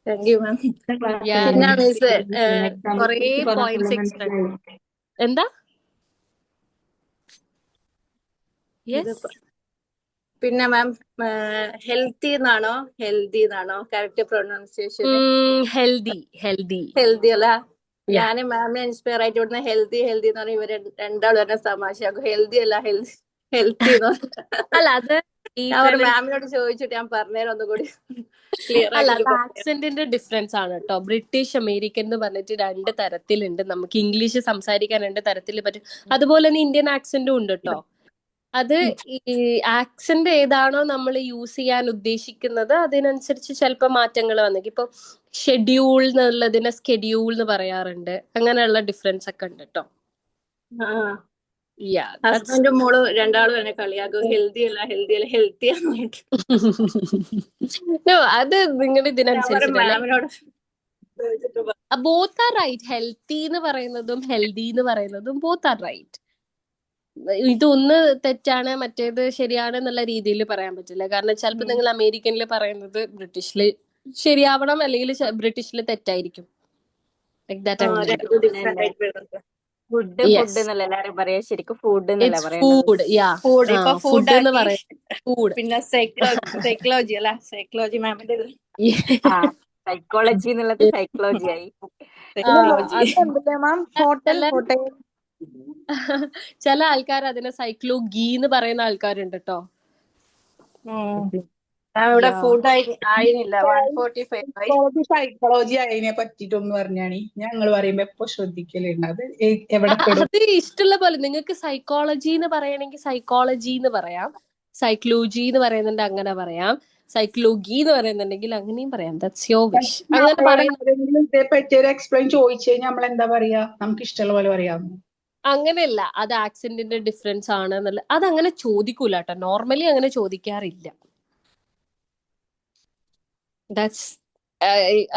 Thank you ma'am. പിന്നെ മിസ് കൊറേ പോയിന്റ്സ് എക്സ്ട്രാ. എന്താ? പിന്നെ മാം ഹെൽത്തി എന്നാണോ കറക്റ്റ് പ്രൊനൗൺസിയേഷൻ? ഹെൽത്തി അല്ല. ഞാൻ മാമിനെ ഇൻസ്പയർ ആയിട്ട് ഇവിടുന്ന് ഹെൽത്തി എന്ന് പറഞ്ഞാൽ ഇവര് രണ്ടാളും തന്നെ തമാശയാക്കും. ഹെൽത്തി അല്ല ഹെൽത്തി എന്ന് അല്ല, അത് മാമിനോട് ചോദിച്ചിട്ട് ഞാൻ പറഞ്ഞുതരാം ഒന്നുകൂടി ക്ലിയർ അല്ല, ആയിട്ട്. അത് ആക്സെന്റിന്റെ ഡിഫറൻസ് ആണ് കേട്ടോ. ബ്രിട്ടീഷ് അമേരിക്കൻ എന്ന് പറഞ്ഞിട്ട് 2 തരത്തിലുണ്ട്. നമുക്ക് ഇംഗ്ലീഷ് സംസാരിക്കാൻ 2 തരത്തിൽ പറ്റും. അതുപോലെ തന്നെ ഇന്ത്യൻ ആക്സെന്റും ഉണ്ട് കേട്ടോ. അത് ഈ ആക്സെന്റ് ഏതാണോ നമ്മൾ യൂസ് ചെയ്യാൻ ഉദ്ദേശിക്കുന്നത് അതിനനുസരിച്ച് ചിലപ്പോൾ മാറ്റങ്ങൾ വന്നേക്കും. ഇപ്പൊ ഷെഡ്യൂൾ എന്നുള്ളതിനെ സ്കെഡ്യൂൾ എന്ന് പറയാറുണ്ട്. അങ്ങനെയുള്ള ഡിഫറൻസ് ഒക്കെ ഉണ്ട് കേട്ടോ. ഹസ്ബൻഡും മോളും രണ്ടാളും എന്നെ കളിയാക്കും. ഹെൽത്തി അല്ല ഹെൽത്തി അത് നിങ്ങളുടെ ഇതിനനുസരിച്ചിട്ടല്ല. മാമിനോട് ബോത്ത് ആർ റൈറ്റ്. ഹെൽത്തി എന്ന് പറയുന്നതും ഹെൽത്തി എന്ന് പറയുന്നതും ബോത്ത് ആർ റൈറ്റ്. ഇതൊന്ന് തെറ്റാണ് മറ്റേത് ശരിയാണ് എന്നുള്ള രീതിയിൽ പറയാൻ പറ്റില്ല. കാരണം ചിലപ്പോൾ നിങ്ങൾ അമേരിക്കനിൽ പറയുന്നത് ബ്രിട്ടീഷില് ശരിയാവണം, അല്ലെങ്കിൽ ബ്രിട്ടീഷിൽ തെറ്റായിരിക്കും. ഫുഡ് എന്നല്ല എല്ലാരും പറയാ, ശരിക്കും ഫുഡ് എന്നല്ല പിന്നെ സൈക്കോളജി അല്ല, സൈക്കോളജി മാമിന്റെ സൈക്കോളജി എന്നുള്ളത് സൈക്കോളജി ആയി. ചില ആൾക്കാർ അതിനെ സൈക്ലോഗി എന്ന് പറയുന്ന ആൾക്കാരുണ്ട് കേട്ടോ. ഇവിടെ ഫുഡ് ആയിരുന്നില്ല 145. സൈക്കോളജി അതിനെ പറ്റിട്ടൊന്ന് പറഞ്ഞാണി. ഞങ്ങൾ പറയുമ്പോ എപ്പോ ശ്രദ്ധിക്കലുണ്ട് അത് എവിടെ അത് ഇഷ്ടമുള്ള പോലെ. നിങ്ങൾക്ക് സൈക്കോളജി എന്ന് പറയണമെങ്കിൽ സൈക്കോളജി എന്ന് പറയാം, സൈക്ലോജി എന്ന് പറയുന്നുണ്ട് അങ്ങനെ പറയാം, സൈക്ലോഗി എന്ന് പറയുന്നുണ്ടെങ്കിൽ അങ്ങനെയും പറയാം. That's your wish. അങ്ങനെ പറയുന്നത് എക്സ്പ്ലെയിൻ ചോദിച്ചു കഴിഞ്ഞാൽ നമ്മൾ എന്താ പറയാ, നമുക്ക് ഇഷ്ടമുള്ള പോലെ പറയാം. അങ്ങനെയല്ല, അത് ആക്സെന്റിന്റെ ഡിഫറൻസ് ആണ് എന്നുള്ള അതങ്ങനെ ചോദിക്കൂല കേട്ടോ. നോർമലി അങ്ങനെ ചോദിക്കാറില്ല. ദാറ്റ്സ്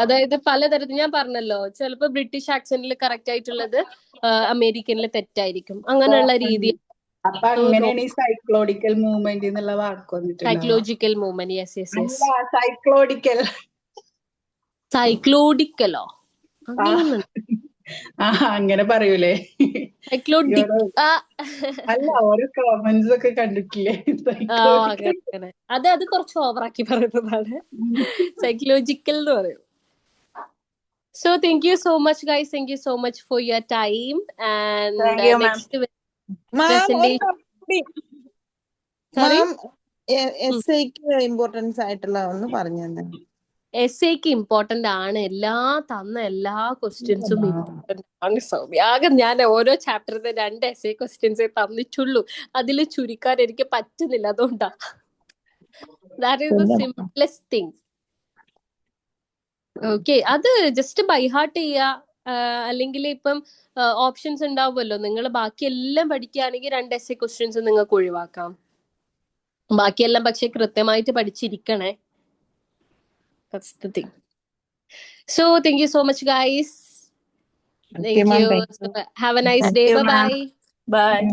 അതായത് പലതരത്തിൽ ഞാൻ പറഞ്ഞല്ലോ, ചിലപ്പോ ബ്രിട്ടീഷ് ആക്സെന്റിൽ കറക്റ്റ് ആയിട്ടുള്ളത് അമേരിക്കനിൽ തെറ്റായിരിക്കും. അങ്ങനെയുള്ള രീതി. അപ്പൊ അങ്ങനെയാണ് ഈ സൈക്കോളജിക്കൽ മൂവ്മെന്റ് എന്നുള്ള വാക്ക് വന്നിട്ടുണ്ട്. Psychological movement. Yes yes yes. സൈക്ലോഡിക്കലോ അങ്ങനെ പറയൂലേ? അല്ല, ഓരോ കമന്റ്സ് ഒക്കെ കണ്ടിട്ടില്ലേ? അത് കുറച്ച് ഓവറാക്കി പറയുന്നതാണ്. സൈക്കോളജിക്കൽ എന്ന് പറയും. So thank you so much guys, thank you so much for your time and next importance ആയിട്ടുള്ള ഒന്ന് പറഞ്ഞു തന്നെ. എസ്സേക്ക് ഇമ്പോർട്ടന്റ് ആണ്. എല്ലാ ക്വസ്റ്റ്യൻസും ഇമ്പോർട്ടന്റ് ആണ് സൗമ്യ. ആകെ ഞാൻ ഓരോ ചാപ്റ്ററിന്റെ 2 എസ്സേ ക്വസ്റ്റ്യൻസേ തന്നിട്ടുള്ളൂ. അതിൽ ചുരുക്കാൻ എനിക്ക് പറ്റുന്നില്ല. അതുകൊണ്ടാ. That is the simplest thing. Okay, അത് ജസ്റ്റ് ബൈ ഹാർട്ട് ചെയ്യുക. അല്ലെങ്കിൽ ഇപ്പം ഓപ്ഷൻസ് ഉണ്ടാവുമല്ലോ, നിങ്ങൾ ബാക്കിയെല്ലാം പഠിക്കുകയാണെങ്കിൽ 2 എസ്സേ ക്വസ്റ്റ്യൻസ് നിങ്ങൾക്ക് ഒഴിവാക്കാം. ബാക്കിയെല്ലാം പക്ഷെ കൃത്യമായിട്ട് പഠിച്ചിരിക്കണേ. That's the thing. So thank you so much guys. Thank you. Have a nice day. Bye bye. Bye.